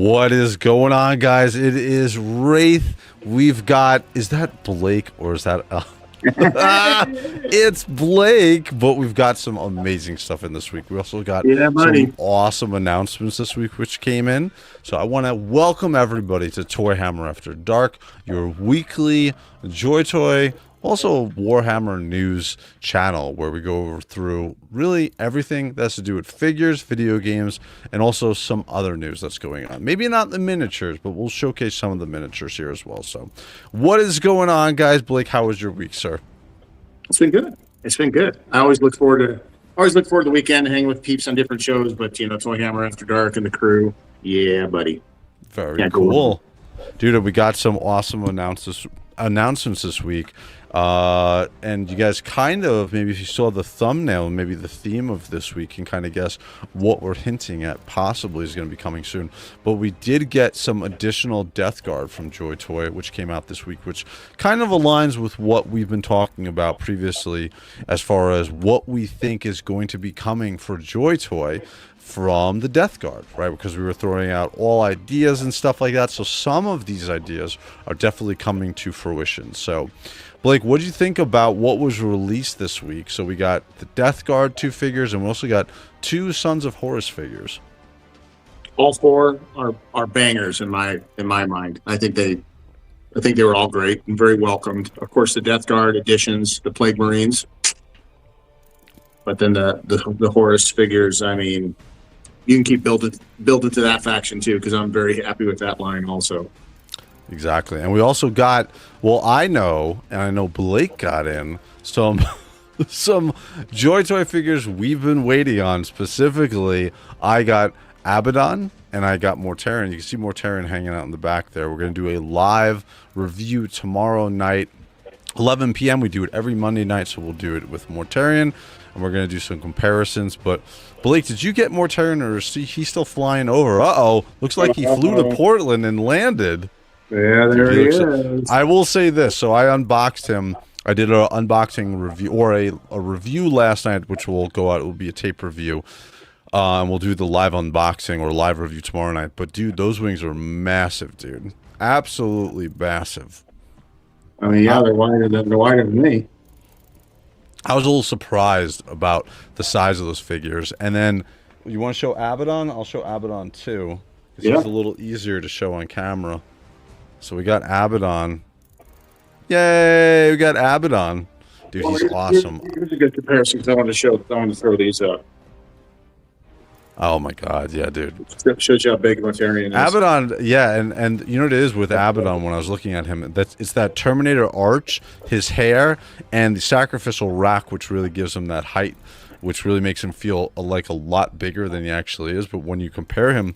What is going on, guys? It is Wraith. We've got, is that Blake or is that it's Blake, but we've got some amazing stuff in this week. We also got some awesome announcements this week which came in. So I want to welcome everybody to ToyHammer After Dark, your weekly JOYTOY, also Warhammer news channel where we go through really everything that has to do with figures, video games, and also some other news that's going on. Maybe not the miniatures, but we'll showcase some of the miniatures here as well. So what is going on, guys? Blake, how was your week, sir? It's been good. It's been good. I always look forward to the weekend, hanging with peeps on different shows, but you know, ToyHammer After Dark and the crew. Yeah, buddy. Very cool. Dude, we got some awesome announcements this week. And you guys kind of, maybe if you saw the thumbnail, maybe the theme of this week, can kind of guess what we're hinting at possibly is going to be coming soon. But we did get some additional Death Guard from JOYTOY, which came out this week, which kind of aligns with what we've been talking about previously as far as what we think is going to be coming for JOYTOY from the Death Guard, right? Because we were throwing out all ideas and stuff like that. So some of these ideas are definitely coming to fruition. So Blake, what do you think about what was released this week? So we got the Death Guard 2 figures, and we also got 2 Sons of Horus figures. All 4 are bangers in my mind. I think they were all great and very welcomed. Of course, the Death Guard additions, the Plague Marines, but then the Horus figures. I mean, you can keep building to that faction too, because I'm very happy with that line also. Exactly. And we also got, well, I know, and I know Blake got in some JOYTOY figures we've been waiting on. Specifically, I got Abaddon and I got Mortarion. You can see Mortarion hanging out in the back there. We're going to do a live review tomorrow night, 11 p.m. We do it every Monday night, so we'll do it with Mortarion, and we're going to do some comparisons. But Blake, did you get Mortarion, or is he still flying over? Uh-oh. Looks like he flew to Portland and landed. Yeah, there he is. I will say this. So I unboxed him. I did an unboxing review, or a review last night, which will go out. It will be a tape review. We'll do the live unboxing or live review tomorrow night. But, dude, those wings are massive, dude. Absolutely massive. I mean, yeah, they're wider than me. I was a little surprised about the size of those figures. And then, you want to show Abaddon? I'll show Abaddon, too. Because he's a little easier to show on camera. So we got Abaddon. Yay, we got Abaddon. Dude, he's awesome. Here's a good comparison because I want to throw these up. Oh my god, yeah, dude. It shows you how big Mortarion is. Abaddon, yeah, and you know what it is with Abaddon when I was looking at him? It's that Terminator arch, his hair, and the sacrificial rack, which really gives him that height, which really makes him feel like a lot bigger than he actually is. But when you compare him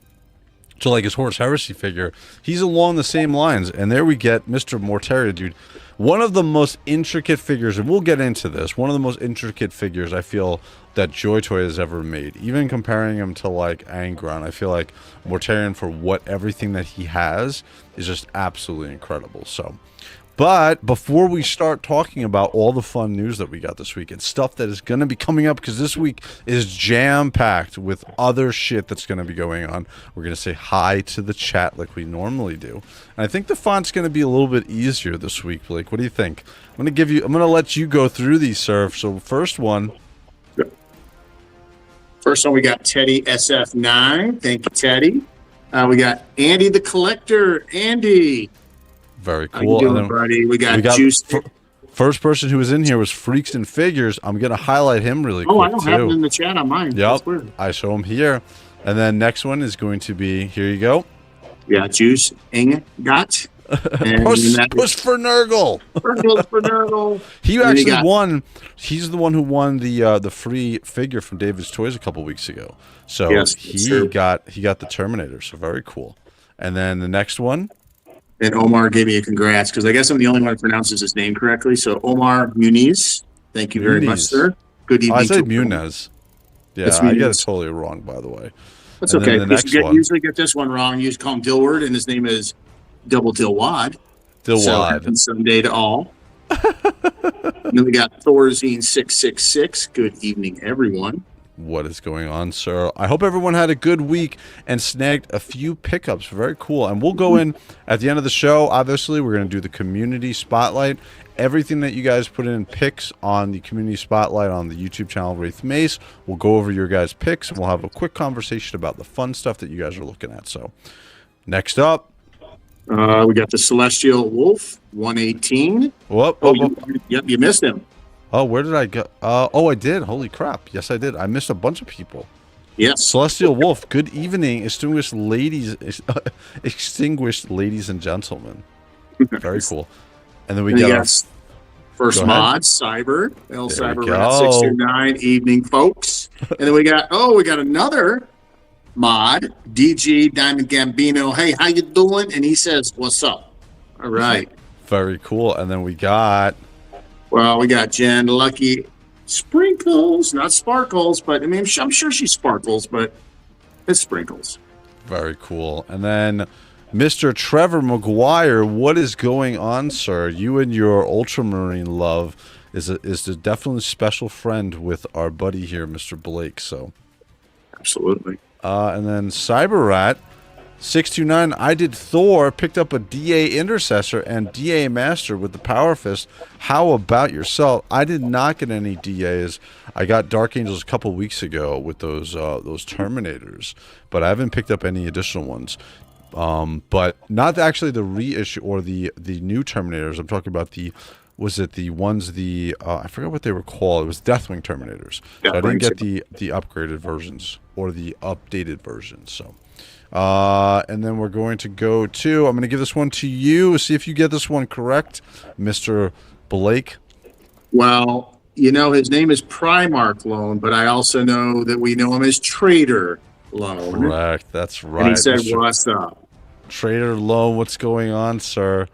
to like his Horus Heresy figure, he's along the same lines. And there we get Mr. Mortarion, dude. One of the most intricate figures, and we'll get into this, one of the most intricate figures I feel that JOYTOY has ever made. Even comparing him to like Angron, I feel like Mortarion, for everything that he has, is just absolutely incredible. So, but before we start talking about all the fun news that we got this week and stuff that is going to be coming up, because this week is jam-packed with other shit that's going to be going on, we're going to say hi to the chat like we normally do. And I think the font's going to be a little bit easier this week, Blake. What do you think? I'm going to let you go through these, sir. So first one. First one, we got Teddy SF9. Thank you, Teddy. We got Andy the Collector. Andy. Very cool. How you doing, buddy? We got Juice. First person who was in here was Freaks and Figures. I'm going to highlight him really quick, Oh, I don't have him in the chat on mine. Yep, I show him here. And then next one is going to be, here you go. Yeah, Juice Ingot. Push for Nurgle. For Nurgle. He actually won. He's the one who won the free figure from David's Toys a couple weeks ago. So yes, he got the Terminators. So very cool. And then the next one. And Omar gave me a congrats because I guess I'm the only one who pronounces his name correctly. So Omar Muniz, thank you very much, sir. Good evening. I said Muniz. Yeah, I get it totally wrong, by the way. That's okay. You usually get this one wrong. You just call him Dilward, and his name is Double Dilwad. Dilwad. So happy Sunday to all. And then we got Thorazine 666. Good evening, everyone. What is going on, sir? I hope everyone had a good week and snagged a few pickups. Very cool. And we'll go in at the end of the show. Obviously, we're going to do the community spotlight. Everything that you guys put in picks on the community spotlight on the YouTube channel Wraith Mace. We'll go over your guys' picks and we'll have a quick conversation about the fun stuff that you guys are looking at. So, next up, we got the Celestial Wolf 118. Whoop, Oh, whoop, whoop. you missed him. Oh, where did I go? Oh, I did. Holy crap. Yes, I did. I missed a bunch of people. Yes. Celestial Wolf, good evening, extinguished ladies and gentlemen. Very cool. And then we got first Go mod, Cyber, L There we Cyber go. Rat 629, evening, folks. And then we got another mod, DG Diamond Gambino. Hey, how you doing? And he says, what's up? All right. very cool. And then we got Well, we got Jen Lucky Sprinkles, not Sparkles, but I mean, I'm sure she sparkles, but it's Sprinkles. very cool. And then Mr. Trevor McGuire, what is going on, sir? You and your Ultramarine love is a definitely special friend with our buddy here, Mr. Blake. So, Absolutely. and then Cyberrat 629, I did Thor, picked up a DA Intercessor and DA Master with the Power Fist. How about yourself? I did not get any DAs. I got Dark Angels a couple weeks ago with those Terminators, but I haven't picked up any additional ones. But not actually the reissue or the new Terminators. I'm talking about the ones I forgot what they were called. It was Deathwing Terminators. So I didn't get the upgraded versions or the updated versions. So. And then we're going to go to, I'm going to give this one to you. See if you get this one correct, Mr. Blake. Well, his name is Primarch Loan, but I also know that we know him as Trader Loan. Correct. That's right. And he said, Mr. what's up? Trader Loan, what's going on, sir?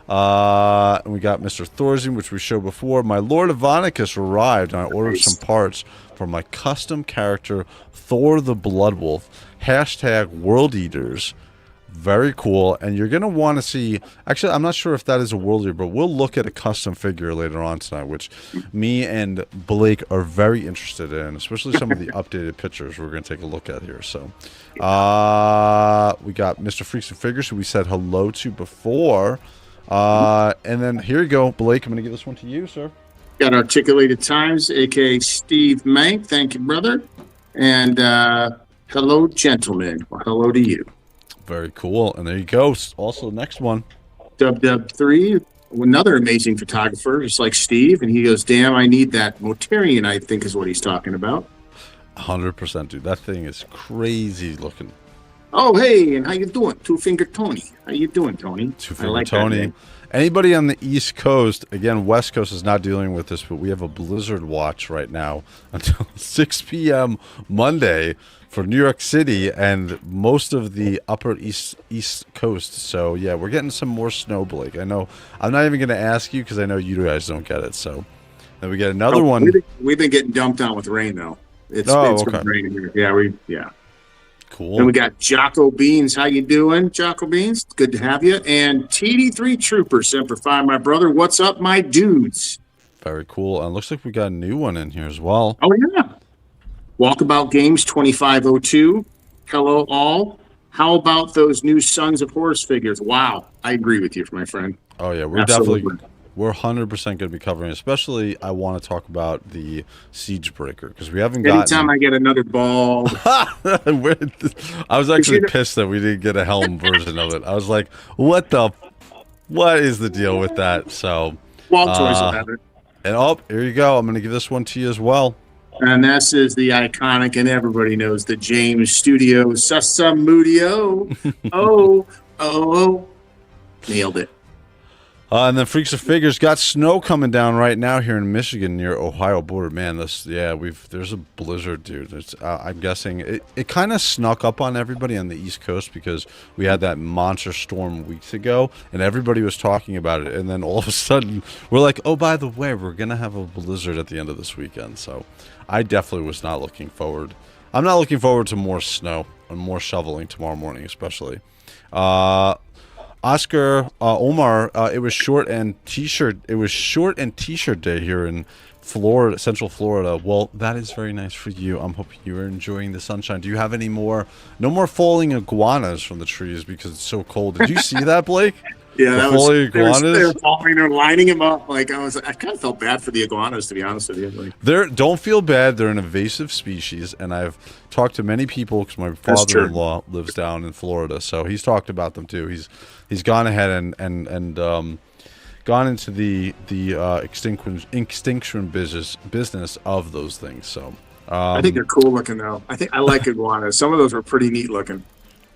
And we got Mr. Thorzine, which we showed before. My Lord Ivanicus arrived, and I ordered some parts for my custom character, Thor the Bloodwolf. # World Eaters. Very cool. And you're going to want to see... Actually, I'm not sure if that is a World Eater, but we'll look at a custom figure later on tonight, which me and Blake are very interested in, especially some of the updated pictures we're going to take a look at here. So, we got Mr. Freaks and Figures, who we said hello to before. And then here you go, Blake. I'm going to give this one to you, sir. Got Articulated Times, a.k.a. Steve Mank. Thank you, brother. And hello, gentlemen. Well, hello to you. Very cool. And there you go. Also, the next one. Dub3, another amazing photographer, just like Steve. And he goes, damn, I need that Mortarion, I think is what he's talking about. 100%, dude. That thing is crazy looking. Oh, hey, and how you doing? Two Finger Tony. How you doing, Tony? Two Finger Tony. Anybody on the East Coast, again, West Coast is not dealing with this, but we have a blizzard watch right now until 6 p.m. Monday for New York City and most of the upper East Coast. So, yeah, we're getting some more snow, Blake. I know. I'm not even going to ask you because I know you guys don't get it. So, then we get another one. We've been getting dumped on with rain, though. It's okay. been raining here. Yeah. Cool. Then we got Jocko Beans. How you doing, Jocko Beans? Good to have you. And TD3 Trooper, Semper Fi, my brother. What's up, my dudes? Very cool. And looks like we got a new one in here as well. Oh, yeah. Walkabout Games 2502. Hello, all. How about those new Sons of Horus figures? Wow. I agree with you, my friend. Oh, yeah. We're Absolutely. definitely... We're 100% going to be covering, especially I want to talk about the Siege Breaker because we haven't gotten... Anytime I get another ball... I was actually pissed that we didn't get a Helm version of it. I was like, what is the deal with that? So... Wall Toys will have it. And here you go. I'm going to give this one to you as well. And this is the iconic, and everybody knows the James Studio Sasamudio. Oh. Nailed it. And then Freaks of Figures got snow coming down right now here in Michigan near Ohio border. Man, there's a blizzard, dude. I'm guessing it kind of snuck up on everybody on the East Coast because we had that monster storm weeks ago, and everybody was talking about it. And then all of a sudden, we're like, oh, by the way, we're gonna have a blizzard at the end of this weekend. So I definitely was not looking forward. I'm not looking forward to more snow and more shoveling tomorrow morning, especially. Oscar Omar, it was short and t-shirt. It was short and t-shirt day here in Florida, Central Florida. Well, that is very nice for you. I'm hoping you are enjoying the sunshine. Do you have any more? No more falling iguanas from the trees because it's so cold. Did you see that, Blake? Yeah, that was. Iguanas? They were falling. They're lining them up. Like I kind of felt bad for the iguanas, to be honest with you. Like, Don't feel bad. They're an invasive species, and I've talked to many people because my father-in-law lives down in Florida, so he's talked about them too. He's gone ahead and gone into the extinction business of those things. So I think they're cool looking though. I like iguanas. Some of those were pretty neat looking.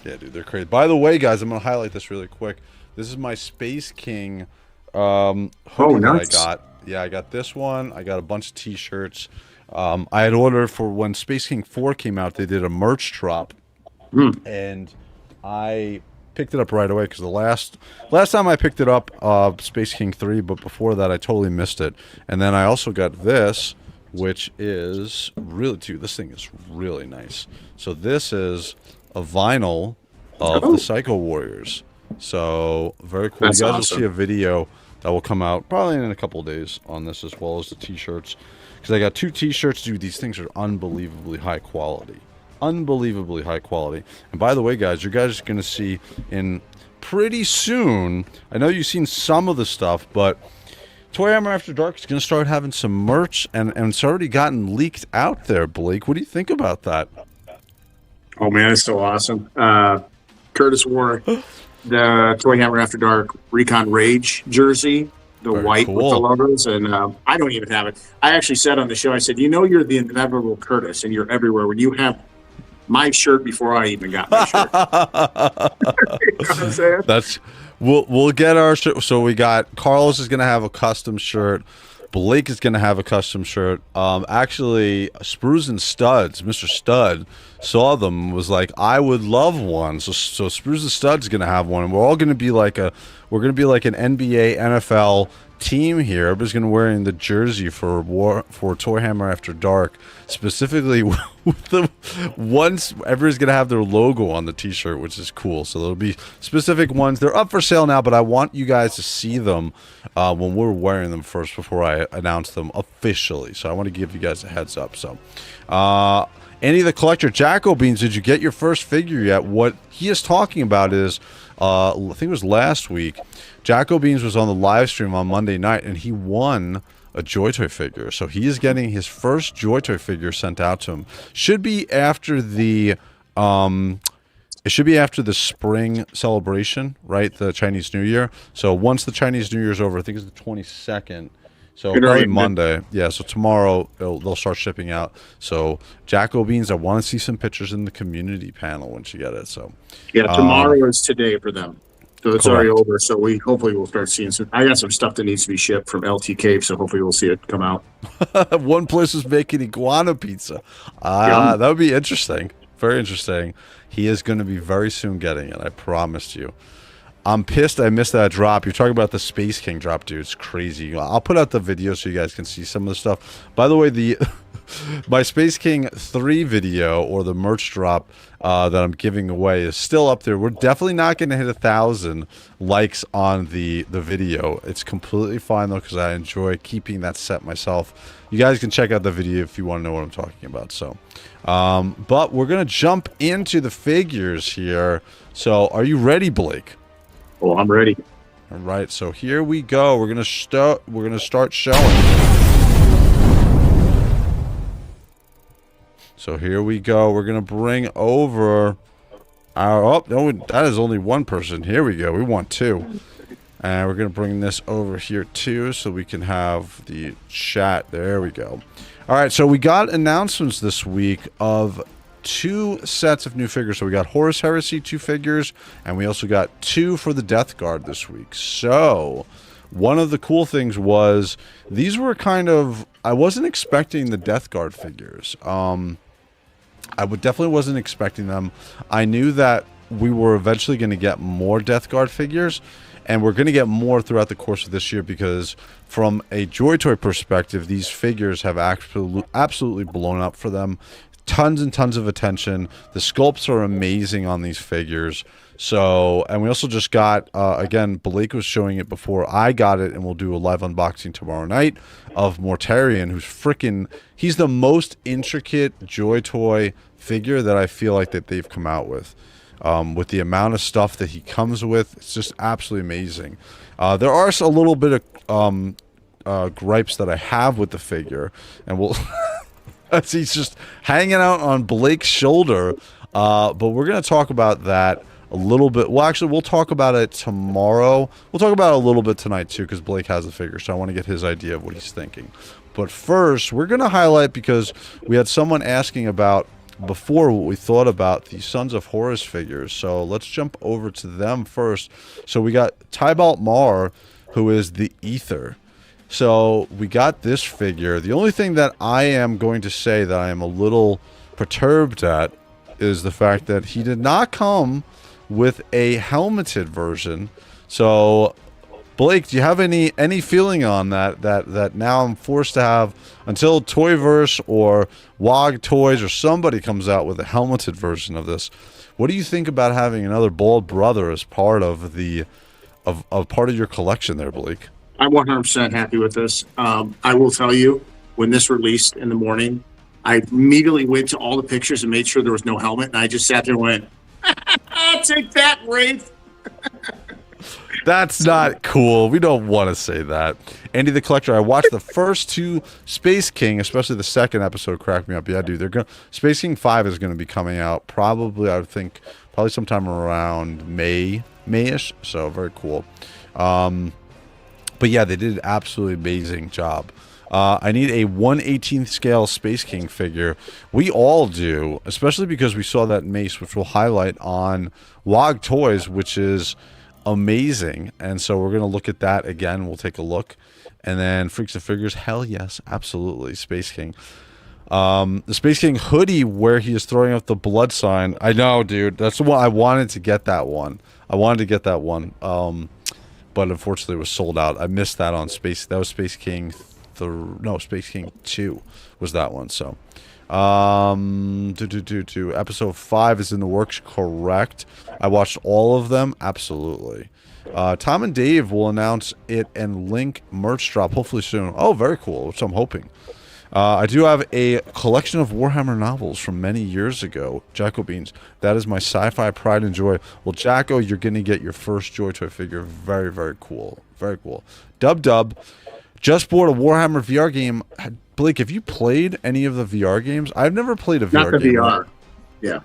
Yeah, dude, they're crazy. By the way, guys, I'm gonna highlight this really quick. This is my Space King hoodie that I got. Yeah, I got this one. I got a bunch of T-shirts. I had ordered for when Space King 4 came out. They did a merch drop, and I picked it up right away because the last time I picked it up, Space King 3, but before that I totally missed it. And then I also got this, which is really, dude, this thing is really nice. So this is a vinyl of the Psycho Warriors. So very cool. That's you guys awesome. will see a video that will come out probably in a couple of days on this, as well as the T-shirts, because I got 2 T-shirts. Dude, these things are unbelievably high quality. Unbelievably high quality. And by the way, guys, you guys are going to see in pretty soon, I know you've seen some of the stuff, but ToyHammer After Dark is going to start having some merch, and it's already gotten leaked out there. Blake, what do you think about that? Oh man, it's so awesome. Curtis wore the ToyHammer After Dark Recon Rage jersey, the Very white cool. with the logos, and I don't even have it. I actually said on the show, I said, you know, you're the inevitable Curtis, and you're everywhere when you have my shirt before I even got my shirt. You know what I'm saying? That's we'll get our shirt. So we got Carlos is gonna have a custom shirt. Blake is gonna have a custom shirt. Actually, Sprues and Studs, Mr. Stud, saw them and was like, I would love one. So Sprues and Stud's gonna have one, and we're all gonna be like an NBA, NFL team here. Everybody's gonna wearing the jersey for ToyHammer After Dark, specifically with the ones. Everybody's gonna have their logo on the T-shirt, which is cool. So there'll be specific ones. They're up for sale now, but I want you guys to see them when we're wearing them first before I announce them officially. So I want to give you guys a heads up. So any of the collector Jacko Beans, did you get your first figure yet? What he is talking about is I think it was last week, Jacko Beans was on the live stream on Monday night, and he won a JOYTOY figure. So he is getting his first JOYTOY figure sent out to him. Should be after the it should be after the spring celebration, right? The Chinese New Year. So once the Chinese New Year is over, I think it's the 22nd. So probably Monday. Yeah, so tomorrow they'll start shipping out. So Jacko Beans, I want to see some pictures in the community panel once you get it. So yeah, tomorrow is today for them. So it's correct. already over. So hopefully we'll start seeing some. I got some stuff that needs to be shipped from LT Cave, so hopefully we'll see it come out. One place is making iguana pizza. That would be interesting. Very interesting. He is going to be very soon getting it. I promised you. I'm pissed I missed that drop. You're talking about the Space King drop, dude. It's crazy. I'll put out the video so you guys can see some of the stuff. By the way, my Space King 3 video, or the merch drop that I'm giving away, is still up there. We're definitely not going to hit 1,000 likes on the video. It's completely fine, though, because I enjoy keeping that set myself. You guys can check out the video if you want to know what I'm talking about. So, but we're going to jump into the figures here. So are you ready, Blake? Oh, I'm ready. All right, so here we go. We're gonna start showing. So here we go. We're gonna bring over our. Oh no, that is only one person. Here we go. We want 2, and we're gonna bring this over here too, so we can have the chat. There we go. All right, so we got announcements this week of 2 sets of new figures. So we got Horus Heresy 2 figures, and we also got 2 for the Death Guard this week. So one of the cool things was these were kind of, I wasn't expecting the Death Guard figures. Definitely wasn't expecting them. I knew that we were eventually going to get more Death Guard figures, and we're going to get more throughout the course of this year, because from a JOYTOY perspective, these figures have absolutely blown up for them. Tons and tons of attention. The sculpts are amazing on these figures. So, and we also just got, again, Blake was showing it before I got it, and we'll do a live unboxing tomorrow night of Mortarion, who's freaking, he's the most intricate Joy Toy figure that I feel like that they've come out with. With the amount of stuff that he comes with, it's just absolutely amazing. There are a little bit of gripes that I have with the figure, and we'll, as he's just hanging out on Blake's shoulder, but we're going to talk about that a little bit. Well, actually, we'll talk about it tomorrow. We'll talk about it a little bit tonight, too, because Blake has the figure, so I want to get his idea of what he's thinking. But first, we're going to highlight, because we had someone asking about before what we thought about the Sons of Horus figures. So let's jump over to them first. So we got Tybalt Mar, who is the Ether. So we got this figure. The only thing that I am going to say that I am a little perturbed at is the fact that he did not come with a helmeted version. So Blake, do you have any feeling on that now I'm forced to have, until Toyverse or WOG Toys or somebody comes out with a helmeted version of this? What do you think about having another bald brother as part of the part of your collection there, Blake? I'm 100% happy with this. I will tell you, when this released in the morning, I immediately went to all the pictures and made sure there was no helmet, and I just sat there and went, take that, Wraith. That's not cool. We don't want to say that. Andy the Collector, I watched the first two Space King, especially the second episode cracked me up. Yeah, dude, Space King 5 is going to be coming out probably, I would think, probably sometime around May-ish. So very cool. But yeah, they did an absolutely amazing job. I need a 1/18th scale Space King figure. We all do, especially because we saw that mace, which we'll highlight on WOG Toys, which is amazing. And so we're going to look at that again. We'll take a look. And then Freaks and Figures, hell yes, absolutely, Space King. The Space King hoodie where he is throwing up the blood sign. I know, dude. That's the one. I wanted to get that one. But unfortunately it was sold out. I missed that on Space. That was Space King. Space King 2 was that one. So, episode 5 is in the works. Correct. I watched all of them. Absolutely. Tom and Dave will announce it and link merch drop hopefully soon. Oh, very cool. Which I'm hoping. I do have a collection of Warhammer novels from many years ago. Jacko Beans. That is my sci-fi pride and joy. Well, Jacko, you're going to get your first Joy Toy figure. Very, very cool. Very cool. Dub. Just bought a Warhammer VR game. Blake, have you played any of the VR games? I've never played a VR game. Not the VR. Yeah.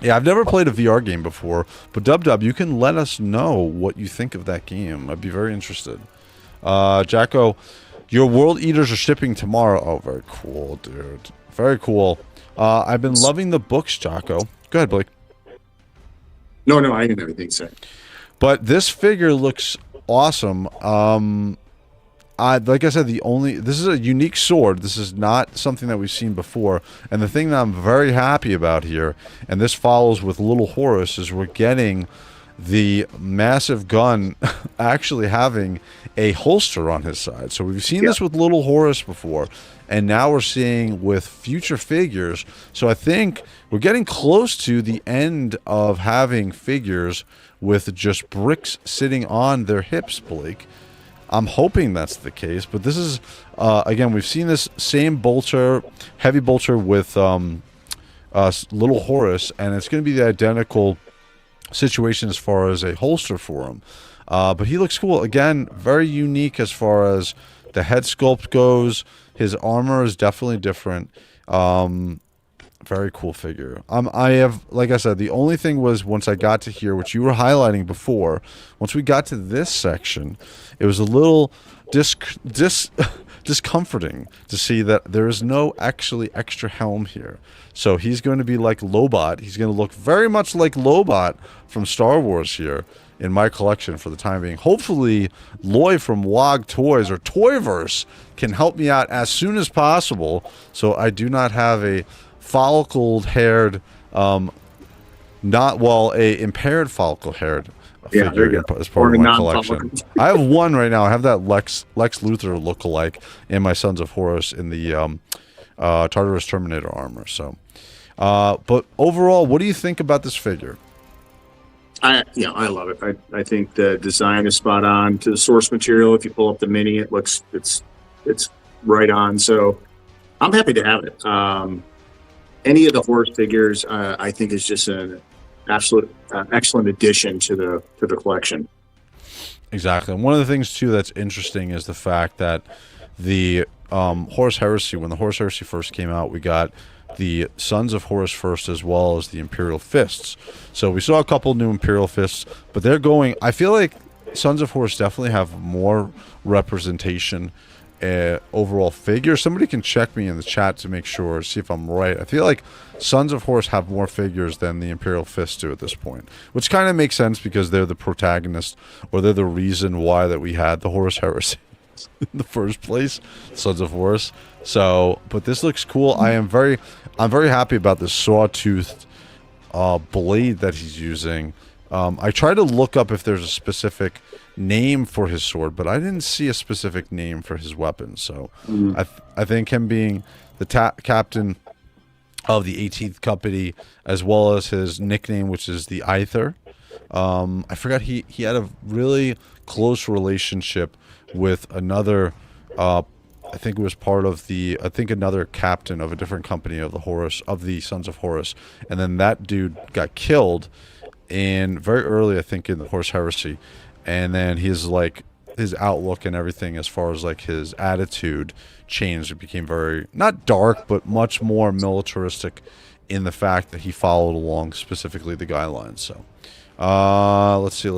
Yeah, I've never played a VR game before. But Dub, you can let us know what you think of that game. I'd be very interested. Jacko, your World Eaters are shipping tomorrow. Oh, very cool, dude. Very cool. I've been loving the books, Jacko. Go ahead, Blake. No, I didn't have anything to say. But this figure looks awesome. Like I said, this is a unique sword. This is not something that we've seen before. And the thing that I'm very happy about here, and this follows with Little Horus, is we're getting the massive gun actually having a holster on his side. So we've seen this with Little Horus before, and now we're seeing with future figures. So I think we're getting close to the end of having figures with just bricks sitting on their hips, Blake. I'm hoping that's the case, but this is, again, we've seen this same bolter, heavy bolter with Little Horus, and it's going to be the identical situation as far as a holster for him. But he looks cool. Again, very unique as far as the head sculpt goes. His armor is definitely different. Very cool figure. I have, like I said, the only thing was once I got to here, which you were highlighting before, once we got to this section, it was a little discomforting to see that there is no actually extra helm here. So he's going to be like Lobot. He's going to look very much like Lobot from Star Wars here in my collection for the time being. Hopefully, Loy from WOG Toys or Toyverse can help me out as soon as possible so I do not have a follicle-haired, a impaired follicle-haired figure as part of my collection. I have one right now. I have that Lex Luthor look-alike in my Sons of Horus in the Tartarus Terminator armor. So, but overall, what do you think about this figure? I love it. I think the design is spot on to the source material. If you pull up the mini, it's right on. So I'm happy to have it. Any of the horse figures, I think, is just an absolute excellent addition to the collection. Exactly. And one of the things too that's interesting is the fact that the Horus Heresy, when the Horus Heresy first came out, we got the Sons of Horus first, as well as the Imperial Fists. So we saw a couple new Imperial Fists, but they're going, I feel like Sons of Horus definitely have more representation overall figure. Somebody can check me in the chat to make sure, see if I'm right. I feel like Sons of Horus have more figures than the Imperial Fists do at this point, which kind of makes sense because they're the protagonist, or they're the reason why that we had the Horus Heresy in the first place, Sons of Horus. So, but this looks cool. I'm very happy about this sawtoothed blade that he's using. I tried to look up if there's a specific name for his sword, but I didn't see a specific name for his weapon. So I think him being the captain of the 18th Company, as well as his nickname, which is the Aether. I forgot he had a really close relationship with another, I think it was part of the, another captain of a different company of the Sons of Horus. And then that dude got killed very early, I think, in the Horus Heresy. And then his outlook and everything, as far as like his attitude, changed. It became very, not dark, but much more militaristic in the fact that he followed along specifically the guidelines. So let's see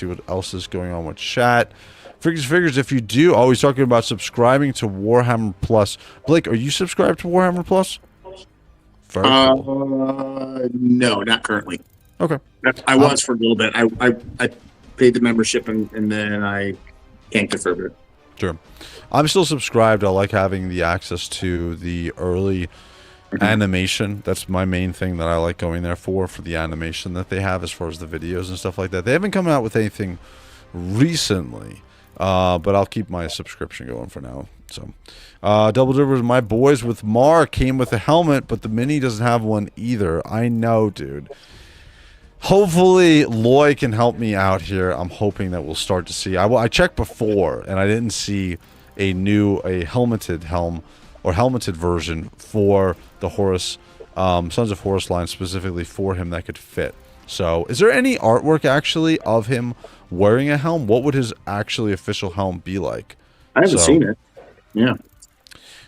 what else is going on with chat. Figures, if you do, always talking about subscribing to Warhammer Plus. Blake, are you subscribed to Warhammer Plus? Very cool. No, not currently. Okay. I was for a little bit. I paid the membership and then I yanked it for a bit. Sure. I'm still subscribed. I like having the access to the early animation. That's my main thing that I like going there for the animation that they have as far as the videos and stuff like that. They haven't come out with anything recently, but I'll keep my subscription going for now. So, Double Dribblers, my boys with Mar came with a helmet, but the mini doesn't have one either. I know, dude. Hopefully, Loy can help me out here. I'm hoping that we'll start to see. I checked before, and I didn't see a helmeted helm or helmeted version for the Horus, Sons of Horus line specifically for him that could fit. So, is there any artwork actually of him wearing a helm? What would his actually official helm be like? I haven't seen it. Yeah.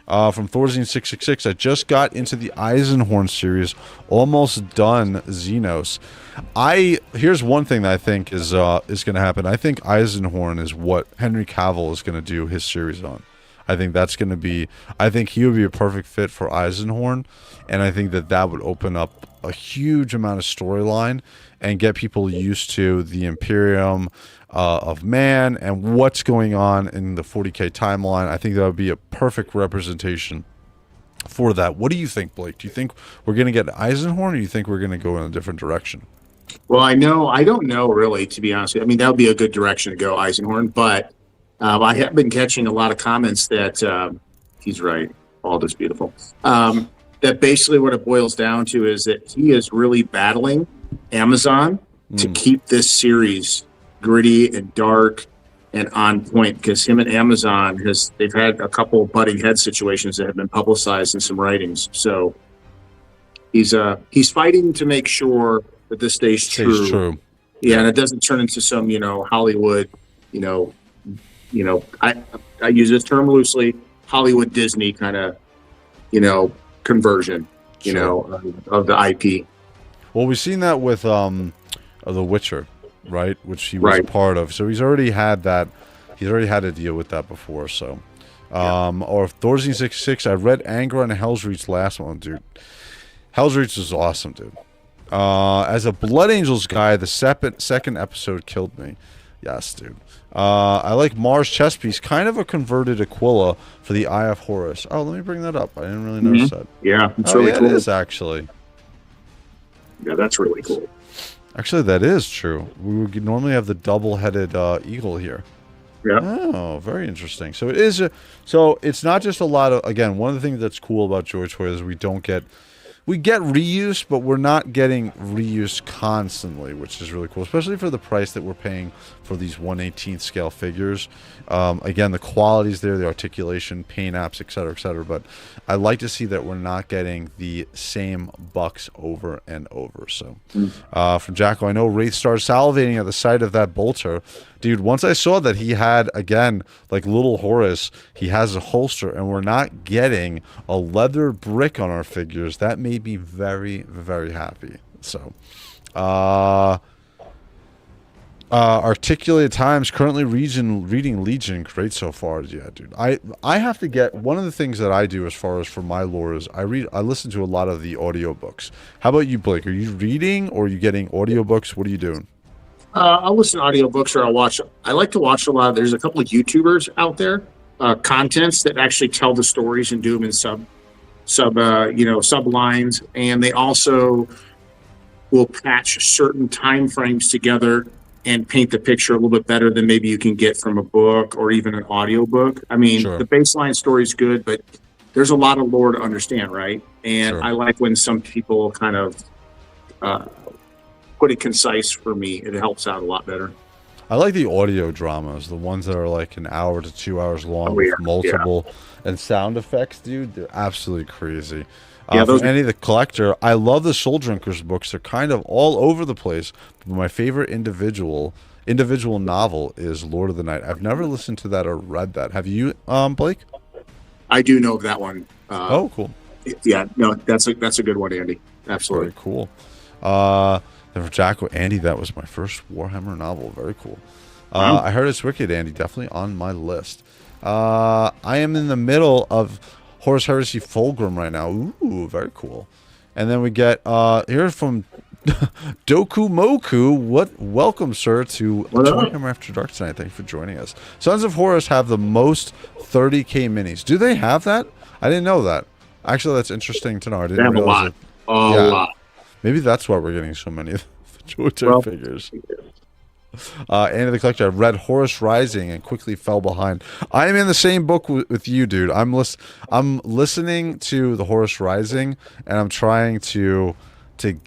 From Thorzine666, I just got into the Eisenhorn series, almost done Xenos. Here's one thing that I think is going to happen. I think Eisenhorn is what Henry Cavill is going to do his series on. I think that's going to be, I think he would be a perfect fit for Eisenhorn, and I think that would open up a huge amount of storyline and get people used to the Imperium of Man and what's going on in the 40K timeline. I think that would be a perfect representation for that. What do you think, Blake? Do you think we're going to get Eisenhorn, or do you think we're going to go in a different direction? Well, I don't know really, to be honest with you. I mean, that would be a good direction to go, Eisenhorn, but I have been catching a lot of comments that he's right, all this beautiful. That basically what it boils down to is that he is really battling Amazon to keep this series gritty and dark and on point, because him and Amazon they've had a couple of butting head situations that have been publicized in some writings. So he's fighting to make sure that this stays true. Yeah, and it doesn't turn into some Hollywood, I use this term loosely, Hollywood Disney kind of conversion of the IP. Well, we've seen that with The Witcher, right? Which he was a part of. So he's already had that. He's already had to deal with that before. So, or Thorzine66, I read Anger on Hell's Reach last one, dude. Hell's Reach is awesome, dude. As a Blood Angels guy, the second episode killed me. Yes, dude. I like Mars chess piece, kind of a converted Aquila for the Eye of Horus. Oh, let me bring that up. I didn't really notice that. Yeah, it's really cool. It is actually. Yeah, that's really cool. Actually, that is true. We would normally have the double-headed eagle here. Yeah. Oh, very interesting. So it is. So it's not just a lot of. Again, one of the things that's cool about JOYTOY is we don't get we get reuse, but we're not getting reuse constantly, which is really cool, especially for the price that we're paying for these 1/18th scale figures. Again, the quality's there, the articulation, paint apps, etc., but I like to see that we're not getting the same bucks over and over. So, from Jacko, I know Wraith started salivating at the sight of that bolter. Dude, once I saw that he had, again, like little Horus, he has a holster, and we're not getting a leather brick on our figures, that made me very, very happy. So, Articulated Times, currently reading Legion. Great so far. Yeah, dude. I have to get, one of the things that I do as far as for my lore is I listen to a lot of the audiobooks. How about you, Blake? Are you reading or are you getting audiobooks? What are you doing? I'll listen to audiobooks or I'll watch. I like to watch a lot. There's a couple of YouTubers out there, contents that actually tell the stories and do them in sublines, and they also will patch certain time frames together and paint the picture a little bit better than maybe you can get from a book or even an audiobook. I mean, Sure. The baseline story is good, but there's a lot of lore to understand, right? And Sure. I like when some people kind of put it concise for me. It helps out a lot better. I like the audio dramas, the ones that are like an hour to 2 hours long Oh, yeah, with multiple and sound effects, dude. They're absolutely crazy. Yeah, From those- Andy the Collector, I love the Soul Drinkers books. They're kind of all over the place. But my favorite individual novel is Lord of the Night. I've never listened to that or read that. Have you, Blake? I do know that one. Oh, cool. Yeah, no, that's a good one, Andy. Absolutely. Very cool. Then for Jacko, Andy, that was my first Warhammer novel. Very cool. Wow. I heard it's wicked, Andy. Definitely on my list. I am in the middle of Horus Heresy Fulgrim right now. Ooh, very cool. And then we get here from Doku Moku. Welcome, sir, to What up? ToyHammer After Dark tonight. Thank you for joining us. Sons of Horus have the most 30K minis. Do they have that? I didn't know that. Actually, that's interesting to know. I They didn't have a realize lot. it. A Yeah. lot. Maybe that's why we're getting so many of the JOYTOY Well, figures. Andy the Collector, I read Horus Rising and quickly fell behind. I am in the same book with you, dude. I'm listening to the Horus Rising, and I'm trying to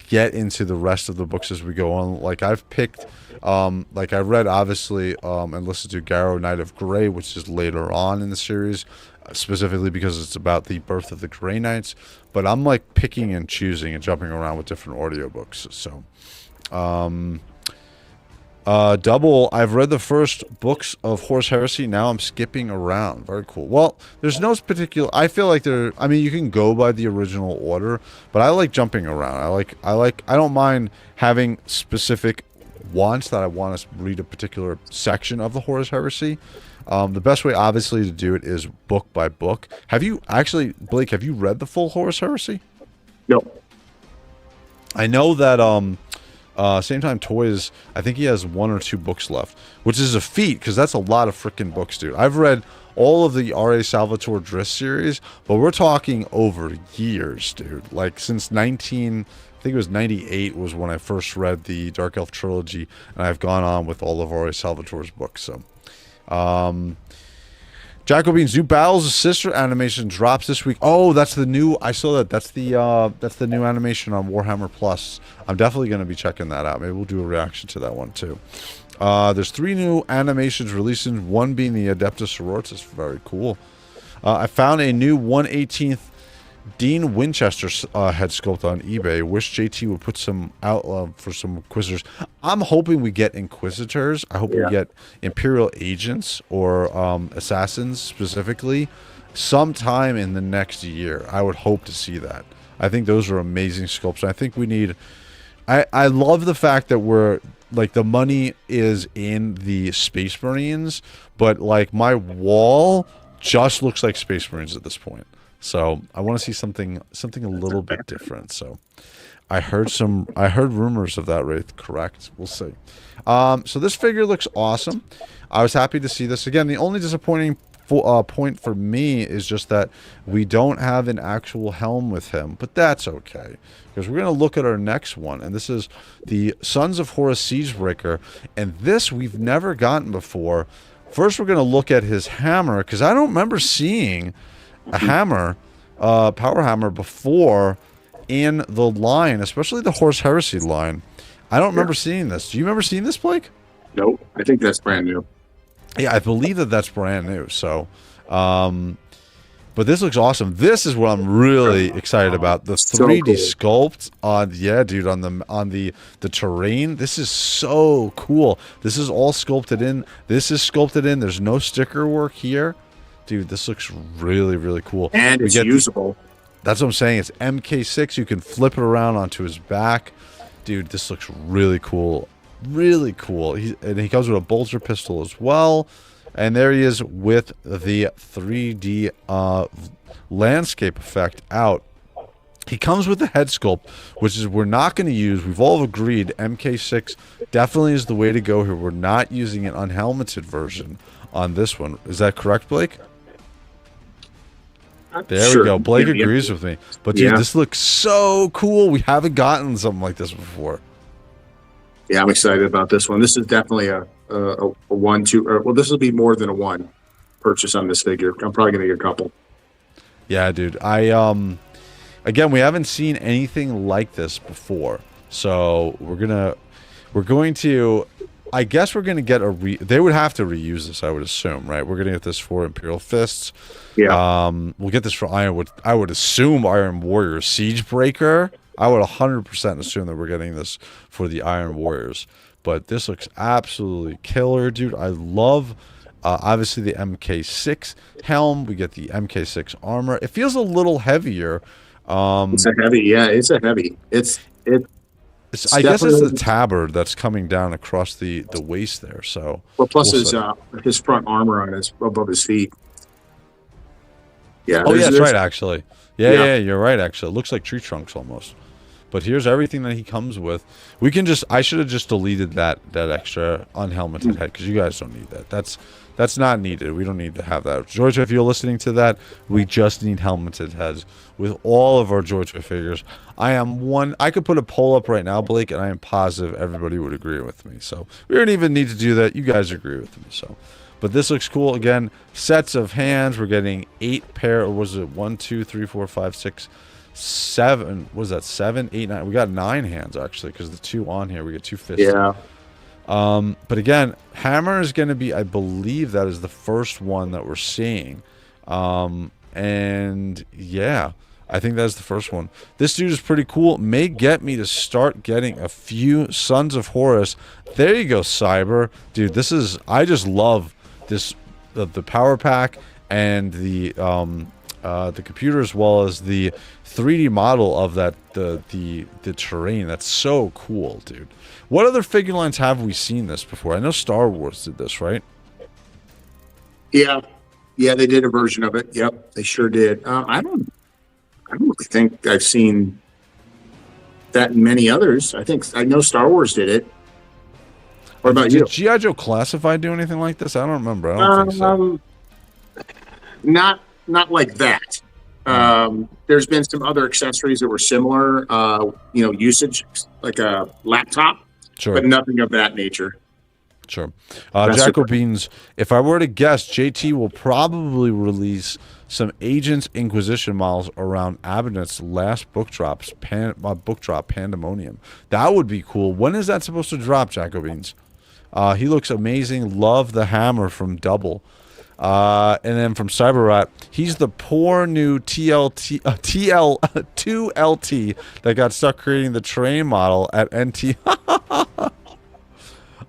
get into the rest of the books as we go on. Like I've picked, like I read obviously and listened to Garrow Knight of Grey, which is later on in the series, specifically because it's about the birth of the Grey Knights. But I'm like picking and choosing and jumping around with different audiobooks. So, Double, I've read the first books of Horus Heresy. Now I'm skipping around. Very cool. Well, there's no particular, I feel like I mean, you can go by the original order, but I like jumping around. I don't mind having specific wants that I want to read a particular section of the Horus Heresy. The best way, obviously, to do it is book by book. Have you actually, Blake, have you read the full Horus Heresy? No. I know that, same time Toys, I think he has 1 or 2 books left, which is a feat, because that's a lot of freaking books, dude. I've read all of the R.A. Salvatore Driss series, but we're talking over years, dude. Like, since I think it was 98 was when I first read the Dark Elf trilogy, and I've gone on with all of R.A. Salvatore's books, so... Jacobine Zoo Battles' sister animation drops this week. Oh, that's the new. I saw that. That's the new animation on Warhammer Plus. I'm definitely going to be checking that out. Maybe we'll do a reaction to that one too. There's 3 new animations releasing. One being the Adeptus Sororitas. Very cool. I found a new 1/18th Dean Winchester head sculpt on eBay. Wish JT would put some out for some Inquisitors. I'm hoping we get Inquisitors. I hope we get Imperial Agents or Assassins specifically sometime in the next year. I would hope to see that. I think those are amazing sculpts. I think we need... I love the fact that we're... Like, the money is in the Space Marines, but, like, my wall just looks like Space Marines at this point. So I want to see something a little bit different. So I heard rumors of that, Wraith. Correct. We'll see. So this figure looks awesome. I was happy to see this. Again, the only disappointing point for me is just that we don't have an actual helm with him, but that's okay, because we're going to look at our next one, and this is the Sons of Horus Siegebreaker, and this we've never gotten before. First, we're going to look at his hammer, because I don't remember seeing a hammer, power hammer, before in the line, especially the Horse Heresy line. I don't remember seeing this. Do you remember seeing this, Blake? Nope. I think that's brand new. Yeah, I believe that that's brand new. So, but this looks awesome. This is what I'm really excited about. The 3D sculpt on, yeah, dude, on the terrain. This is so cool. This is all sculpted in. This is sculpted in. There's no sticker work here, dude. This looks really, really cool. And it's usable. That's what I'm saying. It's MK6. You can flip it around onto his back, dude. This looks really cool. Really cool. And he comes with a bolter pistol as well. And there he is with the 3D landscape effect out. He comes with the head sculpt, which is we're not going to use. We've all agreed MK6 definitely is the way to go here. We're not using an unhelmeted version on this one. Is that correct, Blake? There we go. Blake agrees with me. But dude, this looks so cool. We haven't gotten something like this before. Yeah, I'm excited about this one. This is definitely a 1, 2, or, well, this will be more than a 1 purchase on this figure. I'm probably gonna get a couple. Yeah, dude. Again, we haven't seen anything like this before, so we're going to. I guess we're gonna get they would have to reuse this, I would assume, right? We're gonna get this for Imperial Fists. Yeah. We'll get this for I would assume Iron Warrior Siegebreaker. I would 100% assume that we're getting this for the Iron Warriors. But this looks absolutely killer, dude. I love, obviously, the MK6 helm. We get the MK6 armor. It feels a little heavier. It's a heavy, yeah. It's a heavy. I guess it's the tabard that's coming down across the waist there. So. Well, plus his front armor on above his feet. Yeah. Oh, yeah, that's right, actually. Yeah, you're right, actually. It looks like tree trunks almost. But here's everything that he comes with. We can just, I should have just deleted that extra unhelmeted head, because you guys don't need that. That's not needed. We don't need to have that. Joytoy, if you're listening to that, we just need helmeted heads with all of our Joytoy figures. I could put a poll up right now, Blake, and I am positive everybody would agree with me. So we don't even need to do that. You guys agree with me. So, but this looks cool. Again, sets of hands. We're getting 8 pair, or was it 1, 2, 3, 4, 5, 6, 7? Was that 7, 8, 9? We got 9 hands actually, because the 2 on here, we get 2 fists. Yeah. But again, hammer is going to be, I believe that is the first one that we're seeing. And yeah, I think that's the first one. This dude is pretty cool. May get me to start getting a few Sons of Horus. There you go, Cyber. Dude, this is, I just love this, the power pack and the computer, as well as the 3D model of that, the terrain. That's so cool, dude. What other figure lines have we seen this before? I know Star Wars did this, right? Yeah, they did a version of it. Yep, they sure did. I don't really think I've seen that in many others. I know Star Wars did it. What about you? Did G.I. Joe Classified do anything like this? I don't remember. I don't think so. Not like that. There's been some other accessories that were similar, usage, like a laptop, sure, but nothing of that nature. Sure. Jacko Beans, if I were to guess, JT will probably release some Agents Inquisition models around Abinet's last book drop, Pandemonium. That would be cool. When is that supposed to drop, Jacko Beans? He looks amazing. Love the hammer from Double. And then from CyberRat, he's the poor new TL2LT that got stuck creating the train model at NT.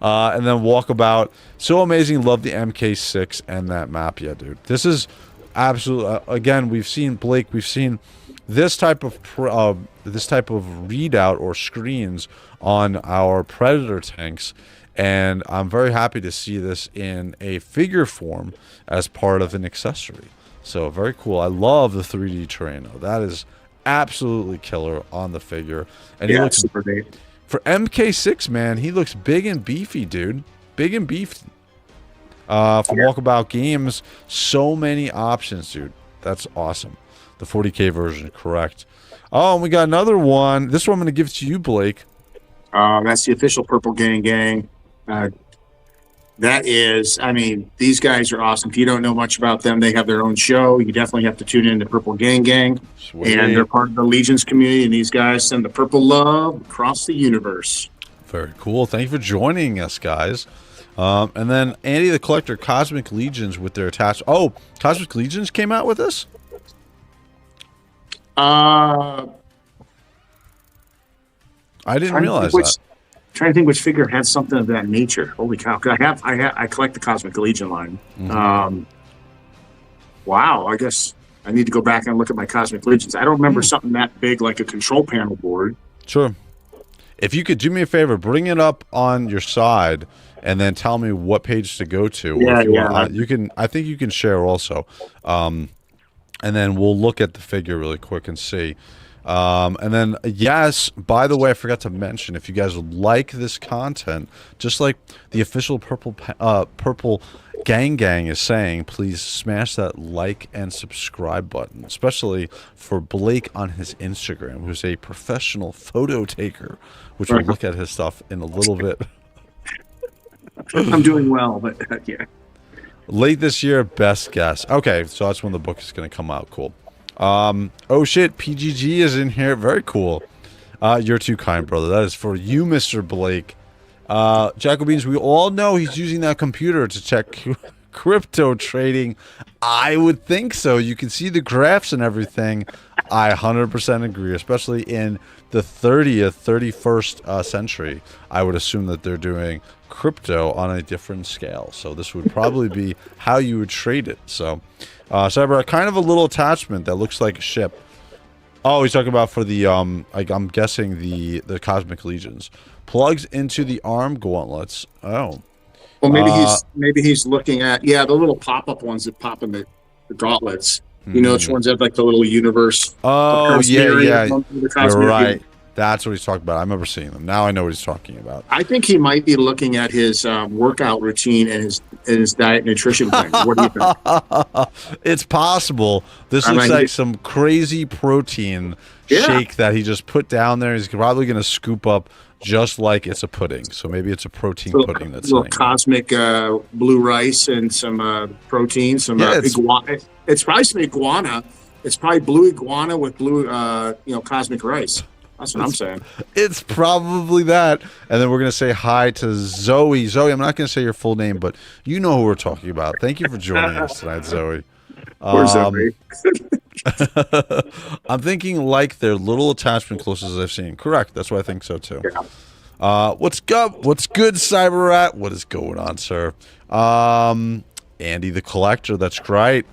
And then Walkabout. So amazing. Love the MK6 and that map. Yeah, dude. This is absolutely, again, we've seen, Blake, we've seen this type of readout or screens on our Predator tanks. And I'm very happy to see this in a figure form as part of an accessory. So very cool. I love the 3D terrain. That is absolutely killer on the figure. And he looks super neat. For MK6, man, he looks big and beefy, dude. Big and beefy. From Walkabout Games, so many options, dude. That's awesome. The 40K version, correct. Oh, and we got another one. This one I'm going to give to you, Blake. That's the official Purple Gang. That is, I mean, these guys are awesome. If you don't know much about them, they have their own show. You definitely have to tune in to Purple Gang Gang. Sweet. And they're part of the Legions community, and these guys send the purple love across the universe. Very cool. Thank you for joining us, guys. And then Andy the Collector, Cosmic Legions with their attached. Oh, Cosmic Legions came out with this? I didn't realize that. Trying to think which figure had something of that nature. Holy cow! 'Cause I collect the Cosmic Legion line. Mm-hmm. Wow, I guess I need to go back and look at my Cosmic Legions. I don't remember something that big like a control panel board. Sure. If you could do me a favor, bring it up on your side, and then tell me what page to go to. Yeah. You can. I think you can share also, and then we'll look at the figure really quick and see. And then, yes, by the way, I forgot to mention, if you guys like this content, just like the official Purple Gang Gang is saying, please smash that like and subscribe button, especially for Blake on his Instagram, who's a professional photo taker, which we'll look at his stuff in a little bit. I'm doing well, but yeah. Late this year, best guess. Okay, so that's when the book is going to come out. Cool. Oh shit, PGG is in here. Very cool. You're too kind, brother. That is for you, Mr. Blake. Jacobeans, we all know he's using that computer to check crypto trading. I would think so. You can see the graphs and everything. I 100% agree, especially in the 31st century. I would assume that they're doing crypto on a different scale. So this would probably be how you would trade it. So, Cyber, kind of a little attachment that looks like a ship. Oh, he's talking about for the I'm guessing the Cosmic Legions. Plugs into the arm gauntlets. Oh. Well, maybe he's looking at the little pop-up ones that pop in the gauntlets. You know, which ones have like the little universe. Oh, yeah. You're right. Game. That's what he's talking about. I remember seeing them. Now I know what he's talking about. I think he might be looking at his workout routine and his diet and nutrition plan. What do you think? It's possible. This looks like some crazy protein shake that he just put down there. He's probably going to scoop up just like it's a pudding. So maybe it's a protein pudding that's little cosmic blue rice and some protein, some iguana. It's probably some iguana. It's probably blue iguana with blue cosmic rice. That's what I'm saying. It's probably that. And then we're going to say hi to Zoe. Zoe, I'm not going to say your full name, but you know who we're talking about. Thank you for joining us tonight, Zoe. Poor Zoe. I'm thinking like their little attachment closest I've seen. Correct. That's what I think so, too. Yeah. What's good? What's good, Cyber Rat? What is going on, sir? Andy the Collector. That's great.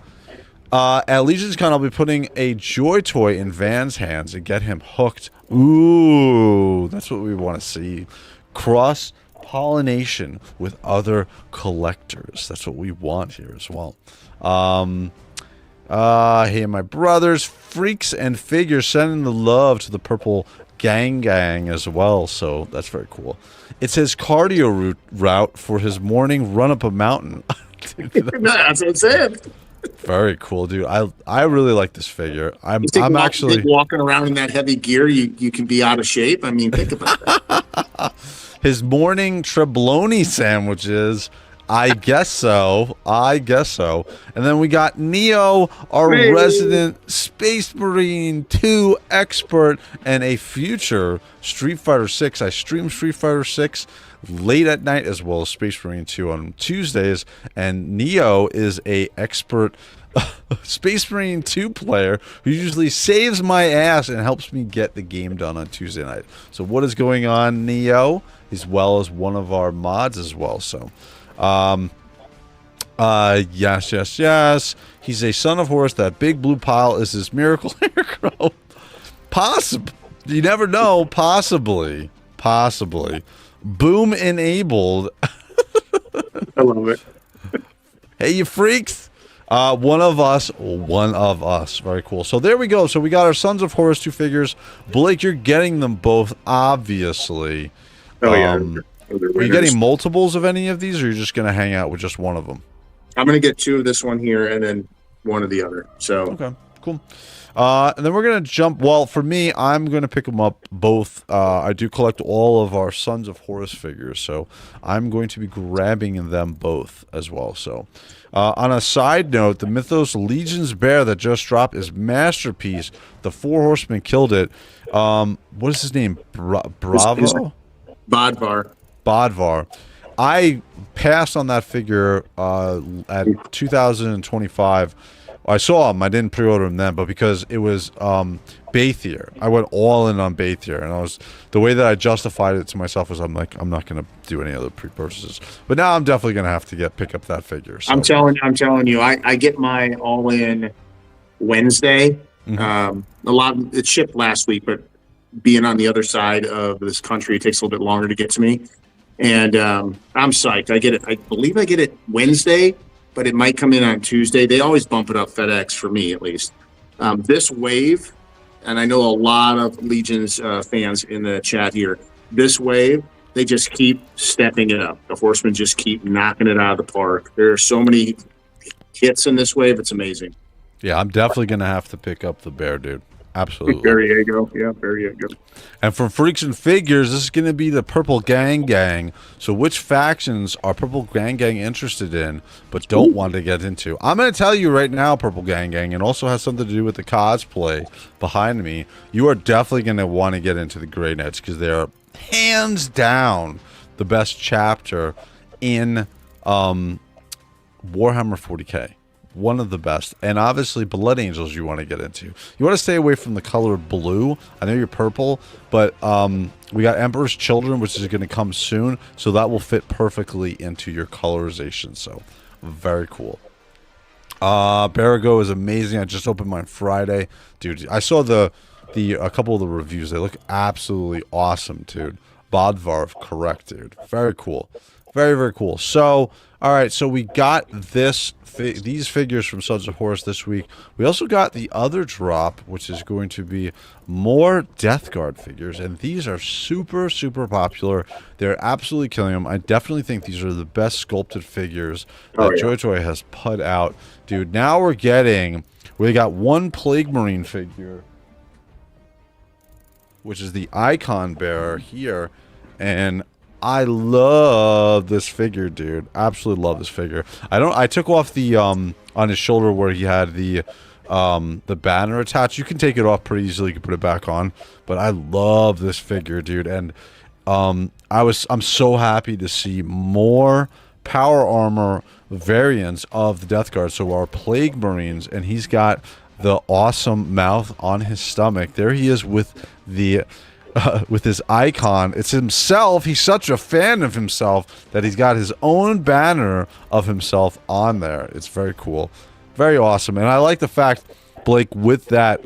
At Legion's Con, I'll be putting a Joy Toy in Van's hands and get him hooked. Ooh, that's what we want to see. Cross-pollination with other collectors. That's what we want here as well. Hey, my brothers, freaks and figures, sending the love to the Purple Gang Gang as well. So that's very cool. It's his cardio route for his morning run up a mountain. That's what I'm saying. Very cool, dude. I really like this figure. I'm actually walking around in that heavy gear. You can be out of shape. I mean, think about that. His morning Trebloni sandwiches. I guess so. And then we got Neo, our resident Space Marine 2 expert, and a future Street Fighter 6. I stream Street Fighter 6 late at night as well as Space Marine 2 on Tuesdays, and Neo is a expert Space Marine 2 player who usually saves my ass and helps me get the game done on Tuesday night. So what is going on, Neo, as well as one of our mods as well. So yes. He's a son of Horus. That big blue pile is his miracle hair growth. Possibly. You never know. Possibly. Boom enabled. I love it. Hey, you freaks. One of us. Very cool. So there we go. So we got our Sons of Horus 2 figures. Blake, you're getting them both, obviously. Oh, yeah. Are you getting multiples of any of these, or are you just going to hang out with just one of them? I'm going to get 2 of this one here and then 1 of the other. So okay. Cool. And then we're going to jump. Well, for me, I'm going to pick them up both. I do collect all of our Sons of Horus figures, so I'm going to be grabbing them both as well. So, on a side note, the Mythos Legion's Bear that just dropped is Masterpiece. The Four Horsemen killed it. What is his name? Bravo? Bodvar. Bodvar. I passed on that figure at 2025. I saw him. I didn't pre-order him then, but because it was Baythier, I went all in on Baythier, and the way that I justified it to myself was I'm not going to do any other pre-purchases. But now I'm definitely going to have to pick up that figure. So. I'm telling you, I get my all in Wednesday. Mm-hmm. It shipped last week, but being on the other side of this country, it takes a little bit longer to get to me. And I'm psyched. I get it. I believe I get it Wednesday, but it might come in on Tuesday. They always bump it up FedEx for me, at least. This wave, and I know a lot of Legion's fans in the chat here. This wave, they just keep stepping it up. The Horsemen just keep knocking it out of the park. There are so many hits in this wave. It's amazing. Yeah, I'm definitely going to have to pick up the bear, dude. Absolutely. There you go. Yeah, there you go. And from Freaks and Figures, this is going to be the Purple Gang. So which factions are Purple Gang interested in but don't want to get into? I'm going to tell you right now, Purple Gang, and also has something to do with the cosplay behind me. You are definitely going to want to get into the Grey Knights because they are hands down the best chapter in Warhammer 40K. One of the best. And obviously Blood Angels you want to get into. You want to stay away from the color blue. I know you're purple, but we got Emperor's Children, which is going to come soon, so that will fit perfectly into your colorization. So very cool. Barago is amazing. I just opened mine Friday. Dude, I saw a couple of the reviews. They look absolutely awesome, dude. Bodvar, correct, dude. Very cool. Very, very cool. So, all right, so we got these figures from Sons of Horus this week. We also got the other drop, which is going to be more Death Guard figures, and these are super, super popular. They're absolutely killing them. I definitely think these are the best sculpted figures that JOYTOY has put out. Dude, now we got one Plague Marine figure, which is the Icon Bearer here, and I love this figure, dude. Absolutely love this figure. I took off the on his shoulder where he had the banner attached. You can take it off pretty easily. You can put it back on. But I love this figure, dude. And I'm so happy to see more power armor variants of the Death Guard. So our Plague Marines, and he's got the awesome mouth on his stomach. There he is with the with his icon. It's himself. He's such a fan of himself that he's got his own banner of himself on there. It's very cool. Very awesome. And I like the fact, Blake, with that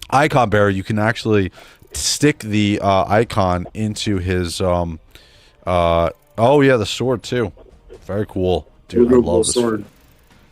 icon bearer, you can actually stick the icon into his oh yeah, the sword too. Very cool. Dude, I love this sword.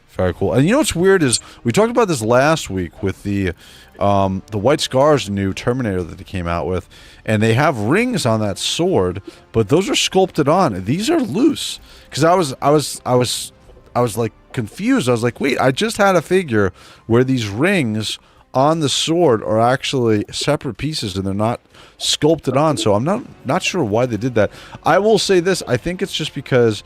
Very cool. And you know what's weird is we talked about this last week with the White Scar's new Terminator that they came out with, and they have rings on that sword, but those are sculpted on. These are loose. Because I was like confused. I was like, wait, I just had a figure where these rings on the sword are actually separate pieces and they're not sculpted on. So I'm not sure why they did that. I will say this, I think it's just because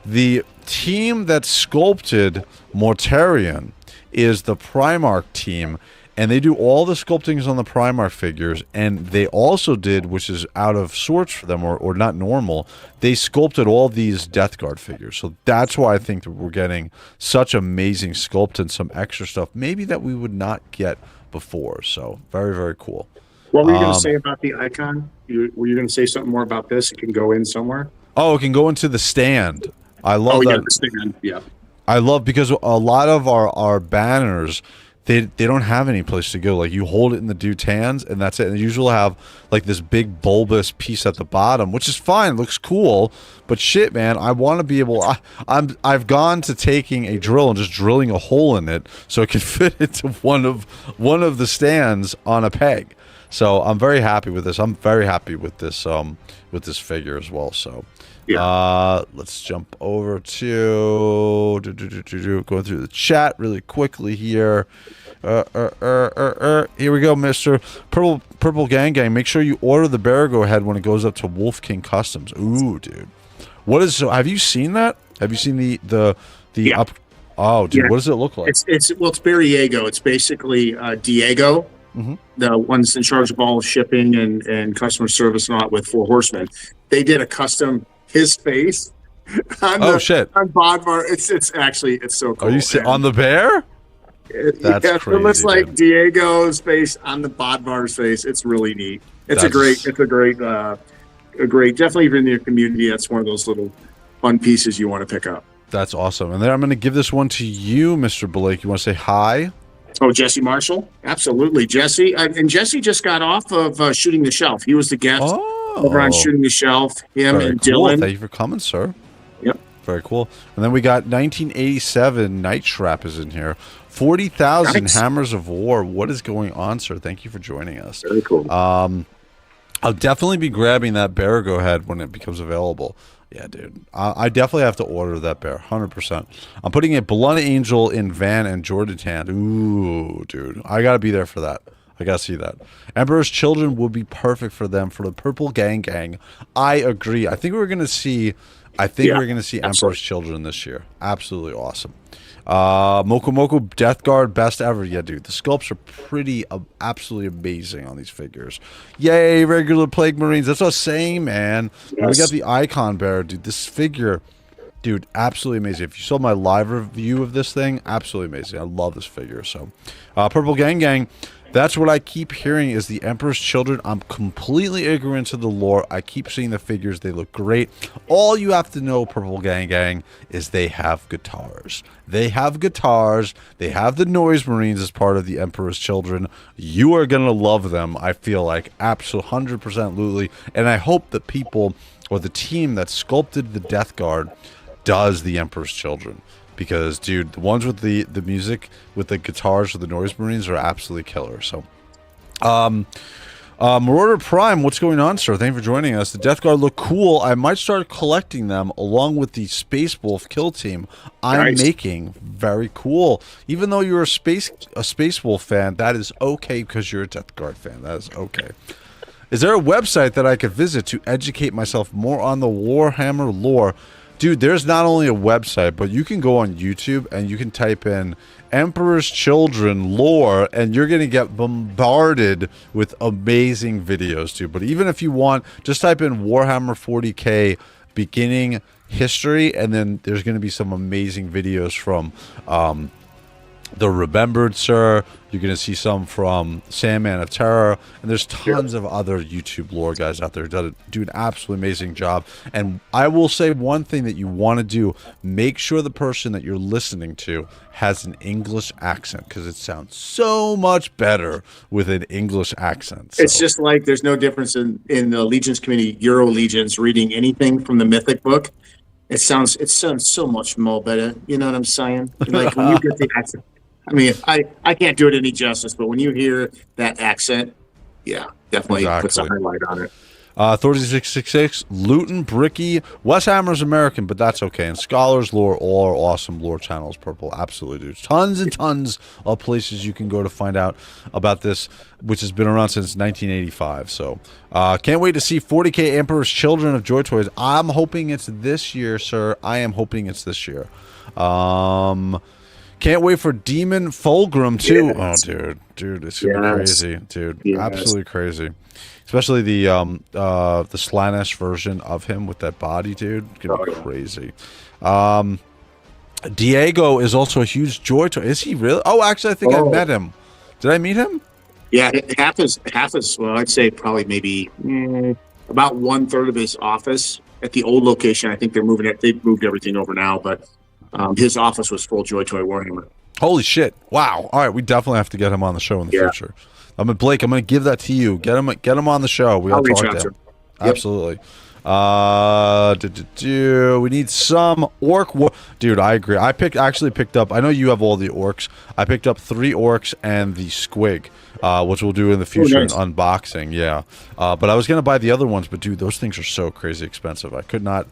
the team that sculpted Mortarion is the Primarch team, and they do all the sculptings on the Primarch figures, and they also did, which is out of sorts for them, or not normal, they sculpted all these Death Guard figures. So that's why I think that we're getting such amazing sculpt and some extra stuff, maybe that we would not get before. So very, very cool. What were you going to say about the icon? Were you going to say something more about this? It can go in somewhere? Oh, it can go into the stand. I love that. Yeah, the stand. Yeah. I love, because a lot of our banners, they don't have any place to go. Like, you hold it in the dude's hands and that's it. And they usually have like this big bulbous piece at the bottom, which is fine, looks cool, but shit, man, I want to be able. I've gone to taking a drill and just drilling a hole in it so it can fit into one of the stands on a peg. So I'm very happy with this. I'm very happy with this figure as well. So. Yeah. Let's jump over to going through the chat really quickly here. Here we go, Mister Purple Gang Gang. Make sure you order the Barago head when it goes up to Wolf King Customs. Ooh, dude. What is? So have you seen that? Have you seen the Yeah. up? Oh, dude, Yeah. what does it look like? It's Bariego. It's basically Diego, the ones in charge of all shipping and customer service and all that with Four Horsemen. They did a custom his face on Shit! on Bodvar. It's so cool. Are you on the bear? That's crazy. It looks like dude. Diego's face on the Bodvar's face. It's really neat. It's a great, definitely if you're in your community, that's one of those little fun pieces you want to pick up. That's awesome. And then I'm going to give this one to you, Mr. Blake. You want to say hi? Oh, Jesse Marshall? Absolutely. Jesse. And Jesse just got off of Shooting the Shelf. He was the guest over on Shooting the Shelf. Him Very and cool. Dylan. Thank you for coming, sir. Yep. Very cool. And then we got 1987 Night Shrap is in here. 40,000 Nice. Hammers of War. What is going on, sir? Thank you for joining us. Very cool. I'll definitely be grabbing that Barago head when it becomes available. Yeah, dude. I definitely have to order that bear. 100%. I'm putting a Blood Angel in Van and Jordan. Ooh, dude. I got to be there for that. I got to see that. Emperor's Children would be perfect for them for the Purple Gang Gang. I agree. I think we're going to see Emperor's Children this year. Absolutely awesome. Moko Death Guard, best ever. Yeah, dude, the sculpts are pretty absolutely amazing on these figures. Yay, regular Plague Marines. That's what I was saying, man. Yes. We got the Icon Bearer, dude. This figure, dude, absolutely amazing. If you saw my live review of this thing, absolutely amazing. I love this figure. So, Purple Gang Gang. That's what I keep hearing is the Emperor's Children. I'm completely ignorant to the lore. I keep seeing the figures. They look great. All you have to know, Purple Gang Gang, is they have guitars. They have guitars. They have the Noise Marines as part of the Emperor's Children. You are going to love them, I feel like. Absolutely, 100% And I hope that people or the team that sculpted the Death Guard does the Emperor's Children. Because, dude, the ones with the music, with the guitars, with the Noise Marines are absolutely killer. So, Marauder Prime, what's going on, sir? Thank you for joining us. The Death Guard look cool. I might start collecting them along with the Space Wolf kill team I'm making. Very cool. Even though you're a Space Wolf fan, that is okay because you're a Death Guard fan. That is okay. Is there a website that I could visit to educate myself more on the Warhammer lore? Dude, there's not only a website, but you can go on YouTube and you can type in Emperor's Children lore and you're going to get bombarded with amazing videos, dude. But even if you want, just type in Warhammer 40K beginning history and then there's going to be some amazing videos from The Remembered Sir. You're going to see some from Sandman of Terror. And there's tons of other YouTube lore guys out there that do an absolutely amazing job. And I will say one thing that you want to do. Make sure the person that you're listening to has an English accent. Because it sounds so much better with an English accent. So. It's just like there's no difference in the Legions community, Euro Legions, reading anything from the Mythic book. It sounds so much more better. You know what I'm saying? Like when you get the accent. I mean, I can't do it any justice, but when you hear that accent, yeah, definitely puts a highlight on it. 3666, Luton, Bricky, Wes Hammer's American, but that's okay. And Scholars Lore, all our awesome lore channels, Purple, absolutely, dude. Tons and tons of places you can go to find out about this, which has been around since 1985. So, can't wait to see 40K Emperor's Children of Joy Toys. I'm hoping it's this year, sir. I am hoping it's this year. Can't wait for Demon Fulgrim too. Yes. Oh, dude, it's gonna be crazy, dude. Yes. Absolutely crazy. Especially the Slaanesh version of him with that body, dude. It's gonna be crazy. Diego is also a huge Joy Toy. Is he really? Oh, actually, I think I met him. Did I meet him? Yeah, half is. Well, I'd say probably maybe about 1/3 of his office at the old location. I think they're moving it. They've moved everything over now, but. His office was full JOYTOY Warhammer. Holy shit! Wow. All right, we definitely have to get him on the show in the future. Blake. I'm gonna give that to you. Get him on the show. We all talk to him. Yep. Absolutely. We need some orc. Dude, I agree. I actually picked up. I know you have all the orcs. I picked up 3 orcs and the squig, which we'll do in the future in unboxing. Yeah. But I was gonna buy the other ones, but dude, those things are so crazy expensive. I could not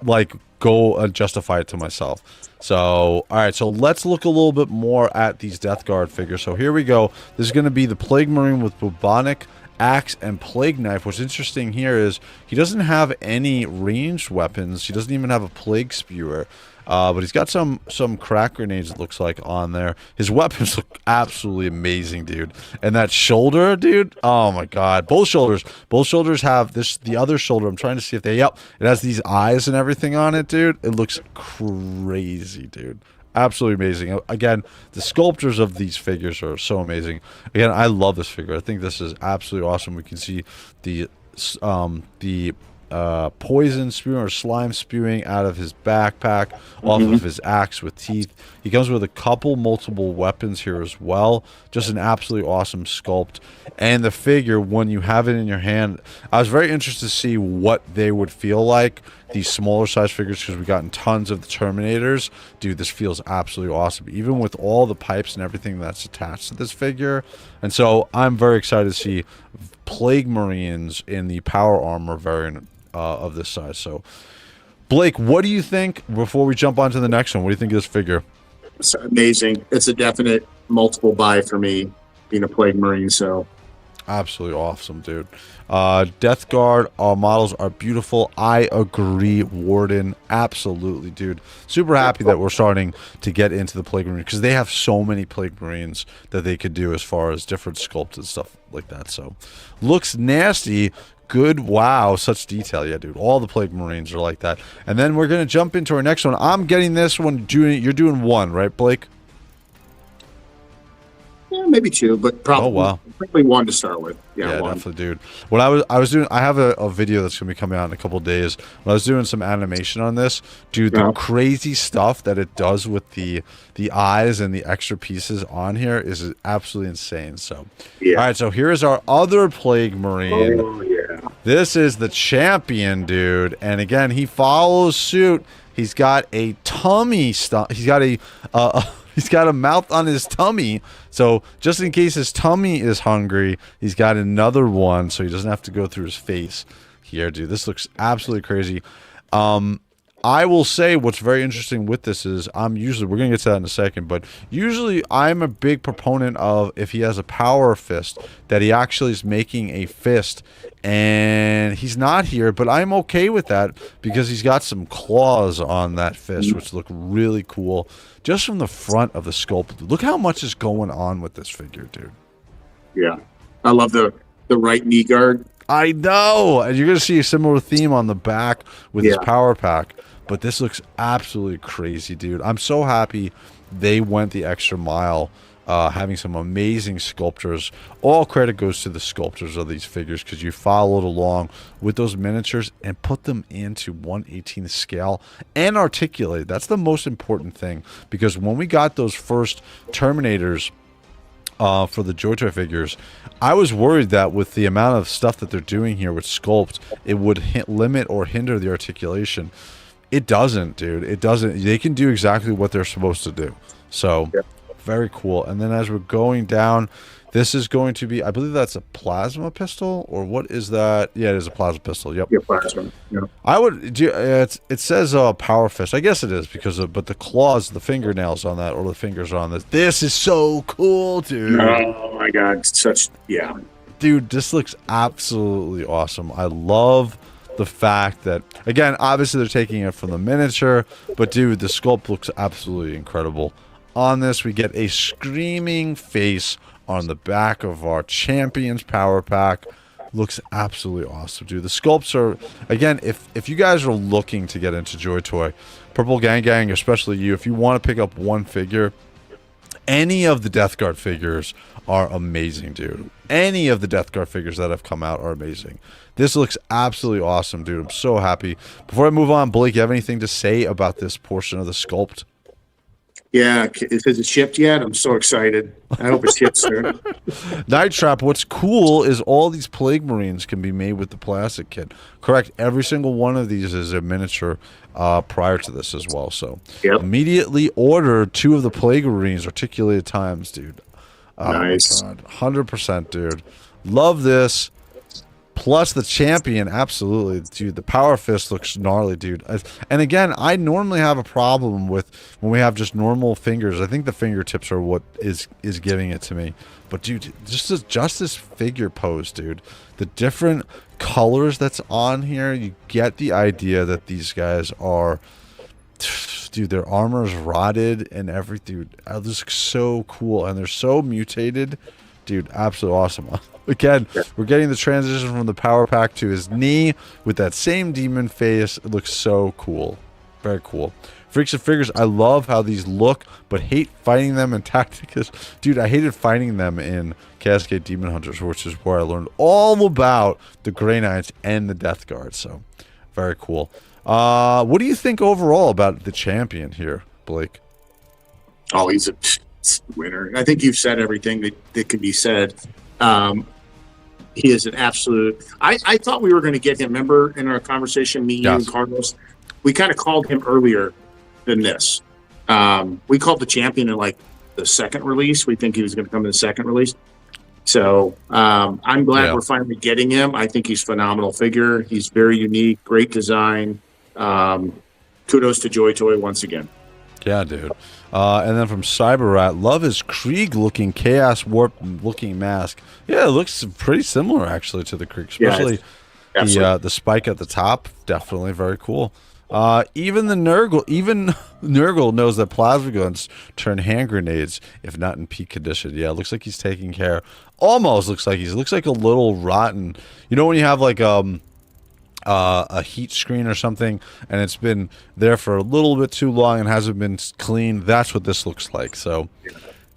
like. go and justify it to myself. So, all right, so let's look a little bit more at these Death Guard figures. So here we go. This is going to be the Plague Marine with bubonic axe and plague knife. What's interesting here is he doesn't have any ranged weapons. He doesn't even have a plague spewer. But he's got some crack grenades, it looks like, on there. His weapons look absolutely amazing, dude. And that shoulder, dude, oh my god. Both shoulders have this, the other shoulder, I'm trying to see if they, yep, it has these eyes and everything on it, dude. It looks crazy, dude. Absolutely amazing. Again, the sculptures of these figures are so amazing. Again, I love this figure. I think this is absolutely awesome. We can see the poison spewing or slime spewing out of his backpack off of his axe with teeth. He comes with a couple multiple weapons here as well. Just an absolutely awesome sculpt. And the figure, when you have it in your hand, I was very interested to see what they would feel like, these smaller size figures, because we've gotten tons of the Terminators. Dude, this feels absolutely awesome, even with all the pipes and everything that's attached to this figure. And so I'm very excited to see Plague Marines in the power armor variant of this size. So, Blake, what do you think before we jump on to the next one? What do you think of this figure? It's amazing. It's a definite multiple buy for me, being a Plague Marine. So, absolutely awesome, dude. Death Guard models are beautiful. I agree, Warden. Absolutely, dude. Super happy that we're starting to get into the Plague Marine, because they have so many Plague Marines that they could do as far as different sculpts and stuff like that. So, looks nasty. Good. Wow, such detail. Yeah, dude, all the Plague Marines are like that. And then we're gonna jump into our next one. I'm getting this one. You're doing one, right, Blake? yeah, maybe two, but probably, Oh, wow. probably one to start with. Yeah, one. Definitely, dude. What I was doing, I have a video that's gonna be coming out in a couple days. When I was doing some animation on this, dude, the crazy stuff that it does with the eyes and the extra pieces on here is absolutely insane. So, Yeah. all right, so here is our other Plague Marine. Oh, yeah. This is the champion, dude. And again, he follows suit. He's got a tummy stuff. He's got he's got a mouth on his tummy. So just in case his tummy is hungry, he's got another one, so he doesn't have to go through his face here, dude. This looks absolutely crazy. I will say what's very interesting with this is we're going to get to that in a second, but usually I'm a big proponent of, if he has a power fist, that he actually is making a fist, and he's not here, but I'm okay with that because he's got some claws on that fist, which look really cool. Just from the front of the sculpt, look how much is going on with this figure, dude. Yeah. I love the right knee guard. I know, and you're going to see a similar theme on the back with his power pack. But this looks absolutely crazy, dude. I'm so happy they went the extra mile, having some amazing sculptors. All credit goes to the sculptors of these figures, because you followed along with those miniatures and put them into 1/18 scale and articulated. That's the most important thing, because when we got those first Terminators for the JOYTOY figures, I was worried that with the amount of stuff that they're doing here with sculpt, it would limit or hinder the articulation. It doesn't, dude. It doesn't. They can do exactly what they're supposed to do. So, very cool. And then as we're going down, this is going to be, I believe that's a plasma pistol, or what is that? Yeah, it is a plasma pistol. Yep. Yeah, plasma. Yeah. I would. It says power fist. I guess it is because of, but the claws, the fingernails on that, or the fingers on this. This is so cool, dude. Oh my god, Dude, this looks absolutely awesome. I love the fact that, again, obviously they're taking it from the miniature, but dude, the sculpt looks absolutely incredible. On this, we get a screaming face on the back of our champion's power pack. Looks absolutely awesome, dude. The sculpts are, again, if you guys are looking to get into JOYTOY, Purple Gang, especially you, if you want to pick up one figure, any of the Death Guard figures are amazing, dude. Any of the Death Guard figures that have come out are amazing. This looks absolutely awesome, dude. I'm so happy. Before I move on, Blake, you have anything to say about this portion of the sculpt? Yeah, has it shipped yet? I'm so excited. I hope it ships soon. Night Trap, what's cool is all these Plague Marines can be made with the plastic kit. Correct. Every single one of these is a miniature prior to this as well. So immediately order 2 of the Plague Marines articulated times, dude. Nice. 100%, dude. Love this. Plus the champion, absolutely, dude. The power fist looks gnarly, dude. And again, I normally have a problem with when we have just normal fingers. I think the fingertips are what is giving it to me. But dude, just this figure pose, dude. The different colors that's on here, you get the idea that these guys are, dude. Their armor is rotted and everything. Dude, it looks so cool, and they're so mutated, dude. Absolutely awesome. Again, we're getting the transition from the power pack to his knee with that same demon face. It looks so cool. Very cool. Freaks and Figures, I love how these look, but hate fighting them in Tacticus. Dude, I hated fighting them in Cascade Demon Hunters, which is where I learned all about the Grey Knights and the Death Guard. So, very cool. What do you think overall about the champion here, Blake? Oh, he's a winner. I think you've said everything that can be said. He is an absolute. I thought we were going to get him. Remember in our conversation, me, you, and Carlos, we kind of called him earlier than this. We called the champion in like the second release. We think he was going to come in the second release. So I'm glad we're finally getting him. I think he's a phenomenal figure. He's very unique, great design. Kudos to JOYTOY once again. Yeah, dude. And then from Cyberrat, love his Krieg-looking, Chaos Warp-looking mask. Yeah, it looks pretty similar, actually, to the Krieg. Especially the spike at the top. Definitely very cool. Even Nurgle knows that plasma guns turn hand grenades if not in peak condition. Yeah, it looks like he's taking care. Almost looks like looks like a little rotten. You know when you have like a heat screen or something and it's been there for a little bit too long and hasn't been cleaned? That's what this looks like. So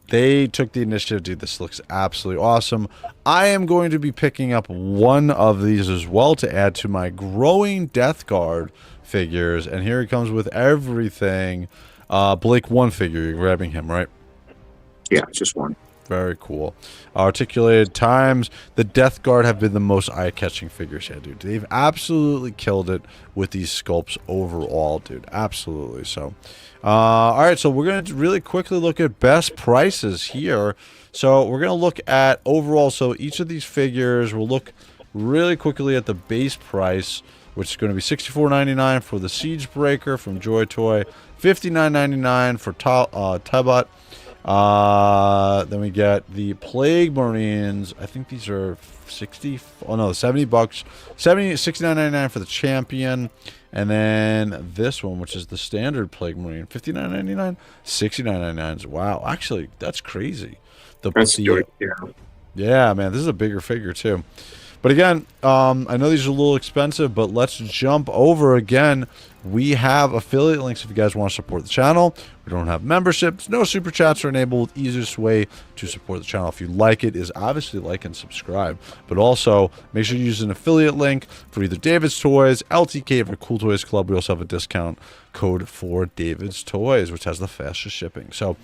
they took the initiative. Dude, this looks absolutely awesome. I am going to be picking up one of these as well to add to my growing Death Guard figures, and here he comes with everything. Blake, one figure, you're grabbing him, right? Yeah, just one. Very cool. Articulated Times, the Death Guard have been the most eye-catching figures here, dude. They've absolutely killed it with these sculpts overall, dude. Absolutely. So, all right, so we're going to really quickly look at best prices here. So we're going to look at overall, so each of these figures, we'll look really quickly at the base price, which is going to be $64.99 for the Siege Breaker from JOYTOY, $59.99 for Tabot. Then we get the Plague Marines. I think these are 60. Oh no, 70 bucks. 69.99 for the Champion, and then this one, which is the standard Plague Marine, $59.99, $69.99. Wow, actually, that's crazy. Yeah, man, this is a bigger figure too. But again, I know these are a little expensive, but let's jump over again. We have affiliate links if you guys want to support the channel. We don't have memberships. No super chats are enabled. Easiest way to support the channel if you like it is obviously like and subscribe. But also, make sure you use an affiliate link for either David's Toys, LTK, or Cool Toys Club. We also have a discount code for David's Toys, which has the fastest shipping. So,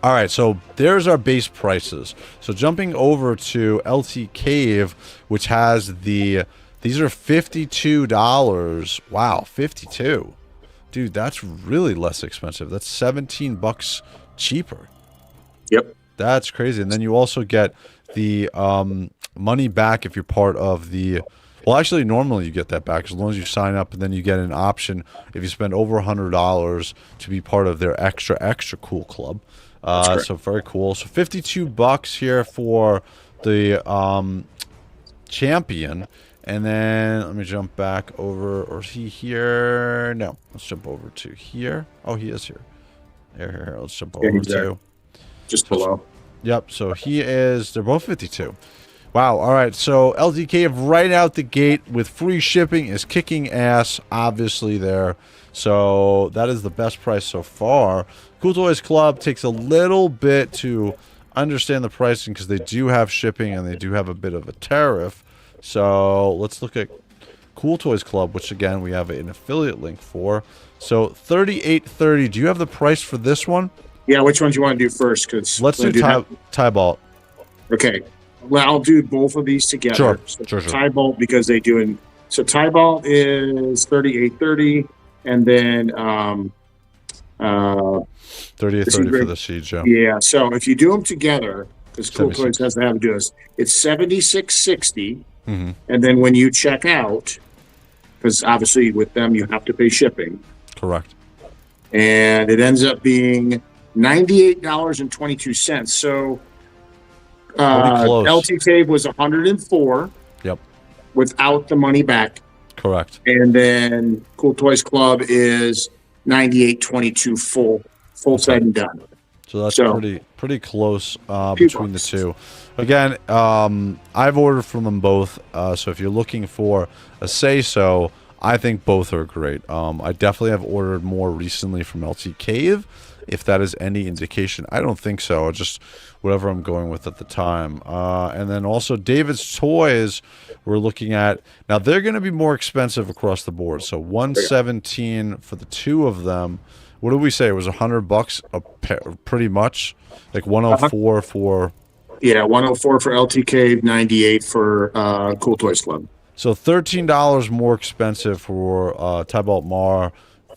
all right, so there's our base prices. So jumping over to LT Cave, which has these are $52. Wow, 52. Dude, that's really less expensive. That's 17 bucks cheaper. Yep. That's crazy. And then you also get the money back if you're part of the... Well, actually, normally you get that back as long as you sign up, and then you get an option if you spend over $100 to be part of their extra cool club. So very cool. So 52 bucks here for the Champion. And then let me jump back over. Or is he here? No. Let's jump over to here. Oh, he is here. Here. Let's jump over to. Just below. Yep. So he is. They're both 52. Wow. All right. So LDK right out the gate with free shipping is kicking ass, obviously, there. So that is the best price so far. Cool Toys Club takes a little bit to understand the pricing because they do have shipping and they do have a bit of a tariff. So let's look at Cool Toys Club, which again we have an affiliate link for. So $38.30. Do you have the price for this one? Yeah. Which one do you want to do first? Because let's do Tybalt. Okay. Well, I'll do both of these together. Sure. So Sure. Tybalt, because they do in. So Tybalt is $38.30, and then 38.30 for the Siege. Yeah. So if you do them together, because Cool Toys doesn't have to do this. It's $76.60, Mm-hmm. and then when you check out, because obviously with them you have to pay shipping, Correct. and it ends up being $98.22. So close. LT Cave was 104. Yep. Without the money back. Correct. And then Cool Toys Club is 98.22 full set and done. So that's pretty close between the two. Again, I've ordered from them both. So if you're looking for a say-so, I think both are great. I definitely have ordered more recently from LT Cave, if that is any indication. I don't think so. Just whatever I'm going with at the time. And then also David's Toys, we're looking at. Now, they're going to be more expensive across the board. So $117 for the two of them. What did we say? It was $100 a pair, pretty much. Like 104 for... Yeah, 104 for LT Cave, 98 for Cool Toys Club. So $13 more expensive for Tybalt Mar,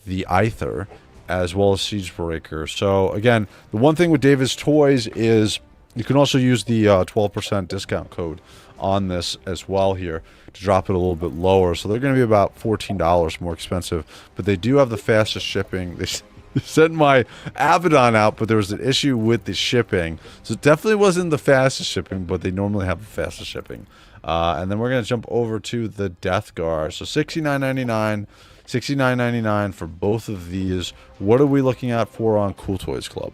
the Aether, as well as Siegebreaker. So again, the one thing with David's Toys is you can also use the 12% discount code on this as well here to drop it a little bit lower. So they're going to be about $14 more expensive, but they do have the fastest shipping. They sent my Abaddon out, but there was an issue with the shipping. So it definitely wasn't the fastest shipping, but they normally have the fastest shipping. And then we're going to jump over to the Death Guard. So $69.99, $69.99 for both of these. What are we looking at for on Cool Toys Club?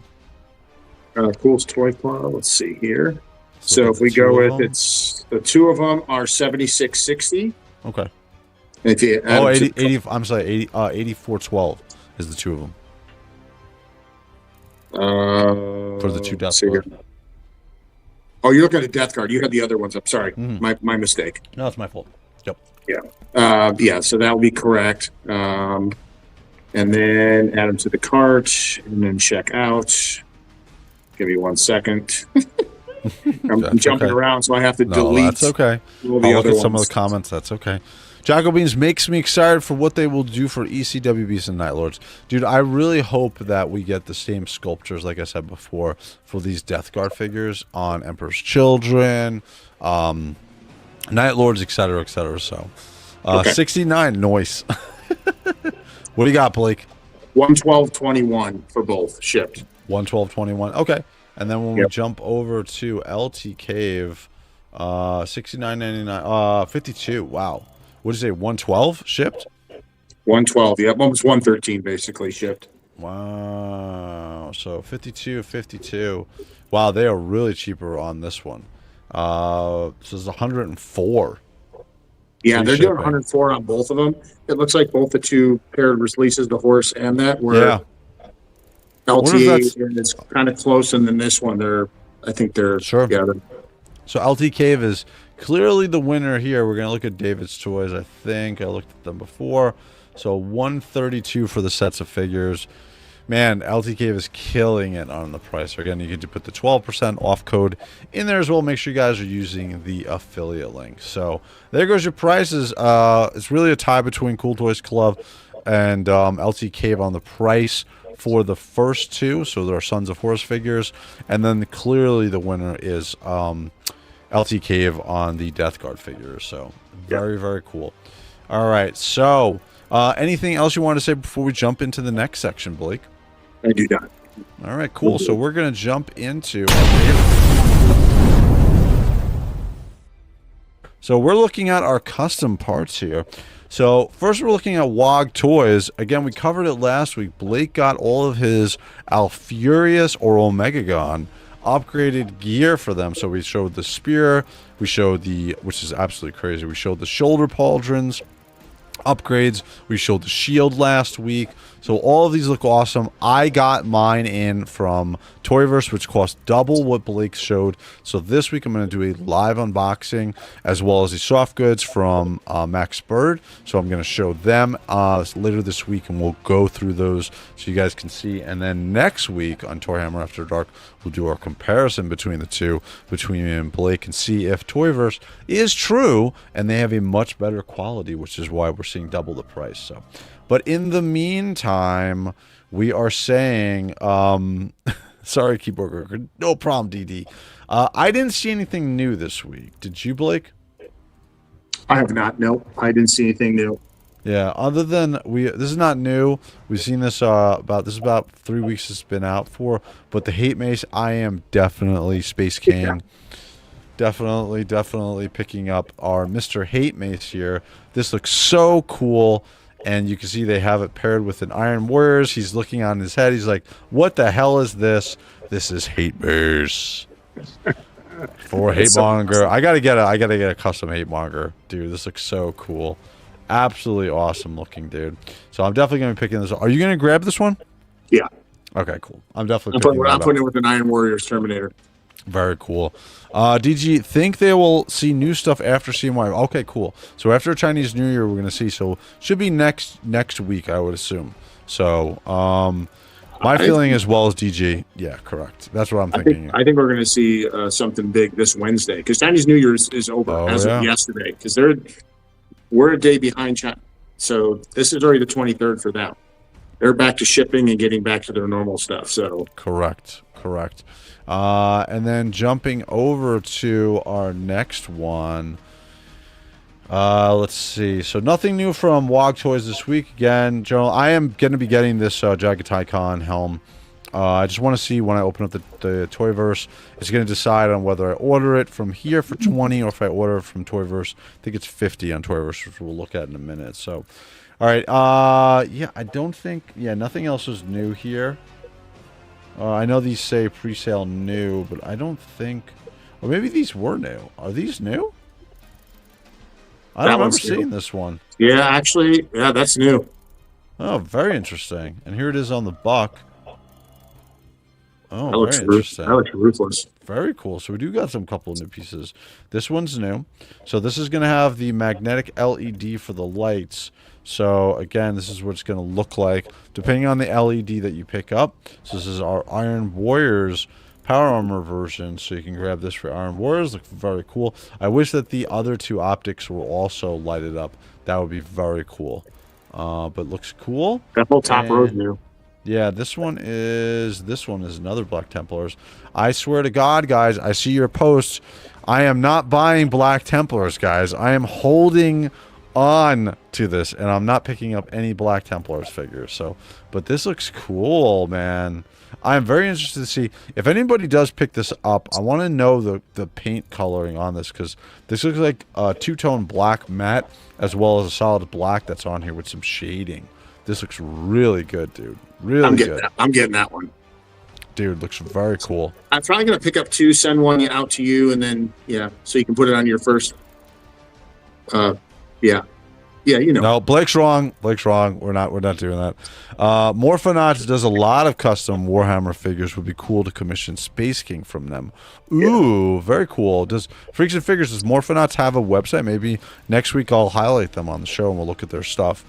Cool Toys Club, let's see here. So if we go with, it's the two of them are $76.60. Okay. If you oh, 80, I'm sorry, 84.12 is the two of them. For the two Death Guard. Oh, you're looking at Death Guard. You had the other ones. I'm sorry. My mistake. No, it's my fault. Yep. Yeah. Yeah, so that will be correct. And then add them to the cart and then check out. Give me 1 second. I'm jumping around, so I have to delete. That's okay. I'll look at some of the comments. That's okay. Jacobeans makes me excited for what they will do for ECWBs and Night Lords. Dude, I really hope that we get the same sculptures, like I said before, for these Death Guard figures on Emperor's Children, Night Lords, etc., etc. So, 69, noise. What do you got, Blake? 112.21 for both shipped. 112.21. Okay. And then when we jump over to LT Cave, 69.99, 52. Wow. What did you say? 112 shipped? 112. Yeah, almost 113 basically shipped. Wow. So 52. Wow, they are really cheaper on this one. This is 104. Yeah, they're doing 104 on both of them. It looks like both the two paired releases, the horse and that, were LT, and it's kind of close. And then this one, I think they're together. So LT Cave is clearly the winner here. We're going to look at David's Toys. I think I looked at them before. So 132 for the sets of figures. Man, LT Cave is killing it on the price. Again, you can put the 12% off code in there as well. Make sure you guys are using the affiliate link. So there goes your prices. It's really a tie between Cool Toys Club and LT Cave on the price for the first two. So there are Sons of Horus figures. And then clearly the winner is LT Cave on the Death Guard figures. So very, very cool. All right. So anything else you want to say before we jump into the next section, Blake? I do not. All right, cool. So we're going to jump into So we're looking at our custom parts here. So first we're looking at WOG Toys. Again, we covered it last week. Blake got all of his Alfurious or Omegagon upgraded gear for them. So we showed the spear, we showed the, which is absolutely crazy, we showed the shoulder pauldrons upgrades, we showed the shield last week. So all of these look awesome. I got mine in from Toyverse, which cost double what Blake showed. So this week I'm going to do a live unboxing as well as the soft goods from Max Bird. So I'm going to show them later this week, and we'll go through those so you guys can see. And then next week on ToyHammer After Dark, we'll do our comparison between the two, between me and Blake, and see if Toyverse is true and they have a much better quality, which is why we're seeing double the price. So, but in the meantime, we are saying Sorry, keyboard worker. No problem, DD. I didn't see anything new this week. Did you, Blake? I have not. Nope. I didn't see anything new. Yeah, other than this is not new. We've seen this about 3 weeks it's been out for. But the hate mace, I am definitely Space King. Yeah. Definitely picking up our Mr. Hate Mace here. This looks so cool, and you can see they have it paired with an Iron Warriors. He's looking on his head. He's like, "What the hell is this? This is Hate Mace." For Hate Monger, I gotta get a custom Hate Monger, dude. This looks so cool. Absolutely awesome looking, dude. So I'm definitely going to be picking this up. Are you going to grab this one? Yeah. Okay, cool. I'm definitely I'm putting it with an Iron Warriors Terminator. Very cool. DG, think they will see new stuff after CMY? Okay, cool. So after Chinese New Year, we're going to see. So should be next week, I would assume. So my feeling as well as DG. Yeah, correct. That's what I'm thinking. I think we're going to see something big this Wednesday because Chinese New Year is over as of yesterday because we're a day behind China. So this is already the 23rd for them. They're back to shipping and getting back to their normal stuff. So correct. And then jumping over to our next one. Let's see. So nothing new from WOG Toys this week. Again, General, I am going to be getting this Jagged Tycon helm. I just want to see when I open up the Toyverse. It's going to decide on whether I order it from here for 20 or if I order it from Toyverse. I think it's 50 on Toyverse, which we'll look at in a minute. So, all right. Yeah, I don't think... Yeah, nothing else is new here. I know these say pre-sale new, but I don't think... Or maybe these were new. Are these new? I don't remember seeing this one. Yeah, actually, yeah, that's new. Oh, very interesting. And here it is on the buck. Oh, very interesting. That looks ruthless. Very cool. So we do got some couple of new pieces. This one's new. So this is going to have the magnetic LED for the lights. So again, this is what it's going to look like depending on the LED that you pick up. So this is our Iron Warriors Power Armor version. So you can grab this for Iron Warriors. Looks very cool. I wish that the other two optics were also lighted up. That would be very cool. But looks cool. That whole top row is new. Yeah, this one is another Black Templars. I swear to God, guys, I see your posts. I am not buying Black Templars, guys. I am holding on to this, and I'm not picking up any Black Templars figures. So, but this looks cool, man. I'm very interested to see if anybody does pick this up. I want to know the paint coloring on this because this looks like a two-tone black matte as well as a solid black that's on here with some shading. This looks really good, dude. Really good. I'm getting that one. Dude, looks very cool. I'm probably going to pick up two, send one out to you, and then, yeah, so you can put it on your first. Yeah, you know. No, Blake's wrong. Blake's wrong. We're not doing that. Morphonauts does a lot of custom Warhammer figures. Would be cool to commission Space King from them. Ooh, very cool. Does Freaks and Figures, does Morphonauts have a website? Maybe next week I'll highlight them on the show and we'll look at their stuff.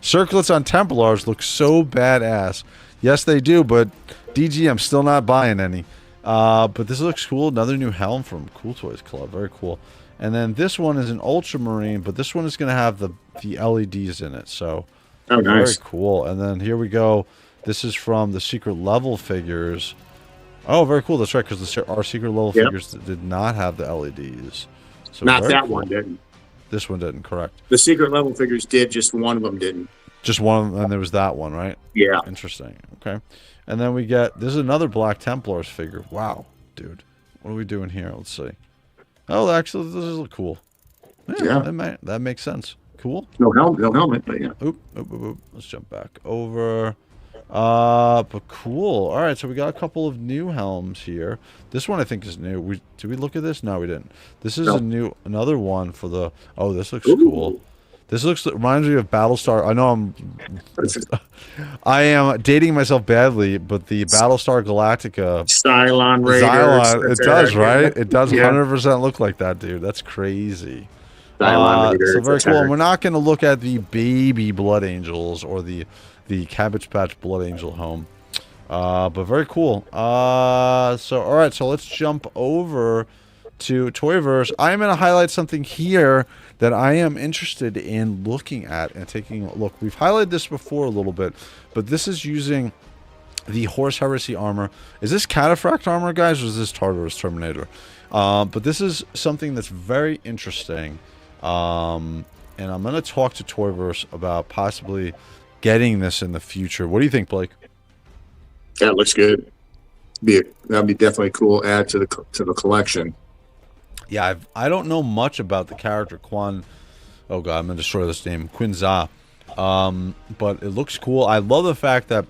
Circlets on Templars look so badass. Yes, they do, but DG, I'm still not buying any. But this looks cool. Another new helm from Cool Toys Club. Very cool. And then this one is an Ultramarine, but this one is going to have the LEDs in it. So, oh, nice. Very cool. And then here we go. This is from the Secret Level figures. Oh, very cool. That's right, because our Secret Level figures did not have the LEDs. So not that one didn't. This one didn't, correct. The Secret Level figures did, just one of them didn't. Just one, and there was that one, right? Yeah. Interesting. Okay. And then we get, this is another Black Templars figure. Wow, dude. What are we doing here? Let's see. Oh, actually, this look cool. Yeah. That makes sense. Cool. No helmet, but yeah. Oop. Let's jump back over. But cool. All right, so we got a couple of new helms here. This one I think is new. Did we look at this? No, we didn't. This is another one for the. Oh, this looks cool. This reminds me of Battlestar. I know I am dating myself badly, but the Battlestar Galactica Cylon Raiders. It does, right? It does 100% look like that, dude. That's crazy. So very cool. And we're not going to look at the baby Blood Angels or the Cabbage Patch Blood Angel home. But very cool. So, all right. So let's jump over to Toyverse. I am going to highlight something here that I am interested in looking at and taking a look. We've highlighted this before a little bit, but this is using the Horse Heresy armor. Is this Cataphract armor, guys, or is this Tartarus Terminator? But this is something that's very interesting. And I'm going to talk to Toyverse about possibly getting this in the future. What do you think, Blake? That looks good. That'd be definitely a cool add to the collection. Yeah, I don't know much about the character Quan. Oh god, I'm gonna destroy this name, Quinza. But it looks cool. I love the fact that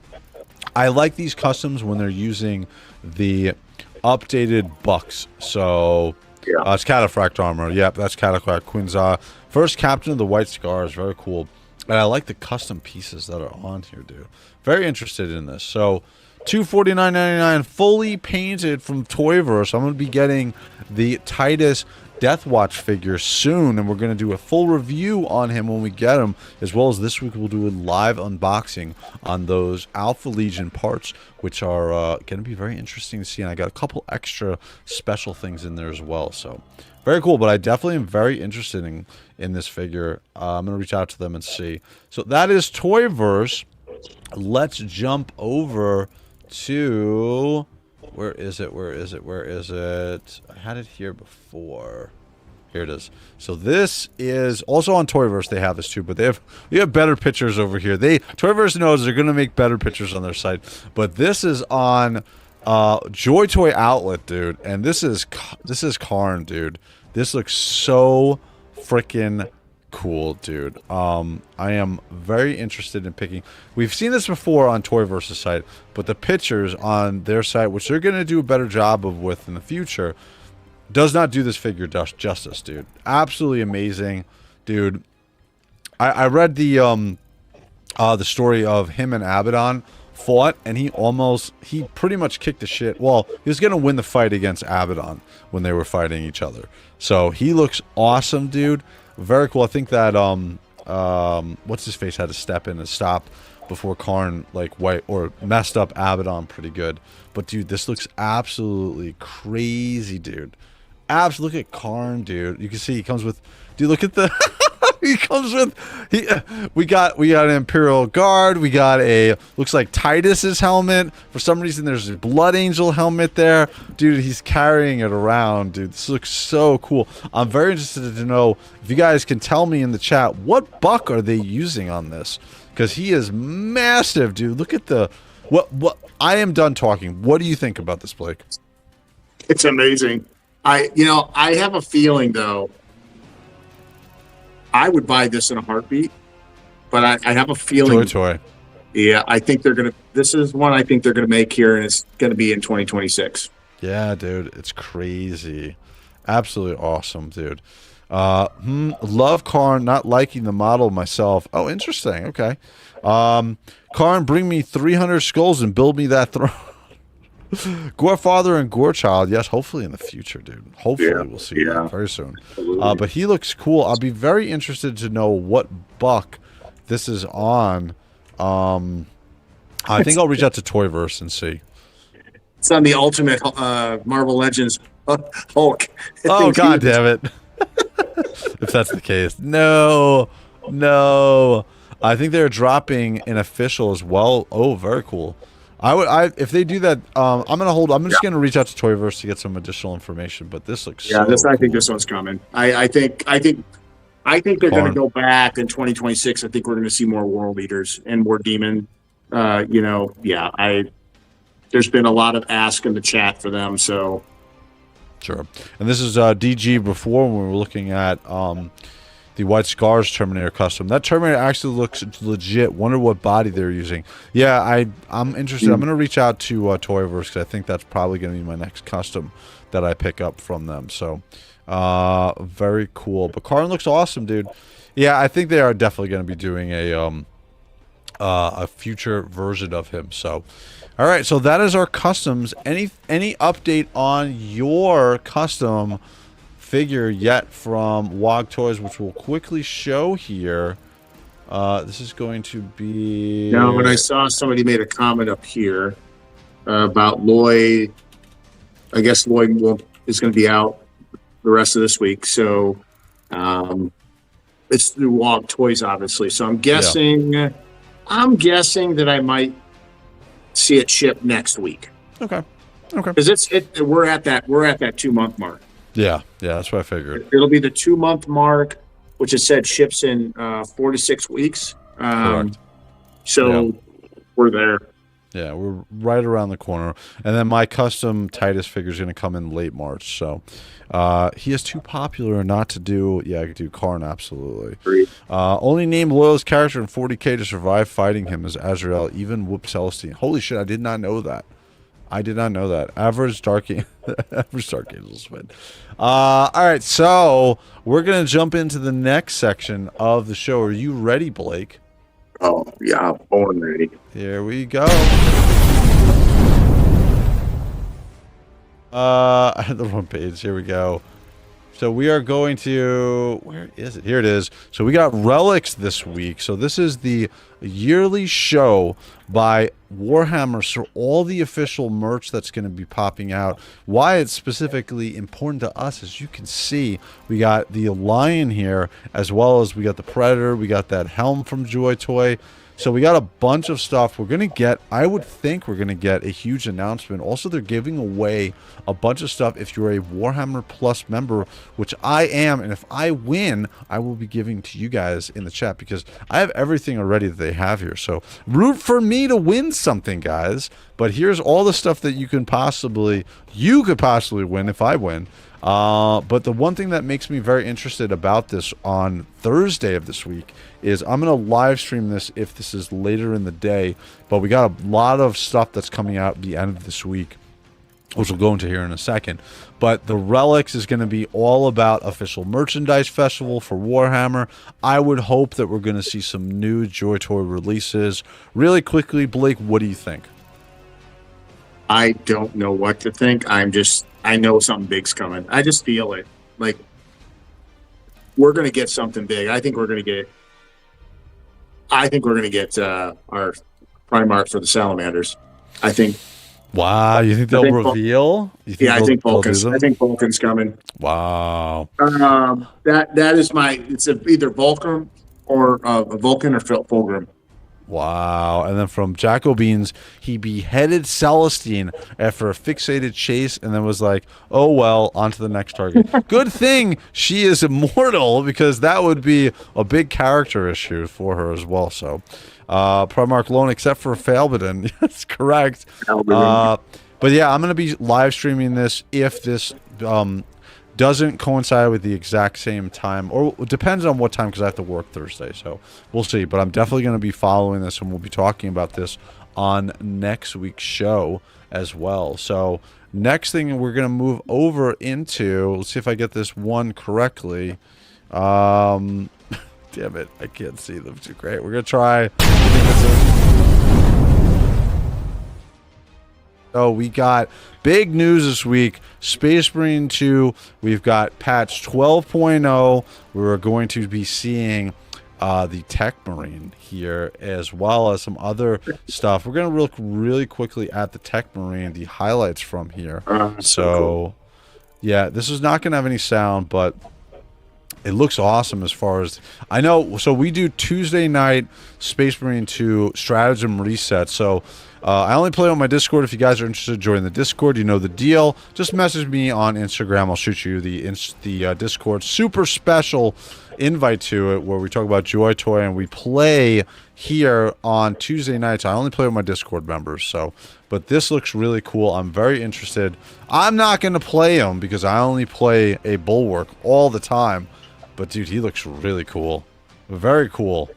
I like these customs when they're using the updated bucks. So yeah, it's Cataphract armor. Yep, that's Cataphract Quinza. First captain of the White Scars. Very cool. And I like the custom pieces that are on here, dude. Very interested in this. So $249.99 fully painted from Toyverse. I'm going to be getting the Titus Death Watch figure soon, and we're going to do a full review on him when we get him, as well as this week we'll do a live unboxing on those Alpha Legion parts, which are going to be very interesting to see. And I got a couple extra special things in there as well, so very cool. But I definitely am very interested in this figure. I'm going to reach out to them and see. So that is Toyverse. Let's jump over to... Where is it? Where is it? Where is it? I had it here before. Here it is. So this is also on Toyverse. They have this too, but they have better pictures over here. Toyverse knows they're going to make better pictures on their site, but this is on JOYTOY Outlet, dude. And this is Karn, dude. This looks so freaking cool, dude. I am very interested in picking. We've seen this before on Toyverse's site, but the pictures on their site, which they're going to do a better job with in the future, does not do this figure justice, dude. Absolutely amazing, dude. I read the story of him and Abaddon fought, and he pretty much kicked the shit. Well, he was going to win the fight against Abaddon when they were fighting each other. So he looks awesome, dude. Very cool. I think that what's his face had to step in and stop before Karn messed up Abaddon pretty good. But dude, this looks absolutely crazy, dude. Look at Karn, dude. You can see he comes with, dude, look at the he comes with we got an Imperial Guard, we got a looks like Titus's helmet. For some reason there's a Blood Angel helmet there. Dude, he's carrying it around, dude. This looks so cool. I'm very interested to know if you guys can tell me in the chat what buck are they using on this, because he is massive, dude. Look at the what I am done talking. What do you think about this, Blake? It's amazing. I have a feeling though, I would buy this in a heartbeat, but I have a feeling. Toy. Yeah, I think this is one I think they're gonna make here, and it's gonna be in 2026. Yeah, dude, it's crazy. Absolutely awesome, dude. Love Karn, not liking the model myself. Oh, interesting. Okay. Karn, bring me 300 skulls and build me that throne. Gorefather and Gorechild, yes, hopefully in the future, dude. Hopefully we'll see that very soon. But he looks cool. I'll be very interested to know what buck this is on. I think I'll reach out to Toyverse and see. It's on the Ultimate Marvel Legends Hulk. Oh, god damn it. If that's the case. No. I think they're dropping an official as well. Oh, very cool. If they do that, I'm just gonna reach out to Toyverse to get some additional information. But this looks I think this one's coming. I think they're gonna go back in 2026. I think we're gonna see more World Eaters and more Demon. There's been a lot of ask in the chat for them. So sure. And this is DG before when we were looking at the White Scars Terminator custom. That Terminator actually looks legit. Wonder what body they're using. Yeah, I'm interested. I'm going to reach out to Toyverse, because I think that's probably going to be my next custom that I pick up from them. So, very cool. But Karn looks awesome, dude. Yeah, I think they are definitely going to be doing a future version of him. So, all right. So that is our customs. Any update on your custom figure yet from WOG Toys, which we'll quickly show here? This is going to be... Now, when I saw somebody made a comment up here about Lloyd, I guess Lloyd is going to be out the rest of this week. So it's through WOG Toys, obviously. So I'm guessing that I might see it ship next week. Okay. Because we're at that 2-month mark. Yeah, that's what I figured. It'll be the 2-month mark, which is said ships in 4 to 6 weeks. Correct. So we're there. Yeah, we're right around the corner. And then my custom Titus figure is going to come in late March. So he is too popular not to do. Yeah, I could do Karn, absolutely. Only named loyalist character in 40K to survive fighting him is Azrael, even Whoop Celestine. Holy shit, I did not know that. Average Dark Angels win. All right, so we're going to jump into the next section of the show. Are you ready, Blake? Oh, yeah, I'm born ready. Here we go. I had the wrong page. Here we go. So we are going to... Where is it? Here it is. So we got Relics this week. So this is the yearly show by Warhammer. So all the official merch that's going to be popping out. Why it's specifically important to us, as you can see, we got the Lion here, as well as we got the Predator. We got that helm from JOYTOY. So we got a bunch of stuff. We're going to get, I would think we're going to get a huge announcement. Also, they're giving away a bunch of stuff if you're a Warhammer Plus member, which I am. And if I win, I will be giving to you guys in the chat because I have everything already that they have here. So root for me to win something, guys. But here's all the stuff that you could possibly win if I win. But the one thing that makes me very interested about this on Thursday of this week is I'm going to live stream this if this is later in the day, but we got a lot of stuff that's coming out at the end of this week, which we'll go into here in a second. But the Relics is going to be all about official merchandise festival for Warhammer. I would hope that we're going to see some new JOYTOY releases. Really quickly, Blake, what do you think? I don't know what to think. I know something big's coming. I just feel it. Like, we're going to get something big. I think we're going to get our Primarch for the Salamanders. I think. Wow, you think they'll reveal? I think Vulcan's coming. Wow. That is it's either Vulcan or Fulgrim. Wow. And then from Jacobeans, he beheaded Celestine after a fixated chase and then was like, oh, well, on to the next target. Good thing she is immortal because that would be a big character issue for her as well. So, Primarch alone, except for Falbadin. That's correct. But yeah, I'm going to be live streaming this if this doesn't coincide with the exact same time, or it depends on what time because I have to work Thursday, so we'll see. But I'm definitely going to be following this, and we'll be talking about this on next week's show as well. So next thing we're going to move over into, let's see if I get this one correctly. Damn it, I can't see them too great. We're going to try. So we got big news this week. Space Marine 2. We've got patch 12.0. We're going to be seeing the Tech Marine here, as well as some other stuff. We're going to look really quickly at the Tech Marine, the highlights from here. So cool. Yeah, this is not going to have any sound, but it looks awesome as far as I know. So we do Tuesday night Space Marine 2 stratagem reset. So I only play on my Discord. If you guys are interested, join the Discord. You know the deal. Just message me on Instagram. I'll shoot you the Discord super special invite to it where we talk about JOYTOY and we play here on Tuesday nights. I only play with my Discord members. So, but this looks really cool. I'm very interested. I'm not going to play him because I only play a Bulwark all the time. But dude, he looks really cool. Very cool.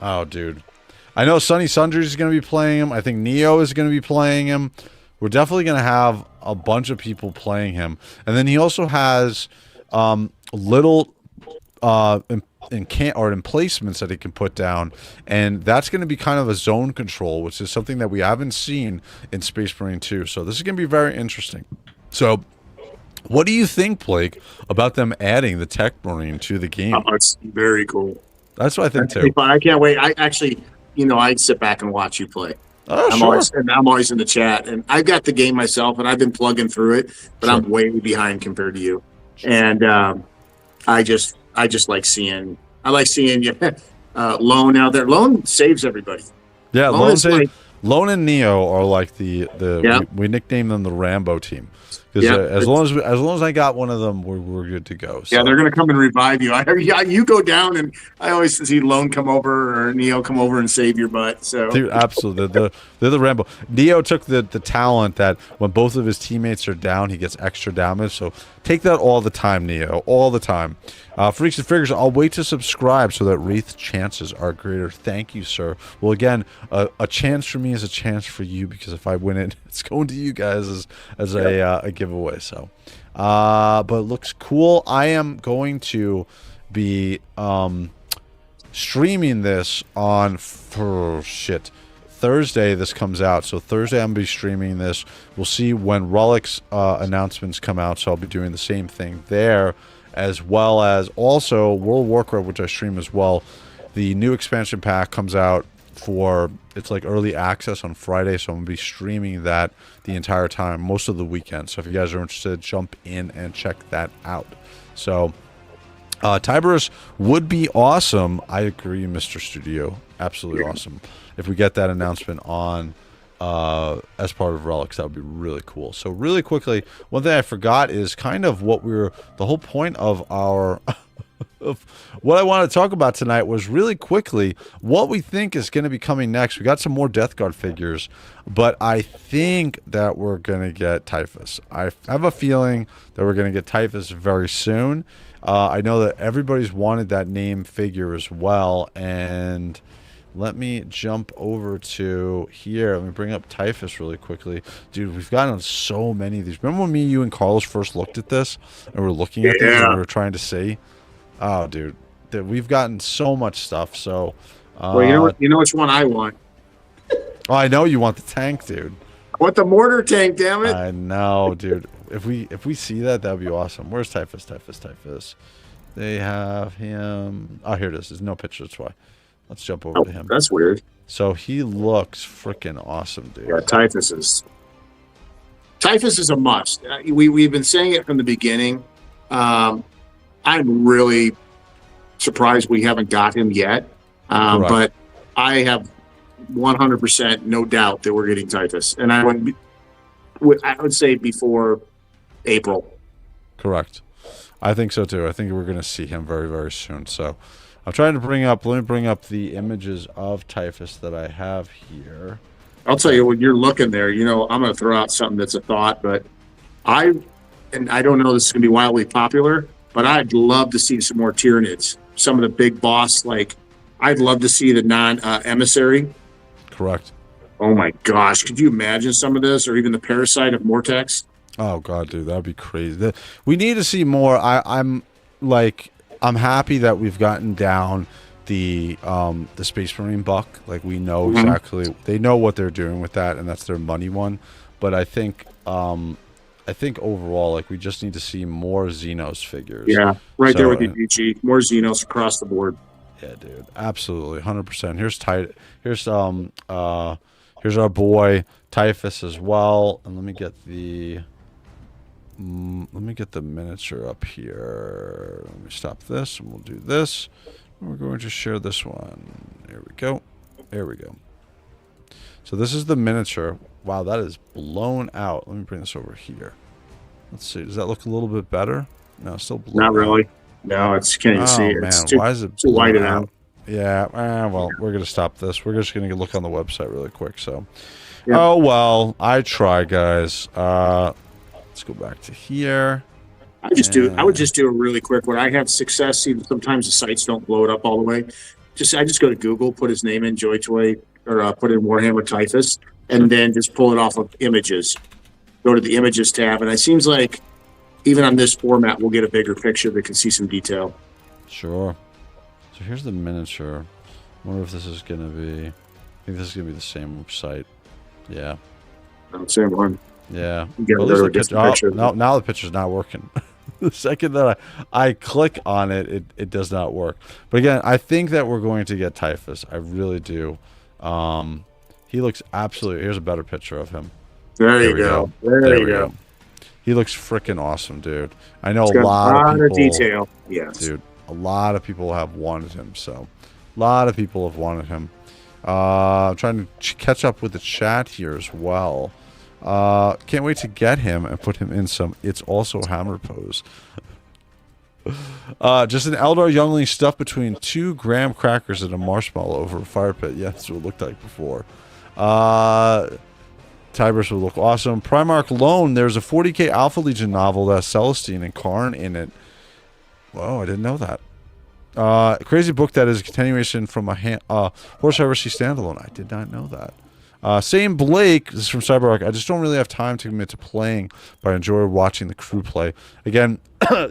Oh, dude. I know Sunny Sundry is going to be playing him. I think Neo is going to be playing him. We're definitely going to have a bunch of people playing him. And then he also has little emplacements that he can put down. And that's going to be kind of a zone control, which is something that we haven't seen in Space Marine 2. So this is going to be very interesting. So what do you think, Blake, about them adding the Tech Marine to the game? Oh, it's very cool. That's what I think too. I can't wait. I actually... I'd sit back and watch you play. Oh, I'm always in the chat, and I've got the game myself, and I've been plugging through it, but I'm way behind compared to you. And I just like seeing you Lone out there. Lone saves everybody. Yeah, Lone saves. Lone and Neo are like Yeah. we nickname them the Rambo team because Yeah. as long as I got one of them, we're good to go. So. Yeah, they're gonna come and revive you. Yeah, you go down, and I always see Lone come over or Neo come over and save your butt. So Dude, absolutely, they're the Rambo. Neo took the talent that when both of his teammates are down, he gets extra damage. So take that all the time, Neo, all the time. Freaks and Figures, I'll wait to subscribe so that Wraith's chances are greater. Thank you, sir. Well, again, a chance for me is a chance for you because if I win it, it's going to you guys as a giveaway. So, but it looks cool. I am going to be streaming this on Thursday. This comes out, so Thursday I'm gonna be streaming this. We'll see when RELICS announcements come out, so I'll be doing the same thing there, as well as also World of Warcraft, which I stream as well. The new expansion pack comes out it's like early access on Friday, so I'm gonna be streaming that the entire time, most of the weekend. So if you guys are interested, jump in and check that out. So Typhus would be awesome. I agree, Mr. Studio. Absolutely awesome. If we get that announcement on as part of RELICS, that would be really cool. So really quickly, one thing I forgot is kind of the whole point of our of what I want to talk about tonight was really quickly what we think is going to be coming next. We got some more Death Guard figures, but I think that we're going to get Typhus. I have a feeling that we're going to get Typhus very soon. I know that everybody's wanted that name figure as well, and let me jump over to here. Let me bring up Typhus really quickly. Dude, we've gotten so many of these. Remember when you and Carlos first looked at this, and we're looking at these and we were trying to see? Oh, dude, we've gotten so much stuff. So, well, you know which one I want. Oh, I know you want the tank, dude. I want the mortar tank, damn it. I know, dude. If we see that, that'd be awesome. Where's Typhus? Typhus. They have him. Oh, here it is. There's no picture. That's why. Let's jump over to him. That's weird. So he looks freaking awesome, dude. Yeah, Typhus is a must. We've been saying it from the beginning. I'm really surprised we haven't got him yet. But I have 100% no doubt that we're getting Typhus, and I would say before April. Correct. I think so too. I think we're going to see him very, very soon. So I'm trying to let me bring up the images of Typhus that I have here. I'll tell you, when you're looking there, I'm going to throw out something that's a thought, but I don't know this is going to be wildly popular, but I'd love to see some more Tyranids. Some of the big boss, I'd love to see the non-emissary. Correct. Oh my gosh, could you imagine some of this, or even the parasite of Mortex? Oh god, dude, that'd be crazy. We need to see more. I'm happy that we've gotten down the Space Marine buck. Like, we know exactly, they know what they're doing with that, and that's their money one. But I think overall, we just need to see more Xenos figures. Yeah, there with you, DG. More Xenos across the board. Yeah, dude, absolutely, 100%. Here's our boy Typhus as well, and let me get the miniature up here. Let me stop this, and we'll do this. We're going to share this one. There we go. So this is the miniature. Wow, that is blown out. Let me bring this over here. Let's see. Does that look a little bit better? No, it's still blown Not really. out. No, can't even see it. Man, it's too, why is it too whited out? Yeah, well, we're going to stop this. We're just going to look on the website really quick. So, Yep. Oh, well, I try, guys. Let's go back to here. I would just do a really quick one. I have success. Even sometimes the sites don't blow it up all the way. I just go to Google, put his name in JOYTOY, or put in Warhammer Typhus, and then just pull it off of images. Go to the images tab, and it seems like even on this format, we'll get a bigger picture that can see some detail. Sure. So here's the miniature. I wonder if this is going to be... I think this is going to be the same site. Yeah. Same one. Yeah. Well, now the picture's not working. The second that I click on it, it does not work. But again, I think that we're going to get Typhus. I really do. He looks absolutely... Here's a better picture of him. There you go. There you go. He looks freaking awesome, dude. I know a lot of people... detail. Yes. Dude, a lot of people have wanted him, so... A lot of people have wanted him. I'm trying to catch up with the chat here as well. Can't wait to get him and put him in some It's Also Hammer pose. Just an Eldar youngling stuffed between 2 graham crackers and a marshmallow over a fire pit. Yeah, that's what it looked like before. Tybers would look awesome. Primarch Lone, there's a 40k Alpha Legion novel that has Celestine and Karn in it. Whoa, I didn't know that. Crazy book that is a continuation from a Horse Heresy standalone. I did not know that. Same Blake, this is from CyberArk. I just don't really have time to commit to playing, but I enjoy watching the crew play. Again,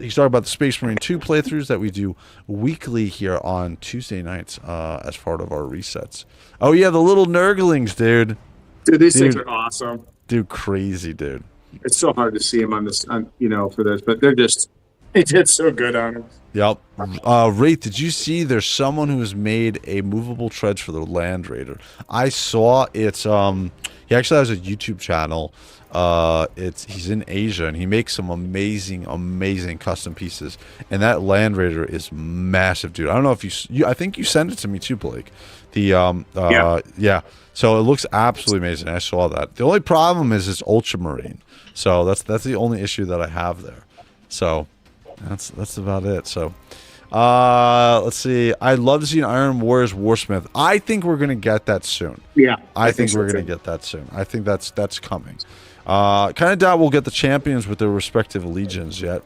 he's talking about the Space Marine 2 playthroughs that we do weekly here on Tuesday nights as part of our resets. Oh yeah, the little Nurglings, dude. Dude, these things are awesome. Dude, crazy, dude. It's so hard to see them on this, for this, but they did so good on it. Yep. Wraith, did you see there's someone who has made a movable treads for the Land Raider? I saw it's he actually has a YouTube channel. He's in Asia and he makes some amazing custom pieces. And that Land Raider is massive, dude. I don't know if I think you sent it to me too, Blake. Yeah. So it looks absolutely amazing. I saw that. The only problem is it's ultramarine. So that's the only issue that I have there. So that's about it. So let's see. I'd love to see an Iron Warriors Warsmith. I think we're gonna get that soon. Yeah. I think we're gonna get that soon. I think that's coming. Kind of doubt we'll get the champions with their respective legions yet.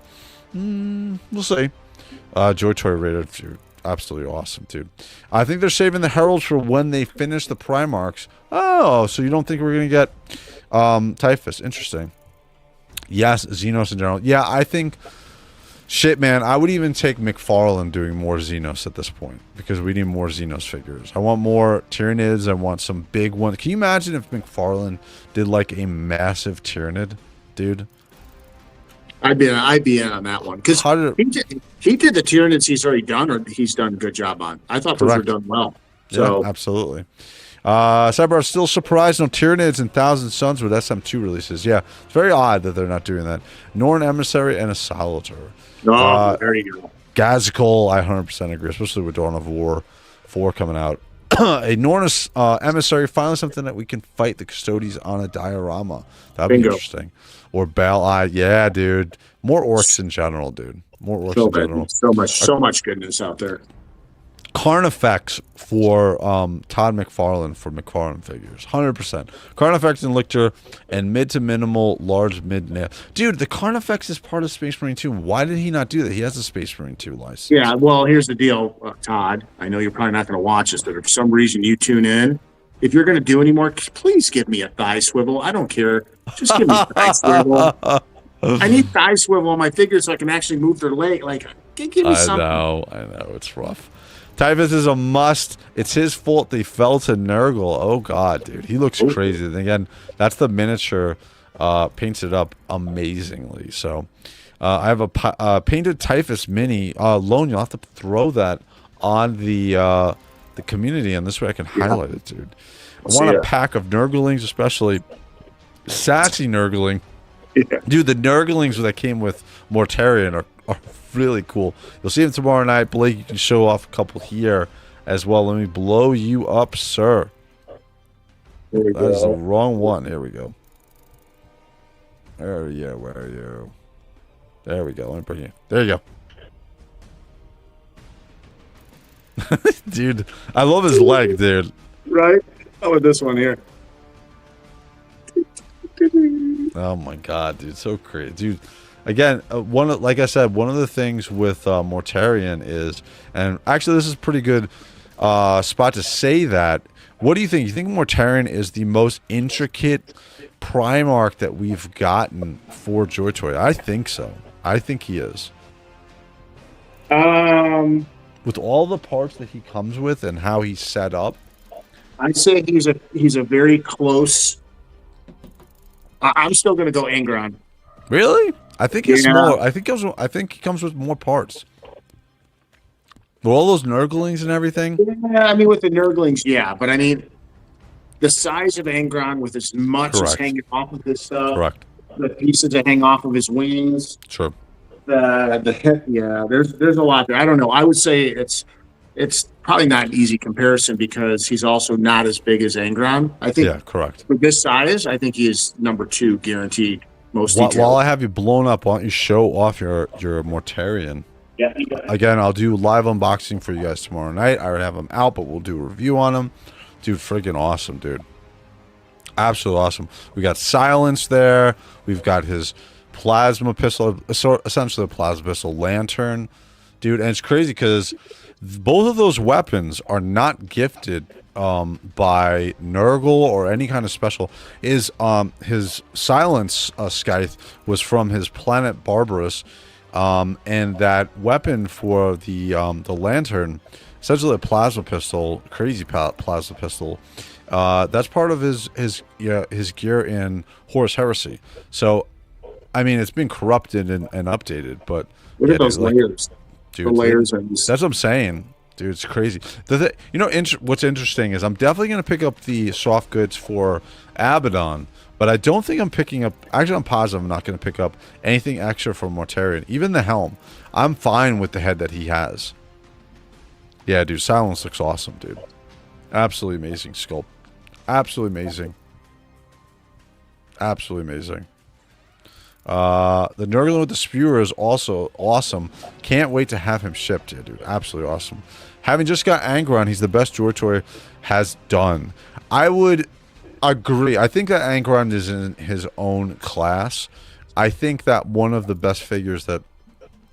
We'll see. JOYTOY Raider, dude. Absolutely awesome, dude. I think they're saving the heralds for when they finish the Primarchs. Oh, so you don't think we're gonna get Typhus? Interesting. Yes, Xenos in general. Yeah, I think. Shit, man, I would even take McFarlane doing more Xenos at this point because we need more Xenos figures. I want more Tyranids. I want some big ones. Can you imagine if McFarlane did like a massive Tyranid, dude? I'd be in on that one because he did the Tyranids he's already done, or he's done a good job on. I thought those were done well. So yeah, absolutely. Cyber still surprised no Tyranids and Thousand Suns with SM2 releases. Yeah, it's very odd that they're not doing that. Norn Emissary and a Salator. There you go. Gazikal, I 100% agree, especially with Dawn of War 4 coming out. A Nornus Emissary, finally something that we can fight the Custodes on a diorama. That'd be interesting. Or Baal Eye. Yeah, dude. More orcs in general, dude. More orcs in general. So much goodness out there. Carnifex for Todd McFarlane for McFarlane figures. 100%. Carnifex and Lictor and mid to minimal, large mid nail. Dude, the Carnifex is part of Space Marine 2. Why did he not do that? He has a Space Marine 2 license. Yeah, well, here's the deal, Todd. I know you're probably not going to watch this, but if for some reason you tune in, if you're going to do any more, please give me a thigh swivel. I don't care. Just give me a thigh swivel. I need thigh swivel on my figures so I can actually move their leg. Like, give me something. I know. It's rough. Typhus is a must. It's his fault they fell to Nurgle. Oh, God, dude. He looks crazy. And again, that's the miniature. Paints it up amazingly. So I have a painted Typhus mini. Lone, you'll have to throw that on the community, and this way I can highlight it, dude. I want a pack of Nurglings, especially sassy Nurgling. Yeah. Dude, the Nurglings that came with Mortarion are really cool. You'll see them tomorrow night. Blake, you can show off a couple here as well. Let me blow you up, sir. That is the wrong one. Here we go. Where are you? There we go. Let me bring you. There you go. Dude, I love his leg, dude. Right? How about this one here? Oh my God, dude, so crazy, dude. Again, like I said, one of the things with Mortarion is, and actually this is a pretty good spot to say that. What do you think? You think Mortarion is the most intricate Primarch that we've gotten for JOYTOY? I think so. I think he is. With all the parts that he comes with and how he's set up, I'd say he's a very close. I'm still going to go Angron. Really? I think he's more. I think he comes with more parts. With all those Nurglings and everything. Yeah, I mean with the Nurglings, yeah, but I mean the size of Angron with as much as hanging off of his stuff. Correct. The pieces that hang off of his wings. Sure. The hip, yeah. There's a lot there. I don't know. I would say it's it's probably not an easy comparison because he's also not as big as Angron. I think Yeah, correct. for this size, I think he is number 2 guaranteed. Most While detailed. I have you blown up, why don't you show off your Mortarion? Yeah. Again, I'll do live unboxing for you guys tomorrow night. I already have them out, but we'll do a review on them. Dude, friggin' awesome, dude. Absolutely awesome. We got Silence there. We've got his plasma pistol, essentially a plasma pistol lantern. Dude, and it's crazy because both of those weapons are not gifted by Nurgle or any kind of special. His Silence scythe was from his planet Barbarous. And that weapon for the lantern, essentially a plasma pistol, crazy plasma pistol. That's part of his gear in Horus Heresy. So, I mean, it's been corrupted and updated, but what are those layers? Dude, the layers that's what I'm saying. Dude, it's crazy. You know, what's interesting is I'm definitely going to pick up the soft goods for Abaddon, but I don't think I'm picking up... Actually, I'm positive I'm not going to pick up anything extra for Mortarion. Even the helm. I'm fine with the head that he has. Yeah, dude, Silence looks awesome, dude. Absolutely amazing sculpt. Absolutely amazing. Absolutely amazing. The Nurgle with the Spewer is also awesome. Can't wait to have him shipped here, dude. Absolutely awesome. Having just got Angron, he's the best JOYTOY has done. I would agree. I think that Angron is in his own class. I think that one of the best figures that,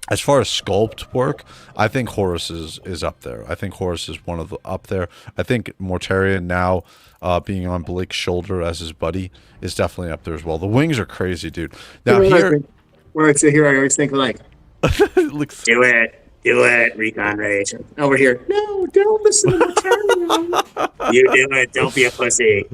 as far as sculpt work, I think Horus is up there. I think Horus is one of the up there. I think Mortarion now being on Blake's shoulder as his buddy is definitely up there as well. The wings are crazy, dude. Now when I sit here, I always think like, do it, Recon Rage. Over here, no, don't listen to Mortarion. You do it. Don't be a pussy.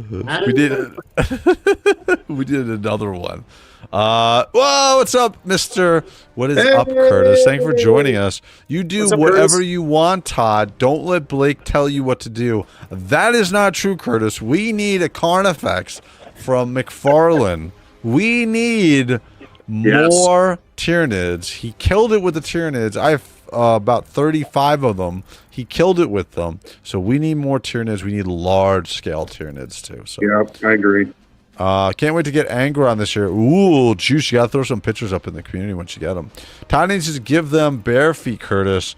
We did another one. Whoa, what's up, Mr. What is up, Curtis? Thank you for joining us. You do whatever you want, Todd. Don't let Blake tell you what to do. That is not true, Curtis. We need a Carnifex from McFarlane. We need more Tyranids. He killed it with the Tyranids. I have about 35 of them. He killed it with them. So we need more Tyranids. We need large-scale Tyranids, too. So. Yeah, I agree. Can't wait to get Angron this year. Ooh, juice. You gotta throw some pictures up in the community once you get them. Todd needs to give them bare feet, Curtis.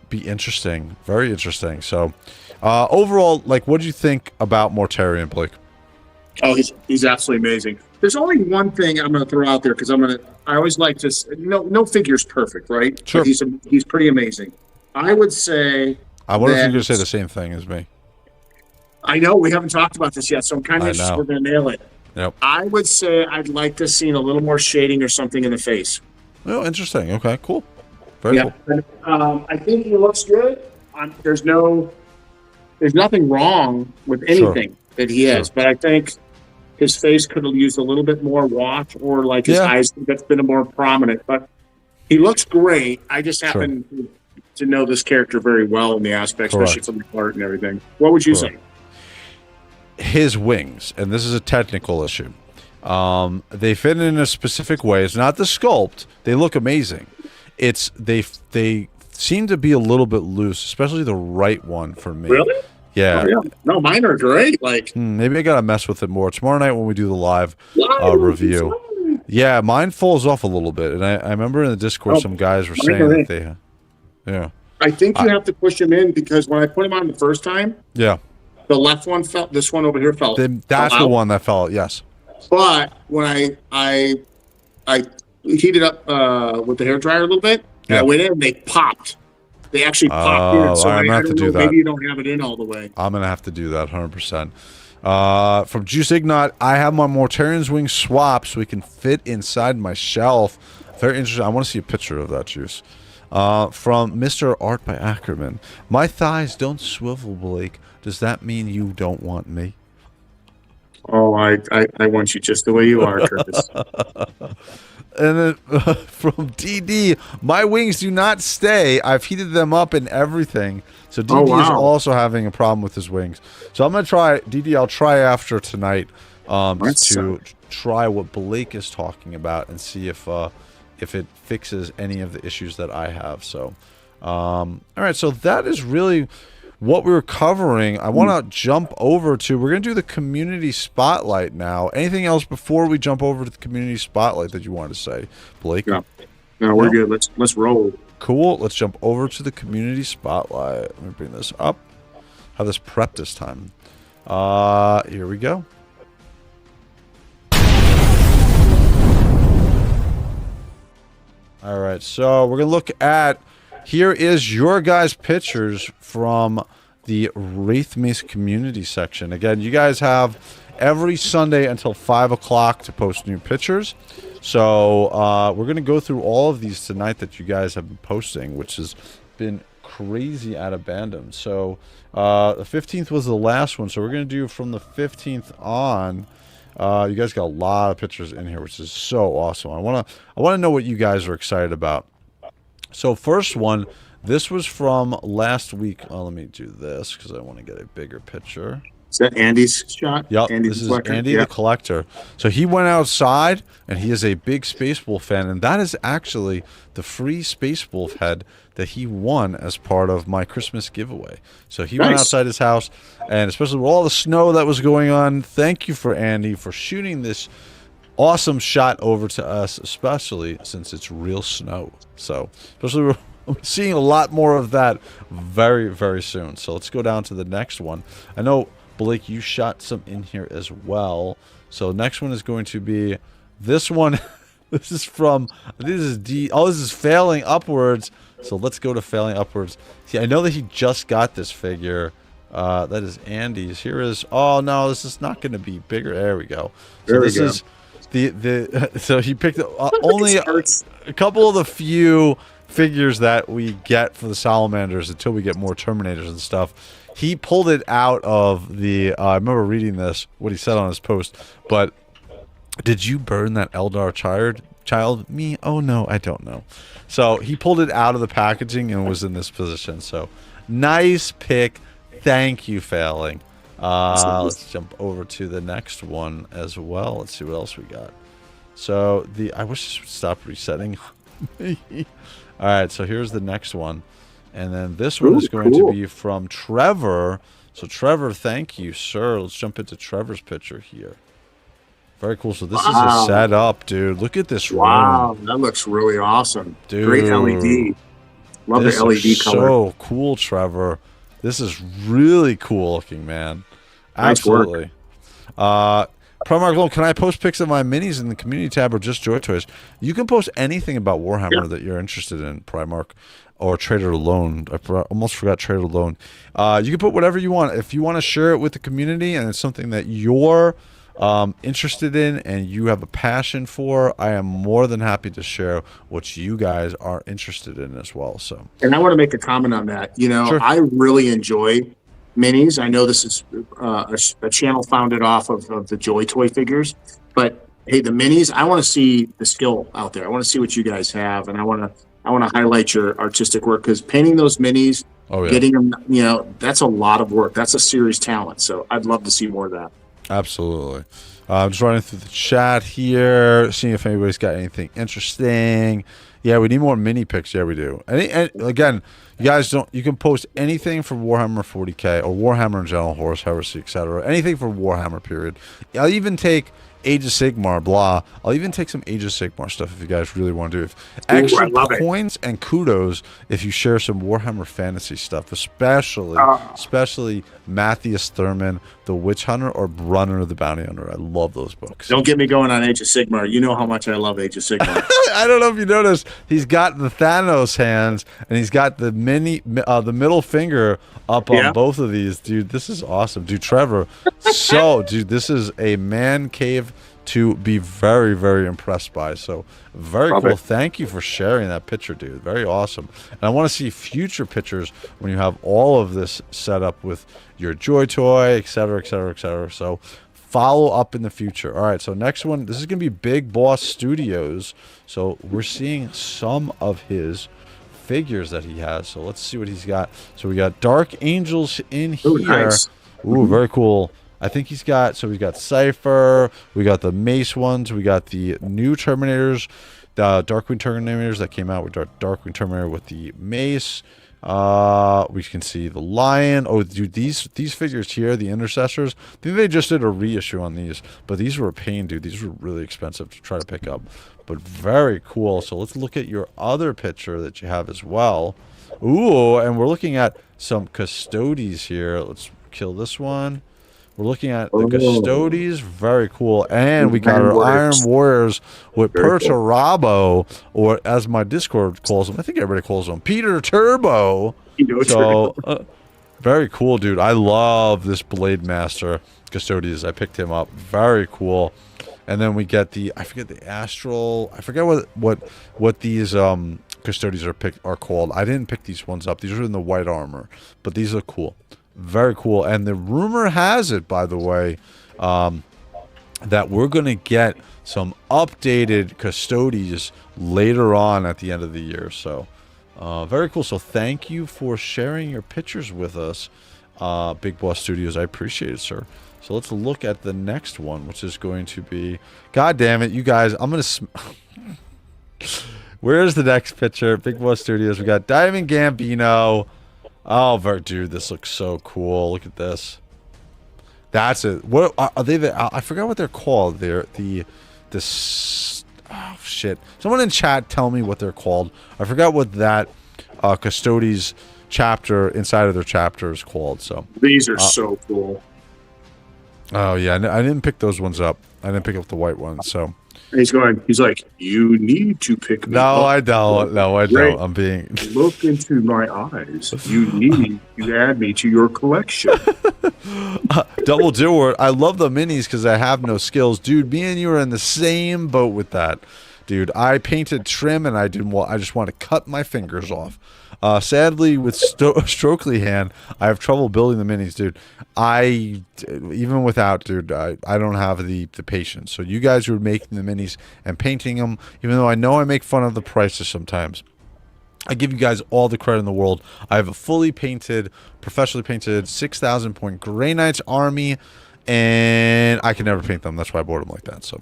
Be interesting. Very interesting. So, overall, like, what do you think about Mortarion, Blake? Oh, he's absolutely amazing. There's only one thing I'm going to throw out there because I always like to, no figure's perfect, right? Sure. But he's pretty amazing. I would say. I wonder if you're going to say the same thing as me. I know we haven't talked about this yet, so I'm kind of interested we're going to nail it. Yep. I would say I'd like to see a little more shading or something in the face. Oh, interesting. Okay, cool. Very cool. I think he looks good. There's nothing wrong with anything that he has, but I think his face could have used a little bit more wash, or like his eyes that's been more prominent. But he looks great. I just happen to know this character very well in the aspects, especially from the art and everything. What would you say? His wings, and this is a technical issue. They fit in a specific way. It's not the sculpt. They look amazing. It's they seem to be a little bit loose, especially the right one for me. Really? Yeah. Oh, yeah. No, mine are great. Like maybe I gotta mess with it more tomorrow night when we do the live review. Yeah, mine falls off a little bit, and I remember in the Discord some guys were saying that they. Yeah. I think you have to push him in because when I put him on the first time. Yeah. The left one fell. This one over here fell. That's the one that fell. Yes. But when I heated up with the hair dryer a little bit, and I went in, and they popped. They actually popped in. So I'm gonna have to do that. Maybe you don't have it in all the way. I'm gonna have to do that 100%. From Juice Ignat, I have my Mortarion's wing swap so we can fit inside my shelf. Very interesting. I want to see a picture of that, Juice. From Mr. Art by Ackerman, my thighs don't swivel, Blake. Does that mean you don't want me? Oh, I want you just the way you are, Curtis. And then from DD, my wings do not stay. I've heated them up and everything. So DD is also having a problem with his wings. So I'm going to try, DD, I'll try after tonight to try what Blake is talking about and see if it fixes any of the issues that I have. So All right, so that is really what we were covering. I want to jump over to, we're going to do the community spotlight now. Anything else before we jump over to the community spotlight that you want to say, Blake? Yeah. No, we're good. Let's roll. Cool. Let's jump over to the community spotlight. Let me bring this up. Have this prep this time. Here we go. All right, so we're gonna look at, here is your guys' pictures from the Wraithmace community section. Again, you guys have every Sunday until 5 o'clock to post new pictures. So we're gonna go through all of these tonight that you guys have been posting, which has been crazy at abandon. So the 15th was the last one, so we're gonna do from the 15th on. You guys got a lot of pictures in here, which is so awesome. I wanna know what you guys are excited about. So first one, this was from last week. Oh, let me do this because I want to get a bigger picture. Is that Andy's shot? Yep, Andy this is collector? Andy the Collector. So he went outside, and he is a big Space Wolf fan, and that is actually the free Space Wolf head that he won as part of my Christmas giveaway. So he went outside his house, and especially with all the snow that was going on, thank you for Andy for shooting this awesome shot over to us, especially since it's real snow. So especially we're seeing a lot more of that very, very soon. So let's go down to the next one. I know, Blake, you shot some in here as well. So next one is going to be this one. This is from, I think this is this is Failing Upwards. So let's go to Failing Upwards. See, I know that he just got this figure. That is Andy's. Here is, oh no, this is not going to be bigger. There we go. So there this we go. is so he picked only a couple of the few figures that we get for the Salamanders until we get more Terminators and stuff. He pulled it out of the, I remember reading this, what he said on his post, but did you burn that Eldar child? Me? Oh no, I don't know. So he pulled it out of the packaging and was in this position. So nice pick. Thank you, Failing. Let's jump over to the next one as well. Let's see what else we got. So I wish this would stop resetting. All right, so here's the next one. And then this one is going to be from Trevor. So Trevor, thank you, sir. Let's jump into Trevor's picture here. Very cool. So this is a setup, dude. Look at this room. Wow, that looks really awesome. Dude, great LED. Love the LED color. So cool, Trevor. This is really cool looking, man. Nice Absolutely. Primark Loan, can I post pics of my minis in the community tab or just Joy Toys? You can post anything about Warhammer that you're interested in, Primark, or Trader Loan. Almost forgot Trader Loan. You can put whatever you want. If you want to share it with the community and it's something that you're interested in and you have a passion for, I am more than happy to share what you guys are interested in as well. So, and I want to make a comment on that. You know, sure. I really enjoy minis. I know this is a channel founded off of the JOYTOY figures, but hey, the minis, I want to see the skill out there. I want to see what you guys have, and I want to highlight your artistic work, because painting those minis, getting them, you know, that's a lot of work. That's a serious talent. So I'd love to see more of that. Absolutely. I'm just running through the chat here, seeing if anybody's got anything interesting. Yeah, we need more mini pics. Yeah, we do. And again, you guys you can post anything from Warhammer 40K or Warhammer in general, Horus Heresy, etc. Anything from Warhammer, period. I'll even take Age of Sigmar, blah. I'll even take some Age of Sigmar stuff if you guys really want to do it. Extra points and kudos if you share some Warhammer fantasy stuff, especially Matthias Thurman, The Witch Hunter, or Brunner the Bounty Hunter. I love those books. Don't get me going on Age of Sigmar. You know how much I love Age of Sigmar. I don't know if you noticed, he's got the Thanos hands and he's got the the middle finger up on both of these. Dude, this is awesome. Dude, Trevor, dude, this is a man cave to be very, very impressed by. So very cool. Thank you for sharing that picture, dude. Very awesome. And I want to see future pictures when you have all of this set up with your JOYTOY, etc., etc., etc. So follow up in the future. All right, so next one, this is going to be Big Boss Studios. So we're seeing some of his figures that he has. So let's see what he's got. So we got Dark Angels in here. Nice. Ooh, very cool. I think he's got, so we've got Cypher, we got the Mace ones, we got the new Terminators, the Darkwing Terminators that came out with Darkwing Terminator with the Mace. We can see the Lion. Oh, dude, these figures here, the Intercessors, I think they just did a reissue on these, but these were a pain, dude. These were really expensive to try to pick up, but very cool. So let's look at your other picture that you have as well. Ooh, and we're looking at some Custodes here. Let's kill this one. We're looking at the Custodes. Very cool. And we got our Iron Warriors with Perturabo, or as my Discord calls them, I think everybody calls them Peter Turbo. So, very cool, dude. I love this Blade Master Custodes. I picked him up. Very cool. And then we get the, I forget the Astral, I forget what these Custodes are called. I didn't pick these ones up. These are in the white armor, but these look cool. Very cool. And the rumor has it, by the way, that we're going to get some updated Custodes later on at the end of the year. So, very cool. So, thank you for sharing your pictures with us, Big Boss Studios. I appreciate it, sir. So, let's look at the next one, which is going to be... God damn it, you guys. I'm going to... Where's the next picture? Big Boss Studios. We got Diamond Gambino. Oh, dude, this looks so cool. Look at this. That's it. What are they? I forgot what they're called. They're this. Oh shit! Someone in chat tell me what they're called. I forgot what that Custodes chapter inside of their chapter is called. So these are so cool. Oh yeah, I didn't pick those ones up. I didn't pick up the white ones. So. He's like, you need to pick me up. I don't. No, I don't. I'm being... Look into my eyes. You need to add me to your collection. Double doer. I love the minis because I have no skills. Dude, me and you are in the same boat with that. Dude, I painted trim and I just want to cut my fingers off. Sadly, with Strokely hand, I have trouble building the minis, dude. Even without, dude, I don't have the patience. So you guys who are making the minis and painting them, even though I know I make fun of the prices sometimes, I give you guys all the credit in the world. I have a fully painted, professionally painted 6,000 point Grey Knights army, and I can never paint them. That's why I bought them like that. So,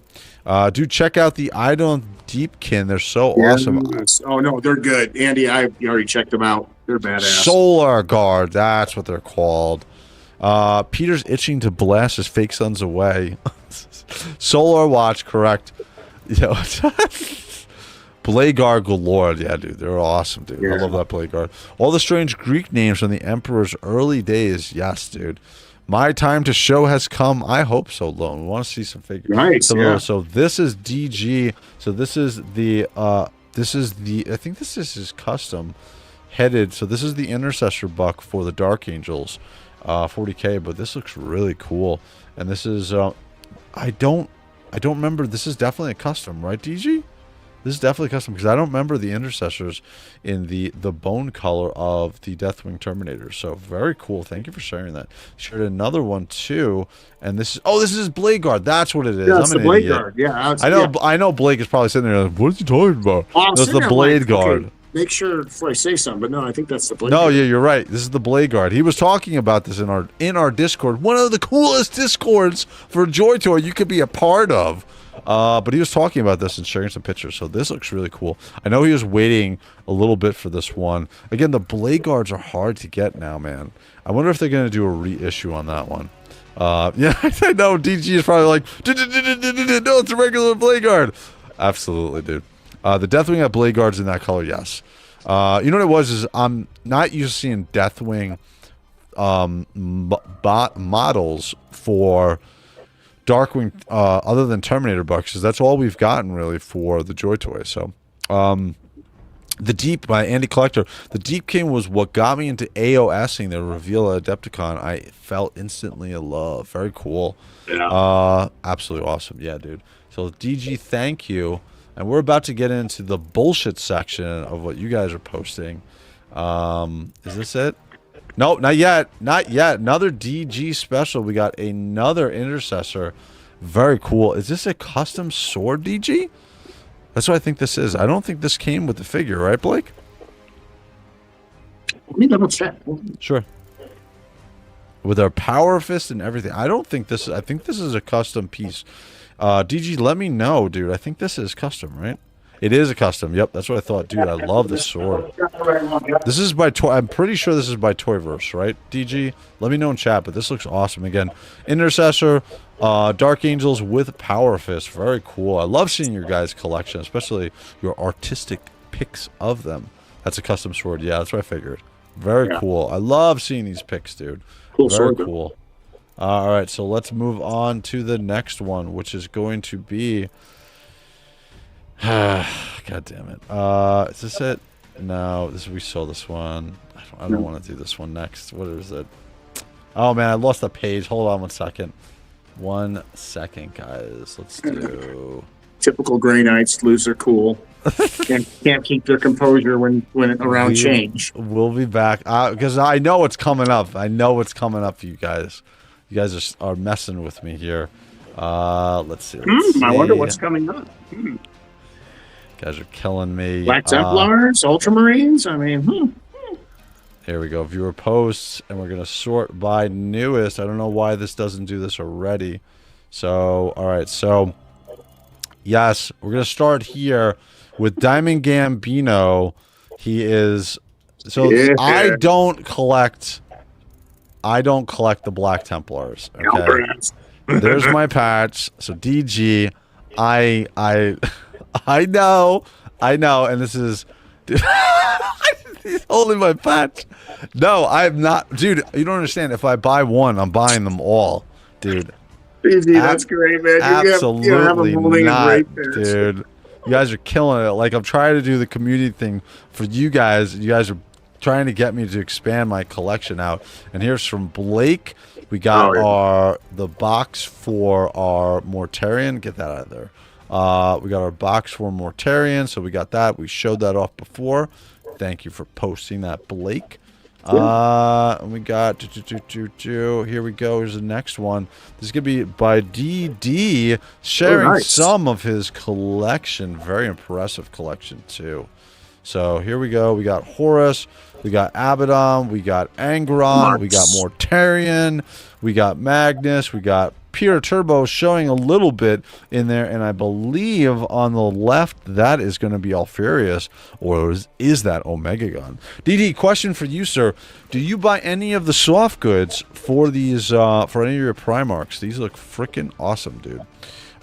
dude, check out the Idon Deepkin. They're so awesome. Oh, no, they're good. Andy, I already checked them out. They're badass. Solar Guard. That's what they're called. Peter's itching to blast his fake sons away. Solar Watch, correct. Blade Guard galore. Yeah, dude, they're awesome, dude. Yeah. I love that Blade Guard. All the strange Greek names from the Emperor's early days. Yes, dude. My time to show has come. I hope so, Lone. We want to see some figures. Nice. So this is DG. So this is the I think this is his custom headed. So this is the Intercessor buck for the Dark Angels, 40K. But this looks really cool. And this is I don't remember. This is definitely a custom, right, DG? This is definitely custom because I don't remember the Intercessors in the bone color of the Deathwing Terminators. So very cool. Thank you for sharing that. Shared another one too, and this is his Blade Guard. That's what it is. Yeah, it's the Blade Guard. Yeah, I know. Blake is probably sitting there like, what is he talking about? That's the Blade Guard. Okay, make sure before I say something, but no, I think that's the Blade. No, Guard. Yeah, you're right. This is the Blade Guard. He was talking about this in our Discord. One of the coolest Discords for JOYTOY you could be a part of. But he was talking about this and sharing some pictures, so this looks really cool. I know he was waiting a little bit for this one. Again, the Blade Guards are hard to get now, man. I wonder if they're going to do a reissue on that one. Yeah, I know DG is probably like, no, it's a regular Blade Guard. Absolutely, dude. The Deathwing at Blade Guards in that color, yes. You know what it was is I'm not used to seeing Deathwing models for Darkwing, other than Terminator bucks, because that's all we've gotten really for the JOYTOY. So, The Deep by Andy Collector. The Deep King was what got me into AOSing the reveal Adepticon. I fell instantly in love. Very cool. Yeah. Absolutely awesome. Yeah, dude. So DG, thank you. And we're about to get into the bullshit section of what you guys are posting. Is this it? No, not yet. Not yet. Another DG special. We got another Intercessor. Very cool. Is this a custom sword, DG? That's what I think this is. I don't think this came with the figure, right, Blake? Let me double check. Sure. with our power fist and everything. I don't think this. I think this is a custom piece. DG, let me know, dude. I think this is custom, right? It is a custom. Yep, that's what I thought, dude. I love this sword. This is by Toy. I'm pretty sure this is by Toyverse, right? DG, let me know in chat. But this looks awesome. Again, Intercessor, Dark Angels with Power Fist. Very cool. I love seeing your guys' collection, especially your artistic pics of them. That's a custom sword. Yeah, that's what I figured. Very cool. I love seeing these pics, dude. Cool Very sword. cool. All right, so let's move on to the next one, which is going to be. God damn it. Is this it? No, we saw this one. I don't want to do this one next. What is it? Oh man, I lost the page. Hold on 1 second. 1 second, guys. Let's do. Typical Grey Knights lose their cool. Can't keep their composure when around change. We'll be back because I know what's coming up. I know what's coming up for you guys. You guys are messing with me here. Let's see. I wonder what's coming up. Guys are killing me. Black Templars, Ultramarines. I mean, Here we go. Viewer posts, and we're gonna sort by newest. I don't know why this doesn't do this already. So, all right. So, yes, we're gonna start here with Diamond Gambino. He is. So I don't collect the Black Templars. Okay. There's my patch. So DG, I know, and this is. He's holding my patch. No, I'm not, dude. You don't understand. If I buy one, I'm buying them all, dude. Easy, that's great, man. Absolutely not, dude. You guys are killing it. Like I'm trying to do the community thing for you guys. You guys are trying to get me to expand my collection out. And here's from Blake. We got the box for our Mortarion. Get that out of there. We got our box for Mortarion, so we got that. We showed that off before. Thank you for posting that, Blake. And we got here we go. Here's the next one. This is gonna be by DD, sharing some of his collection. Very impressive collection too. So here we go. We got Horus, we got Abaddon, we got Angron, we got Mortarion, we got Magnus, we got Peter Turbo showing a little bit in there, and I believe on the left that is going to be Alfarius, or is that Omega Gun? DD, question for you, sir. Do you buy any of the soft goods for these, for any of your Primarchs? These look freaking awesome, dude.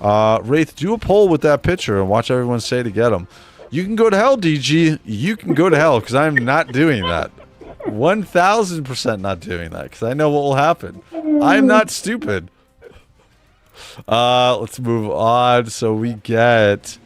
Wraith, do a poll with that picture and watch everyone say to get them. You can go to hell, DG. You can go to hell, because I'm not doing that. 1000% not doing that, because I know what will happen. I'm not stupid. Let's move on. So we get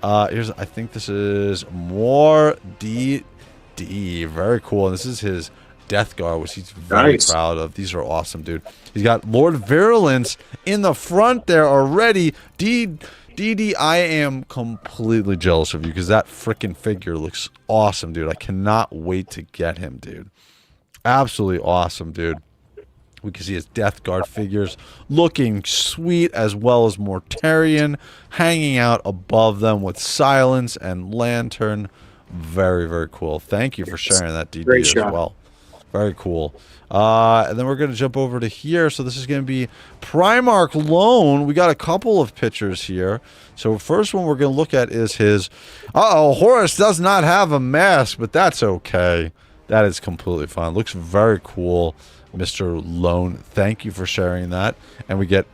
here's, I think this is more DD. Very cool. And this is his Death Guard, which he's very proud of. These are awesome, dude. He's got Lord Virulence in the front there already. DD, I am completely jealous of you, because that freaking figure looks awesome, dude. I cannot wait to get him, dude. Absolutely awesome, dude. We can see his Death Guard figures looking sweet, as well as Mortarion hanging out above them with Silence and Lantern. Very, very cool. Thank you for sharing that, DD, as well. Very cool. And then we're going to jump over to here. So this is going to be Primarch Lone. We got a couple of pictures here. So first one we're going to look at is his... Uh-oh, Horus does not have a mask, but that's okay. That is completely fine. Looks very cool. Mr. Lone, thank you for sharing that. And we get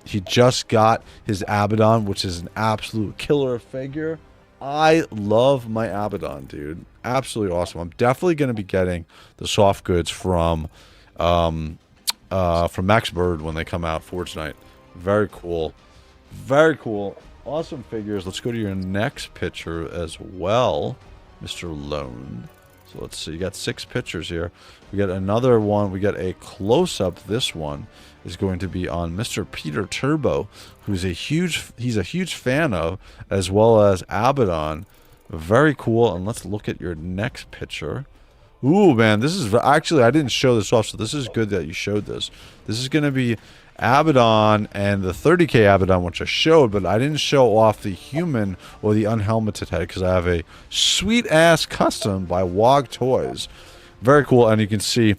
he just got his Abaddon, which is an absolute killer figure. I love my Abaddon, dude. Absolutely awesome. I'm definitely going to be getting the soft goods from Max Bird when they come out, Forge Night. Very cool. Very cool. Awesome figures. Let's go to your next picture as well, Mr. Lone. So let's see. You got 6 pictures here. We got another one. We got a close-up. This one is going to be on Mr. Peter Turbo, who's he's a huge fan of, as well as Abaddon. Very cool. And let's look at your next picture. Ooh, man, this is actually, I didn't show this off, so this is good that you showed this. This is going to be Abaddon and the 30k Abaddon, which I showed, but I didn't show off the human or the unhelmeted head, because I have a sweet ass custom by WOG Toys. Very cool. And you can see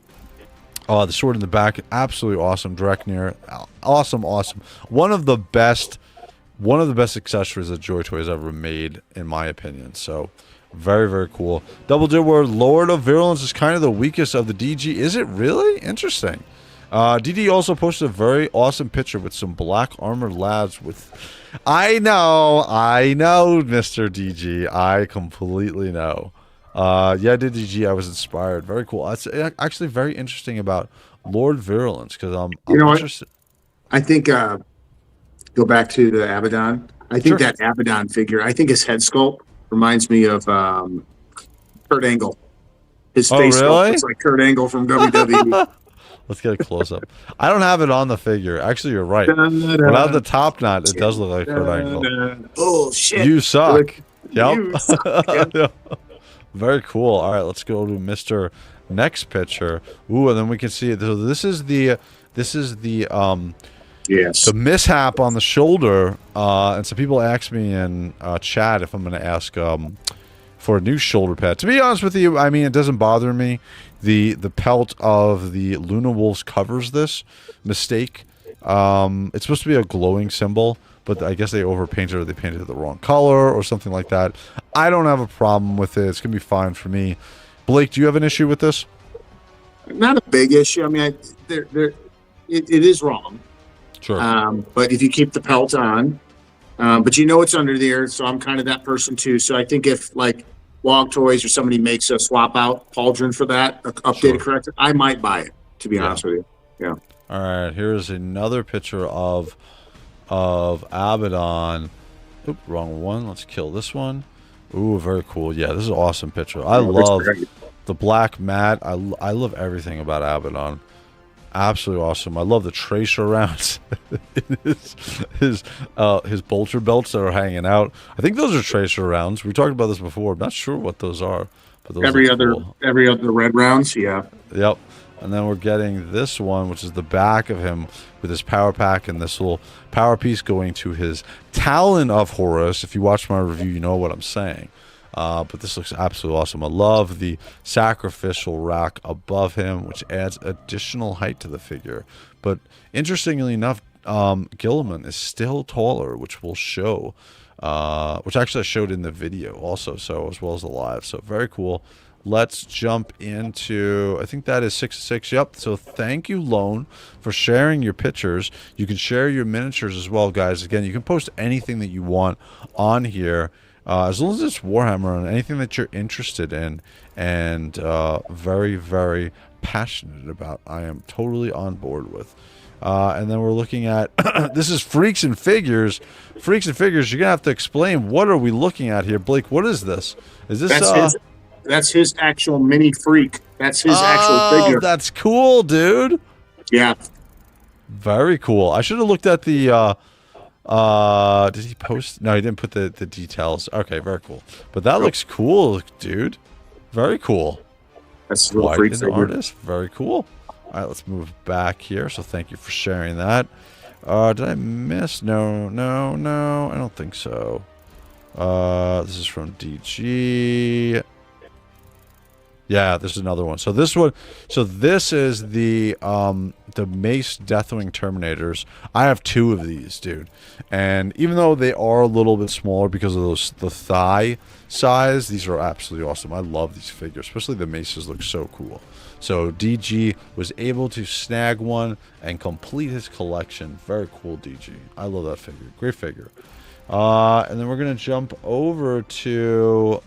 Oh, the sword in the back, absolutely awesome. Dreknir, awesome. One of the best accessories that JOYTOY has ever made, in my opinion. So, very, very cool. Double J Word, Lord of Virulence is kind of the weakest of the DG. Is it really? Interesting. DD also posted a very awesome picture with some black armored lads with... I know, Mr. DG. I completely know. Yeah, I did DG. I was inspired. Very cool. It's actually very interesting about Lord Virulence, because I'm interested. I think, go back to the Abaddon. I think that Abaddon figure, I think his head sculpt reminds me of Kurt Angle. His face sculpt looks like Kurt Angle from WWE. Let's get a close-up. I don't have it on the figure. Actually, you're right. Without the top knot, it does look like Kurt Angle. Oh, shit. You suck. Yep. You suck. Yep. Very cool. All right, let's go to Mr. Next picture. Ooh, and then we can see it. So this is the yes, the mishap on the shoulder. And some people ask me in chat if I'm going to ask for a new shoulder pad. To be honest with you, I mean, it doesn't bother me. The pelt of the Luna Wolves covers this mistake. It's supposed to be a glowing symbol, but I guess they overpainted or they painted it the wrong color or something like that. I don't have a problem with it. It's going to be fine for me. Blake, do you have an issue with this? Not a big issue. I mean, it is wrong. Sure. But if you keep the pelt on, but you know it's under there, so I'm kind of that person too. So I think if like Log Toys or somebody makes a swap out pauldron for that, updated corrector, I might buy it, to be honest with you. Yeah. All right, here's another picture of Abaddon. Oop, wrong one. Let's kill this one. Ooh, very cool. Yeah, this is an awesome picture. I love the black mat. I love everything about Abaddon. Absolutely awesome. I love the tracer rounds. his bolter belts that are hanging out. I think those are tracer rounds. We talked about this before. I'm not sure what those are. But those every other red rounds, yeah. Yep. And then we're getting this one, which is the back of him with his power pack and this little power piece going to his Talon of Horus. If you watch my review, you know what I'm saying. But this looks absolutely awesome. I love the sacrificial rack above him, which adds additional height to the figure. But interestingly enough, Gilliman is still taller, which will show, which actually I showed in the video also, so as well as the live. So very cool. Let's jump into, I think that is 6-6. Yep. So thank you, Lone, for sharing your pictures. You can share your miniatures as well, guys. Again, you can post anything that you want on here. As long as it's Warhammer and anything that you're interested in and very, very passionate about, I am totally on board with. And then we're looking at, this is Freaks and Figures. Freaks and Figures, you're going to have to explain, what are we looking at here? Blake, what is this? Is this... That's his actual mini freak. That's his actual figure. That's cool, dude. Yeah. Very cool. I should have looked at the... did he post? No, he didn't put the details. Okay, very cool. But that looks cool, dude. Very cool. That's a little freak figure. Artist. Very cool. All right, let's move back here. So thank you for sharing that. Did I miss? No, I don't think so. This is from DG. Yeah, this is another one. So this one, this is the Mace Deathwing Terminators. I have 2 of these, dude. And even though they are a little bit smaller because of the thigh size, these are absolutely awesome. I love these figures, especially the maces look so cool. So DG was able to snag one and complete his collection. Very cool, DG. I love that figure. Great figure. And then we're gonna jump over to.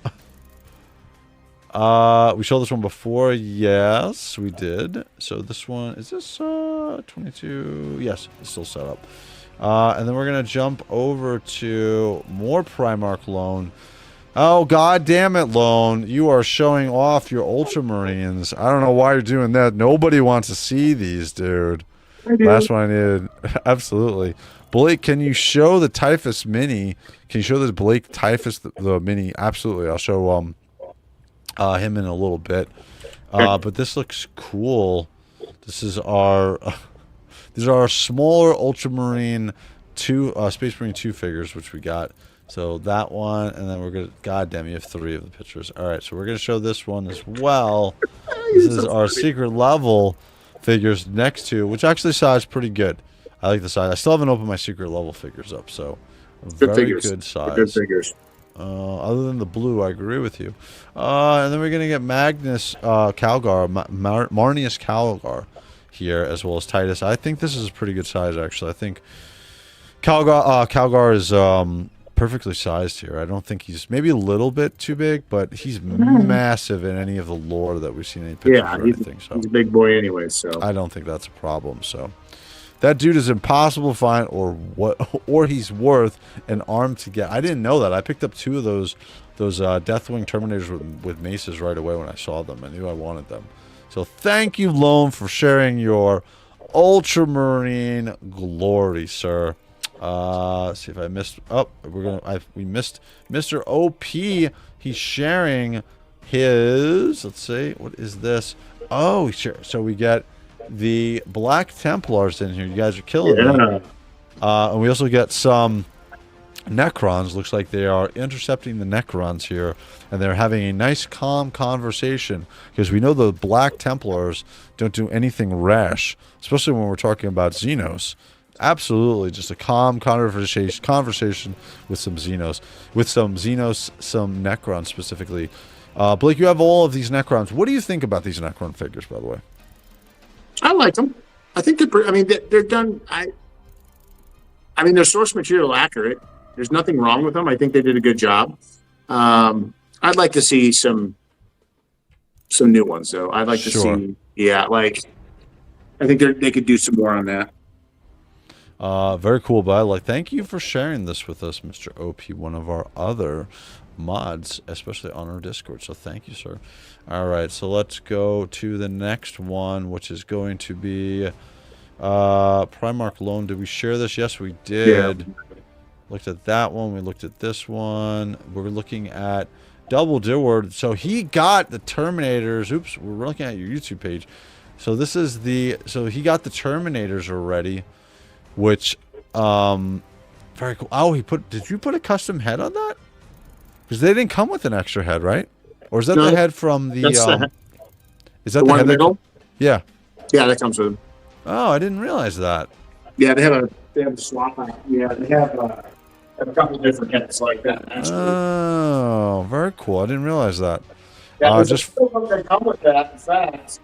We showed this one before. Yes, we did. So this one, is this 22? Yes, it's still set up. And then we're going to jump over to more Primarch Lone. Oh, god damn it, Lone. You are showing off your Ultramarines. I don't know why you're doing that. Nobody wants to see these, dude. Last one I needed. Absolutely. Blake, can you show the Typhus mini? Can you show the Blake Typhus, the mini? Absolutely. I'll show him in a little bit, but this looks cool. This is our these are our smaller Ultramarine 2 Space Marine 2 figures, which we got. So that one, and then we're gonna, god damn, you have 3 of the pictures. All right, so we're gonna show this one as well. This is our secret level figures next to, which actually size pretty good. I like the size. I still haven't opened my secret level figures up, so Good very figures. good size. Good figures. Other than the blue, I agree with you. And then we're gonna get Magnus Calgar, Marnius Calgar here, as well as Titus. I think this is a pretty good size, actually. I think Calgar is perfectly sized here. I don't think he's maybe a little bit too big, but he's massive in any of the lore that we've seen in any pictures or anything. So he's a big boy anyway. So I don't think that's a problem. So that dude is impossible to find, or he's worth an arm to get. I didn't know that. I picked up 2 of those Deathwing Terminators with maces right away when I saw them. I knew I wanted them. So thank you, Lone, for sharing your Ultramarine glory, sir. Let's see if I missed. Oh, we missed Mr. OP. He's sharing his. Let's see, what is this? Oh, sure. So we get the Black Templars in here. You guys are killing me. And we also get some Necrons. Looks like they are intercepting the Necrons here, and they're having a nice, calm conversation, because we know the Black Templars don't do anything rash, especially when we're talking about Xenos. Absolutely, just a calm conversation with some Xenos, some Necrons specifically. Blake, you have all of these Necrons. What do you think about these Necron figures, by the way? I like them. I think they're done. I mean, they're source material accurate. There's nothing wrong with them. I think they did a good job. I'd like to see some new ones, though. I'd like to see, I think they could do some more on that. Very cool, but thank you for sharing this with us, Mr. OP, one of our other mods, especially on our Discord. So thank you, sir. All right, so let's go to the next one, which is going to be Primarch Loan. Did we share this? Yes, we did. Yeah. Looked at that one. We looked at this one. We're looking at Double Deward. So he got the Terminators. Oops, we're looking at your YouTube page. So this is so he got the Terminators already, which very cool. Oh, did you put a custom head on that? Because they didn't come with an extra head, right? Or is that the head from the is that the one head middle? Yeah. Yeah, that comes with them. Oh, I didn't realize that. Yeah, they have a swap out. Yeah, they have a couple of different heads like that. Actually. Oh, very cool. I didn't realize that. Yeah, they come with that. In fact,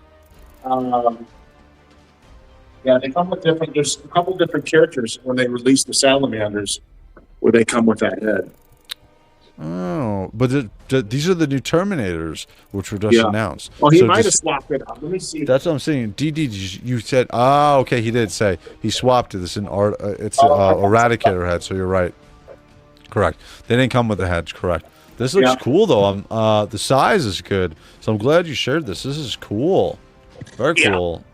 yeah, they come with different. There's a couple different characters when they release the Salamanders, where they come with that head. Oh, but these are the new Terminators, which were just announced. Well, he might have swapped it out. Let me see. That's what I'm saying. DD, you said, okay, he did say he swapped it. It's Eradicator head, so you're right. Correct. They didn't come with the heads, correct. This looks cool, though. The size is good, so I'm glad you shared this. This is cool. Very cool.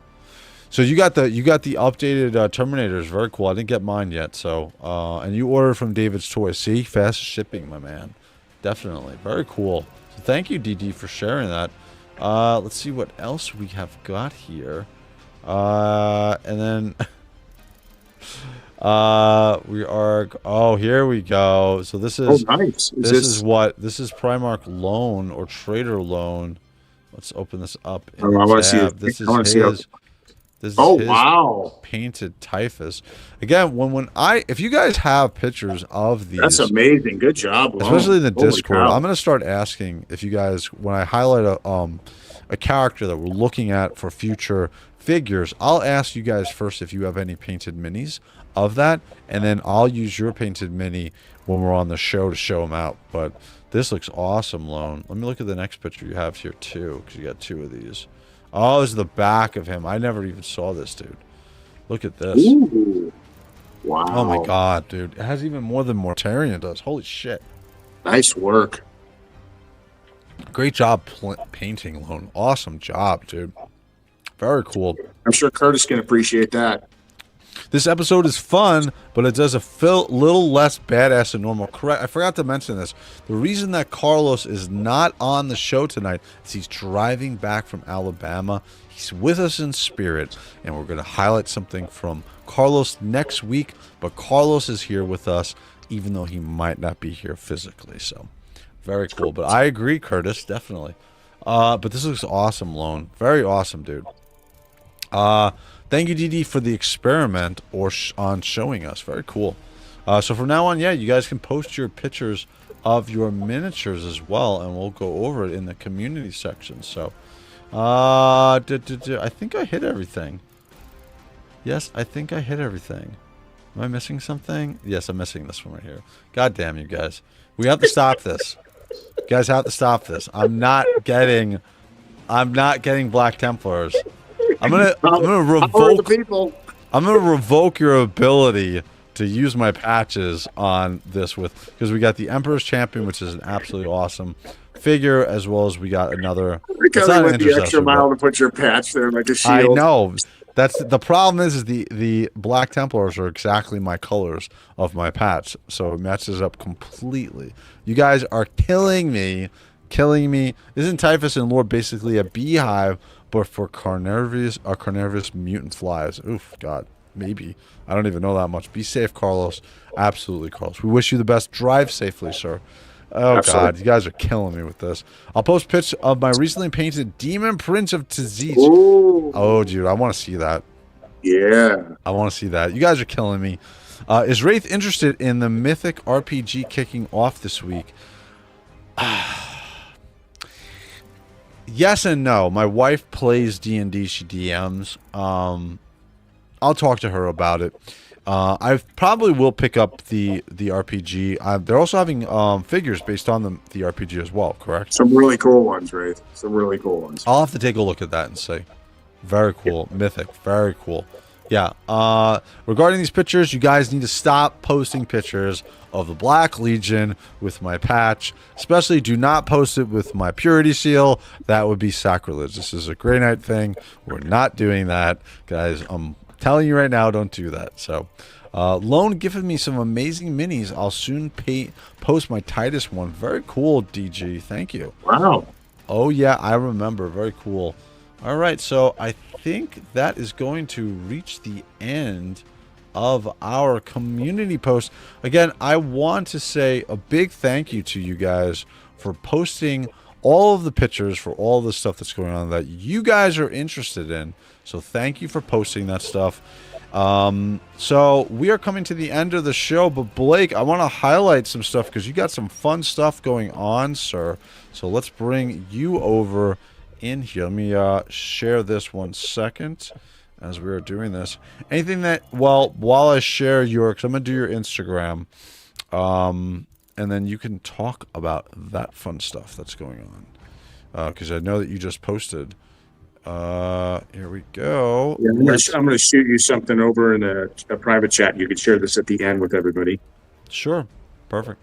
So you got the updated Terminators. Very cool. I didn't get mine yet. So and you ordered from David's Toys. See, fast shipping, my man. Definitely very cool. So thank you, DD, for sharing that. Let's see what else we have got here. And then we are. Oh, here we go. So this is. Oh, nice. This is Primarch Loan or Trader Loan. Let's open this up. I want to see it. This is his. This is his painted Typhus. Again, if you guys have pictures of these, that's amazing. Good job, especially in the Discord. I'm gonna start asking if you guys, when I highlight a character that we're looking at for future figures, I'll ask you guys first if you have any painted minis of that, and then I'll use your painted mini when we're on the show to show them out. But this looks awesome, Lone. Let me look at the next picture you have here too, because you got 2 of these. Oh, this is the back of him. I never even saw this, dude. Look at this. Ooh. Wow. Oh, my God, dude. It has even more than Mortarion does. Holy shit. Nice work. Great job painting, Lone. Awesome job, dude. Very cool. I'm sure Curtis can appreciate that. This episode is fun, but it does a little less badass than normal. Correct. I forgot to mention this. The reason that Carlos is not on the show tonight is he's driving back from Alabama. He's with us in spirit, and we're going to highlight something from Carlos next week. But Carlos is here with us, even though he might not be here physically. So, very cool. But I agree, Curtis, definitely. But this looks awesome, Lone. Very awesome, dude. Thank you, DD, for the experiment on showing us. Very cool. So from now on, yeah, you guys can post your pictures of your miniatures as well, and we'll go over it in the community section. So, I think I hit everything. Yes, I think I hit everything. Am I missing something? Yes, I'm missing this one right here. God damn you guys. We have to stop this. You guys have to stop this. I'm not getting Black Templars. I'm gonna revoke your ability to use my patches on this because we got the Emperor's Champion, which is an absolutely awesome figure, as well as we got another. Because I went the extra mile to put your patch there like a shield. I know. That's the problem is the Black Templars are exactly my colors of my patch, so it matches up completely. You guys are killing me. Isn't Typhus and Lore basically a beehive, but for carnivorous mutant flies? Oof, God, maybe. I don't even know that much. Be safe, Carlos. Absolutely, Carlos. We wish you the best. Drive safely, sir. Oh, absolutely. God, you guys are killing me with this. I'll post pics of my recently painted Demon Prince of Tzitz. Oh, dude, I want to see that. Yeah. I want to see that. You guys are killing me. Is Wraith interested in the Mythic RPG kicking off this week? Yes and no. My wife plays D&D. She DMs. I'll talk to her about it. I probably will pick up the RPG. They're also having figures based on the RPG as well, correct? Some really cool ones, Wraith. Some really cool ones. I'll have to take a look at that and see. Very cool. Yeah. Mythic. Very cool. Yeah. Regarding these pictures, you guys need to stop posting pictures of the Black Legion with my patch. Especially do not post it with my purity seal. That would be sacrilege. This is a Grey Knight thing. We're not doing that. Guys, I'm telling you right now, don't do that. So, Lone gifted me some amazing minis. I'll soon post my Titus one. Very cool, DG. Thank you. Wow. Oh, yeah, I remember. Very cool. All right, so I think that is going to reach the end of our community post. Again, I want to say a big thank you to you guys for posting all of the pictures for all the stuff that's going on that you guys are interested in. So thank you for posting that stuff. So we are coming to the end of the show, but Blake, I want to highlight some stuff because you got some fun stuff going on, sir. So let's bring you over in here. Let me share this 1 second as we are doing this. Anything that, well, while I share because I'm going to do your Instagram, and then you can talk about that fun stuff that's going on. Because I know that you just posted. Here we go. Yeah, I'm gonna shoot you something over in a private chat. You can share this at the end with everybody. Sure. Perfect.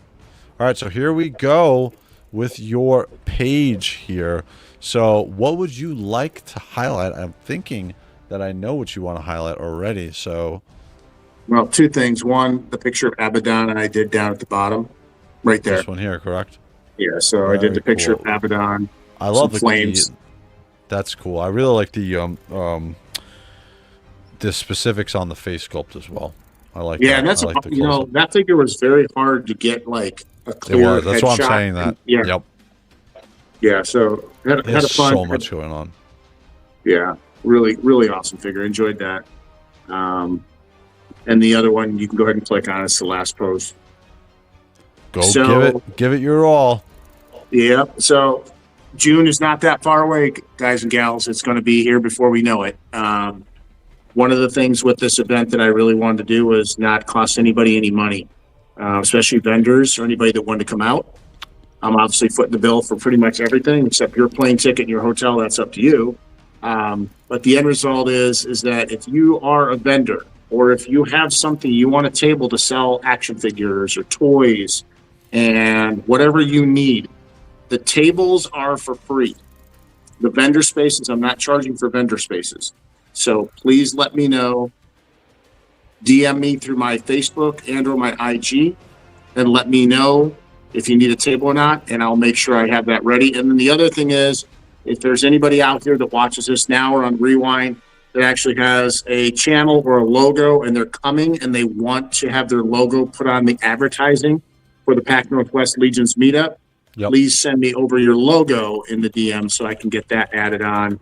All right, so here we go with your page here. So what would you like to highlight? I'm thinking that I know what you want to highlight already. So, well, two things. One, the picture of Abaddon I did down at the bottom, right there. This one here, correct? Yeah. So very I did the picture of Abaddon. I love the flames. That's cool. I really like the specifics on the face sculpt as well. I like. Yeah, that. and that's like that figure was very hard to get like a clear. That's why I'm saying that. Yeah. Yep. Yeah. So had a fun. So much going on. Yeah, really, really awesome figure. Enjoyed that. And the other one you can go ahead and click on. It's the last post. Give it your all. Yeah. So June is not that far away, guys and gals. It's going to be here before we know it. One of the things with this event that I really wanted to do was not cost anybody any money, especially vendors or anybody that wanted to come out. I'm obviously footing the bill for pretty much everything except your plane ticket and your hotel. That's up to you. But the end result is that if you are a vendor or if you have something you want a table to sell action figures or toys and whatever you need, the tables are for free. The vendor spaces, I'm not charging for vendor spaces. So please let me know. DM me through my Facebook and or my IG and let me know if you need a table or not, and I'll make sure I have that ready. And then the other thing is, if there's anybody out there that watches this now or on Rewind that actually has a channel or a logo and they're coming and they want to have their logo put on the advertising for the Pac Northwest Legions meetup, please send me over your logo in the DM so I can get that added on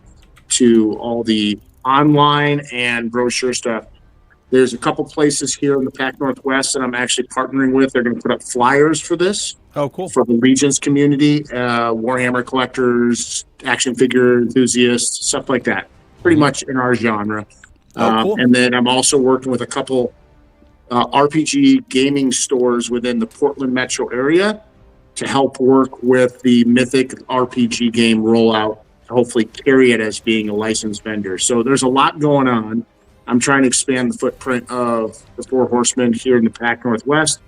to all the online and brochure stuff. There's a couple places here in the Pac Northwest that I'm actually partnering with. They're going to put up flyers for this. Oh, cool. For the Legions community, Warhammer collectors, action figure enthusiasts, stuff like that. Pretty much in our genre. Cool. And then I'm also working with a couple RPG gaming stores within the Portland metro area to help work with the Mythic RPG game rollout, to hopefully carry it as being a licensed vendor. So there's a lot going on. I'm trying to expand the footprint of the Four Horsemen here in the Pac Northwest.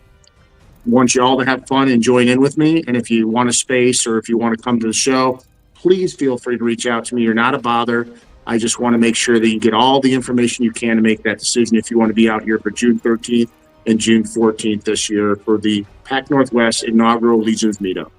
I want you all to have fun and join in with me. And if you want a space or if you want to come to the show, please feel free to reach out to me. You're not a bother. I just want to make sure that you get all the information you can to make that decision if you want to be out here for June 13th and June 14th this year for the Pac Northwest inaugural Legions meetup.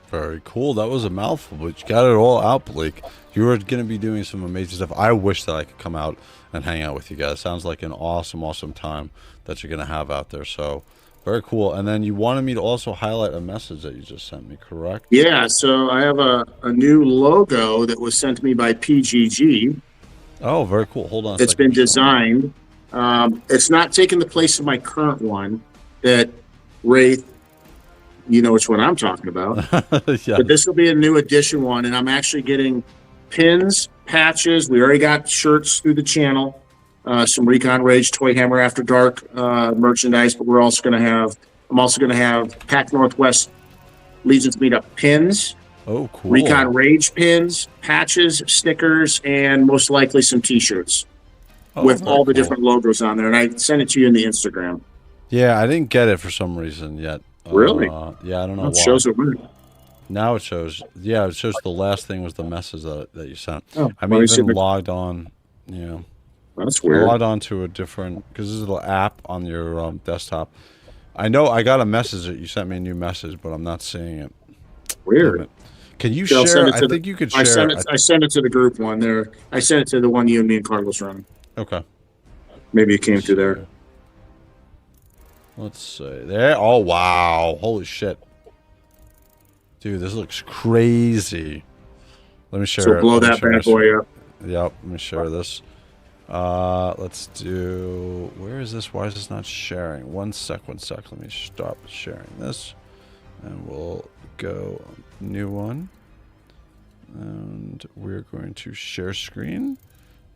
Very cool. That was a mouthful, but you got it all out, Blake. You are going to be doing some amazing stuff. I wish that I could come out and hang out with you guys. Sounds like an awesome time that you're going to have out there. So very cool. And then you wanted me to also highlight a message that you just sent me, correct? Yeah, so I have a new logo that was sent to me by PGG. Oh, very cool. Hold on a It's second. been designed. It's not taking the place of my current one that Wraith, you know which one I'm talking about. Yeah. But this will be a new edition one, and I'm actually getting pins, patches. We already got shirts through the channel. Some Recon Rage, ToyHammer After Dark merchandise, but I'm also going to have Pac Northwest Legions Meetup pins. Oh, cool. Recon Rage pins, patches, stickers, and most likely some T-shirts with all the different logos on there. And I sent it to you in the Instagram. Yeah, I didn't get it for some reason yet. Really? Yeah, I don't know It why. shows it weird. Now it shows. Yeah, it shows the last thing was the message that you sent. Oh, I well, mean, you see even the- logged on. You know, That's I weird. logged on to a different because this is the app on your desktop. I know I got a message that you sent me a new message, but I'm not seeing it. Weird. Damn it. Can you Okay, I'll share? send it I to think the- you could I share. sent it to the group one there. I sent it to the one you and me and Carlos run. Okay. Maybe it came through there. Let's see. There. Oh, wow. Holy shit. Dude, this looks crazy. Let me share So it. blow Let me that share bad this. boy up. Yep. Let me share this. Let's do. Where is this? Why is this not sharing? One sec. Let me stop sharing this. And we'll go new one. And we're going to share screen.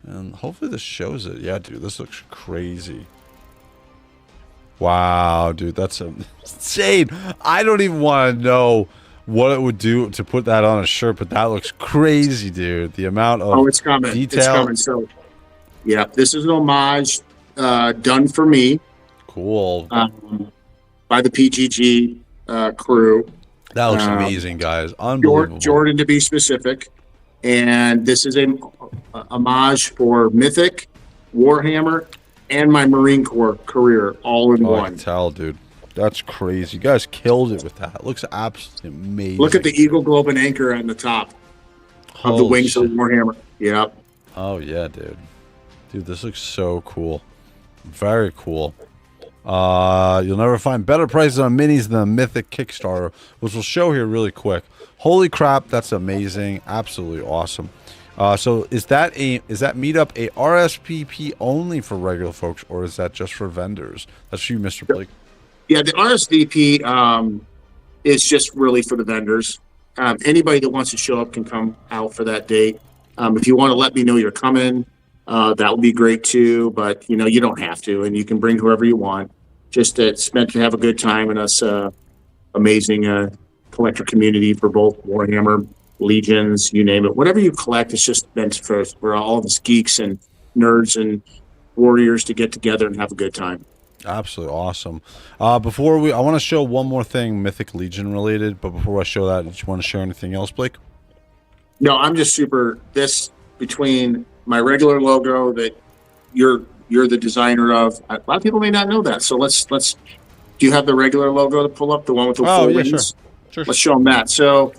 And hopefully this shows it. Yeah, dude, this looks crazy. Wow, dude, that's insane. I don't even want to know what it would do to put that on a shirt, but that looks crazy, dude. The amount of It's coming. detail. It's coming. So, yeah, this is an homage done for me Cool. by the PGG crew. That looks amazing, guys. Unbelievable. Jordan, to be specific. And this is a homage for Mythic, Warhammer, and my Marine Corps career all in I one. can tell, dude. That's crazy. You guys killed it with that. It looks absolutely amazing. Look at the Eagle Globe and Anchor on the top of the Holy wings shit. of Warhammer. Yep. Oh, yeah, dude. Dude, this looks so cool. Very cool. You'll never find better prices on minis than the Mythic Kickstarter, which we'll show here really quick. Holy crap, that's amazing. Absolutely awesome. So is that meetup a RSVP only for regular folks, or is that just for vendors? That's you, Mr. Blake. Yeah, the RSVP is just really for the vendors. Anybody that wants to show up can come out for that date. If you want to let me know you're coming, that would be great too. But you don't have to, and you can bring whoever you want. Just it's meant to have a good time and us amazing collector community for both Warhammer, Legions, you name it. Whatever you collect, it's just meant for all of us geeks and nerds and warriors to get together and have a good time. Absolutely awesome. I want to show one more thing, Mythic Legion related. But before I show that, did you want to share anything else, Blake? No, I'm just this between my regular logo that you're the designer of. A lot of people may not know that. So let's. Do you have the regular logo to pull up, the one with the full wings? Sure. Let's show them that. So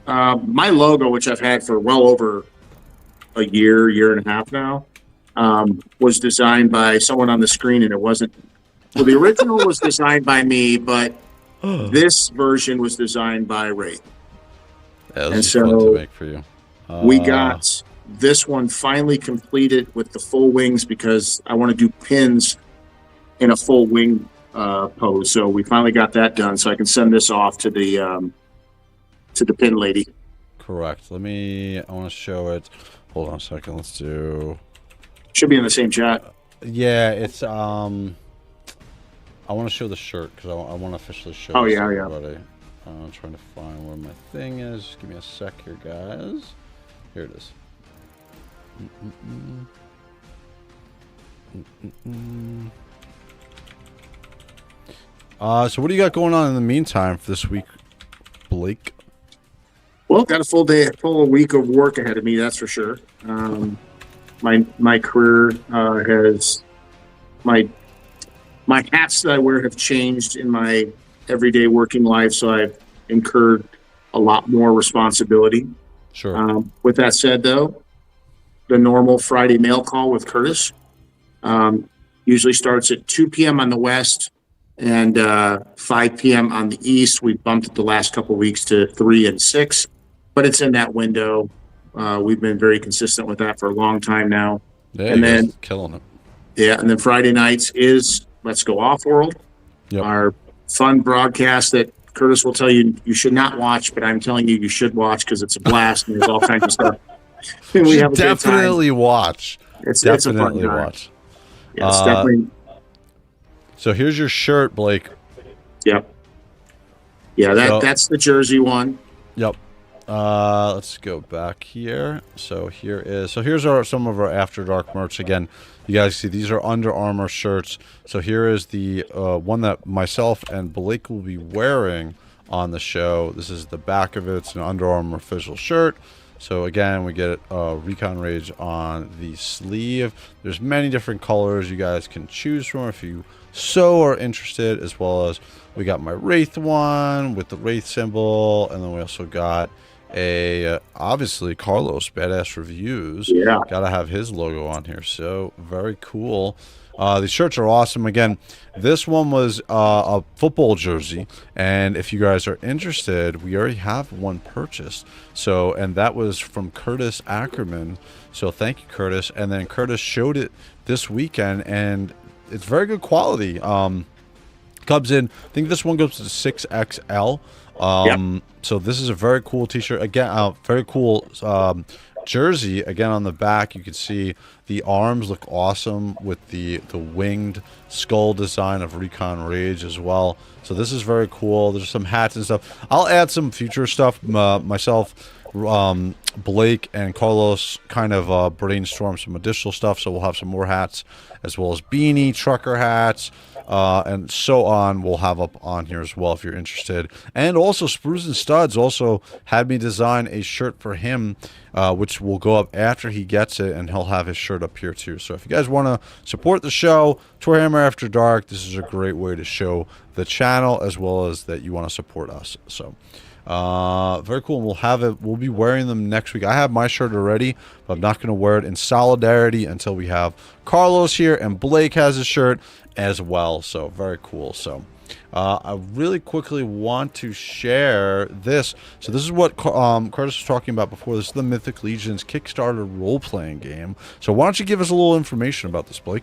my logo, which I've had for well over a year and a half now, was designed by someone on the screen, and it wasn't. Well, the original was designed by me, but this version was designed by Wraith. Yeah, And this is fun to so make for you. We got this one finally completed with the full wings because I want to do pins in a full wing pose. So we finally got that done. So I can send this off to the pin lady. Correct. I want to show it. Hold on a second. Let's do. Should be in the same chat. Yeah, it's I want to show the shirt because I want to officially show. Oh this yeah, to yeah. everybody. I'm trying to find where my thing is. Just give me a sec here, guys. Here it is. So what do you got going on in the meantime for this week, Blake? Well, got a full week of work ahead of me. That's for sure. My career has my hats that I wear have changed in my everyday working life, so I've incurred a lot more responsibility. Sure. With that said, though, the normal Friday mail call with Curtis usually starts at 2 p.m. on the west and 5 p.m. on the east. We bumped it the last couple of weeks to 3 and 6, but it's in that window. We've been very consistent with that for a long time now. Yeah, and then killing it. Yeah, and then Friday nights is Let's Go Off World, our fun broadcast that Curtis will tell you you should not watch, but I'm telling you should watch because it's a blast and there's all kinds of stuff. And we have a definitely watch. It's definitely a fun time. Watch. Yeah, it's definitely. So here's your shirt, Blake. Yep. Yeah, that's the jersey one. Yep. Let's go back here. So here's some of our After Dark merch. Again, you guys see these are Under Armour shirts. So here is the one that myself and Blake will be wearing on the show. This is the back of it. It's an Under Armour official shirt. So again, we get Recon Rage on the sleeve. There's many different colors you guys can choose from if you so are interested, as well as we got my Wraith one with the Wraith symbol, and then we also got a obviously Carlos Badass Reviews. Yeah, gotta have his logo on here. So very cool. These shirts are awesome. Again, this one was a football jersey, and if you guys are interested, we already have one purchased. So, and that was from Curtis Ackerman. So thank you, Curtis. And then Curtis showed it this weekend, and it's very good quality. Comes in, I think this one goes to 6XL. So this is a very cool t-shirt. Again, very cool jersey. Again, on the back, you can see the arms look awesome with the winged skull design of Recon Rage as well. So this is very cool. There's some hats and stuff. I'll add some future stuff. Myself, Blake, and Carlos kind of brainstorm some additional stuff. So we'll have some more hats, as well as beanie, trucker hats, and so on. We'll have up on here as well if you're interested. And also Sprues and Studs also had me design a shirt for him, which will go up after he gets it, and he'll have his shirt up here too. So if you guys want to support the show, ToyHammer After Dark, this is a great way to show the channel as well as that you want to support us. So very cool. We'll be wearing them next week. I have my shirt already, but I'm not going to wear it in solidarity until we have Carlos here, and Blake has his shirt as well. So very cool. So I really quickly want to share this. So this is what Curtis was talking about before. This is the Mythic Legion's Kickstarter role-playing game. So why don't you give us a little information about this, Blake?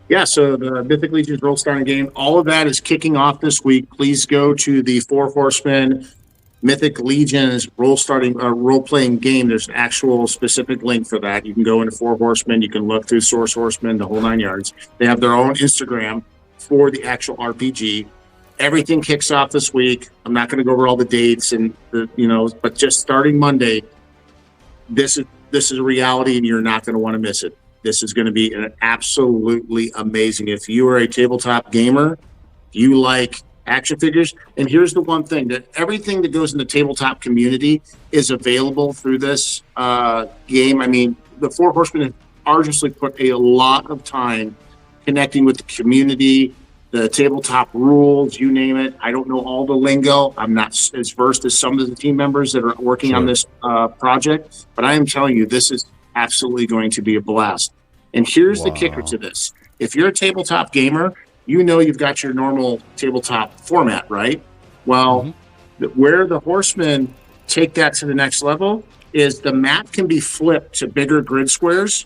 Yeah, so the Mythic Legion's role-starting game, all of that is kicking off this week. Please go to the Four Horsemen Mythic Legion's role-playing game. There's an actual specific link for that. You can go into Four Horsemen. You can look through Source Horsemen, the whole 9 yards. They have their own Instagram for the actual RPG. Everything kicks off this week. I'm not going to go over all the dates but just starting Monday, this is a reality, and you're not going to want to miss it. This is going to be an absolutely amazing. If you are a tabletop gamer, you like action figures, and here's the one thing, that everything that goes in the tabletop community is available through this game. I mean, the Four Horsemen have arduously put a lot of time connecting with the community, the tabletop rules, you name it. I don't know all the lingo. I'm not as versed as some of the team members that are working on this project, but I am telling you, this is absolutely going to be a blast. And here's the kicker to this. If you're a tabletop gamer, you know you've got your normal tabletop format, right? Well, where the Horsemen take that to the next level is the map can be flipped to bigger grid squares,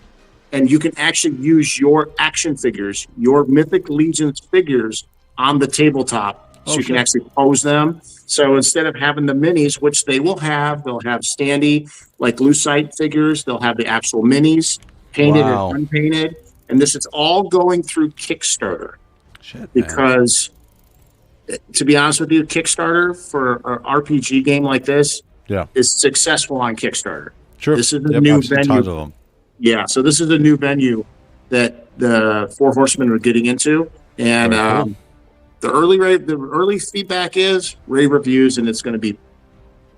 and you can actually use your action figures, your Mythic Legions figures on the tabletop. So you can actually pose them. So instead of having the minis, which they will have, they'll have standee, like Lucite figures. They'll have the actual minis, painted and unpainted. And this is all going through Kickstarter. Shit, because, to be honest with you, Kickstarter for an RPG game like this is successful on Kickstarter. Sure. This is a new venue. Tons of them. Yeah, so this is a new venue that the Four Horsemen are getting into. And cool. the early feedback is rave reviews, and it's going to be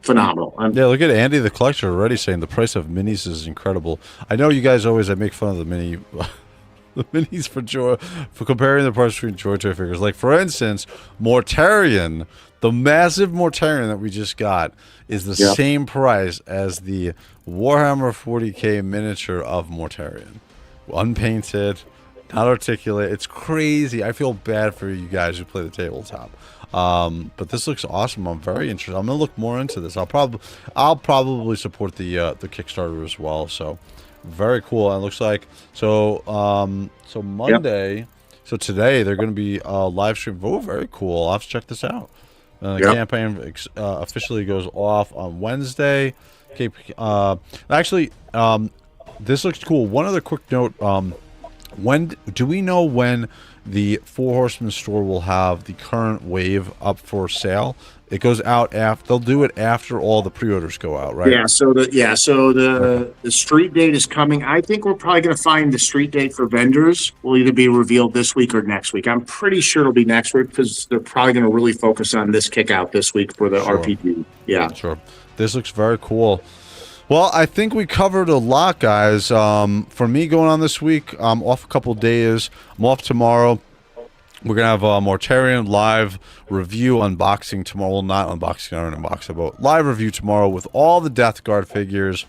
phenomenal. Yeah, look at Andy the Collector already saying the price of minis is incredible. I know you guys always make fun of the minis for comparing the price between JOYTOY figures. Like, for instance, Mortarion, the massive Mortarion that we just got, is the same price as the Warhammer 40K miniature of Mortarion. Unpainted, not articulate. It's crazy. I feel bad for you guys who play the tabletop. But this looks awesome. I'm very interested. I'm gonna look more into this. I'll probably support the Kickstarter as well. So very cool. And it looks like so Monday. So today they're gonna be live stream. Oh, very cool. I'll have to check this out. The campaign officially goes off on Wednesday. Okay, this looks cool. One other quick note. When do we know when the Four Horsemen store will have the current wave up for sale? It goes out after. They'll do it after all the pre-orders go out, right? Yeah. So the street date is coming. I think we're probably going to find the street date for vendors will either be revealed this week or next week. I'm pretty sure it'll be next week because they're probably going to really focus on this kick out this week for the RPG. Yeah. Sure. This looks very cool. Well, I think we covered a lot, guys. For me going on this week, I'm off a couple days. I'm off tomorrow. We're going to have a Mortarion live review unboxing tomorrow. Well, not unboxing, I don't unbox it, but live review tomorrow with all the Death Guard figures,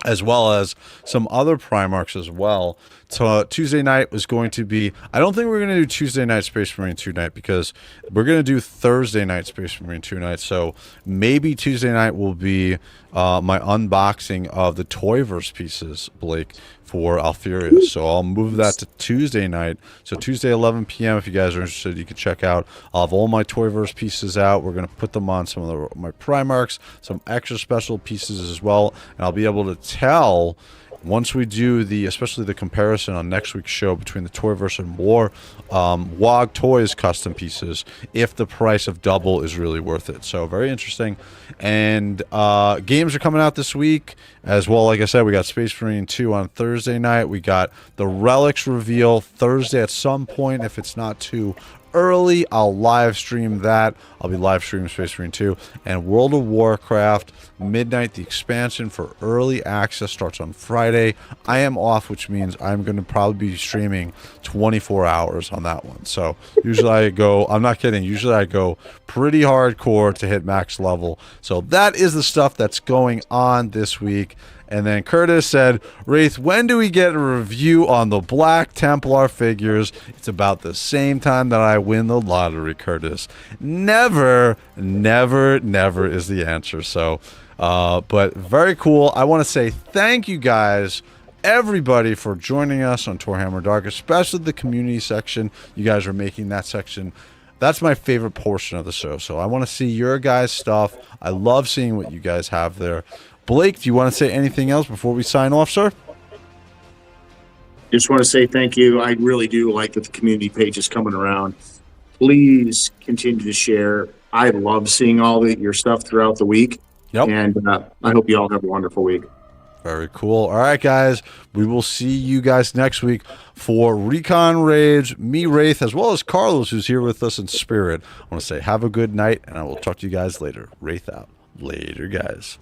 as well as some other Primarchs as well. So Tuesday night was going to be, I don't think we're going to do Tuesday night Space Marine 2 night, because we're going to do Thursday night Space Marine 2 night. So maybe Tuesday night will be my unboxing of the Toyverse pieces, Blake, for Alfierius. So I'll move that to Tuesday night. So Tuesday 11 p.m. if you guys are interested, you can check out. I'll have all my Toyverse pieces out. We're going to put them on some of my Primarchs, some extra special pieces as well, and I'll be able to tell once we do especially the comparison on next week's show between the Toyverse and WOG Toys custom pieces, if the price of double is really worth it. So very interesting. And games are coming out this week as well. Like I said, we got Space Marine 2 on Thursday night. We got the Relics reveal Thursday at some point. If it's not too early, I'll live stream that. I'll be live streaming Space Marine 2 and World of Warcraft Midnight. The expansion for early access starts on Friday. I am off, which means I'm going to probably be streaming 24 hours on that one. So usually I go, I'm not kidding, usually I go pretty hardcore to hit max level. So that is the stuff that's going on this week. And then Curtis said, Wraith, when do we get a review on the Black Templar figures? It's about the same time that I win the lottery, Curtis. Never, never, never is the answer. So, but very cool. I want to say thank you guys, everybody, for joining us on ToyHammer Dark, especially the community section. You guys are making that section. That's my favorite portion of the show. So I want to see your guys' stuff. I love seeing what you guys have there. Blake, do you want to say anything else before we sign off, sir? Just want to say thank you. I really do like that the community page is coming around. Please continue to share. I love seeing all your stuff throughout the week. Yep. And I hope you all have a wonderful week. Very cool. All right, guys. We will see you guys next week for Recon Rage, me, Wraith, as well as Carlos, who's here with us in spirit. I want to say have a good night, and I will talk to you guys later. Wraith out. Later, guys.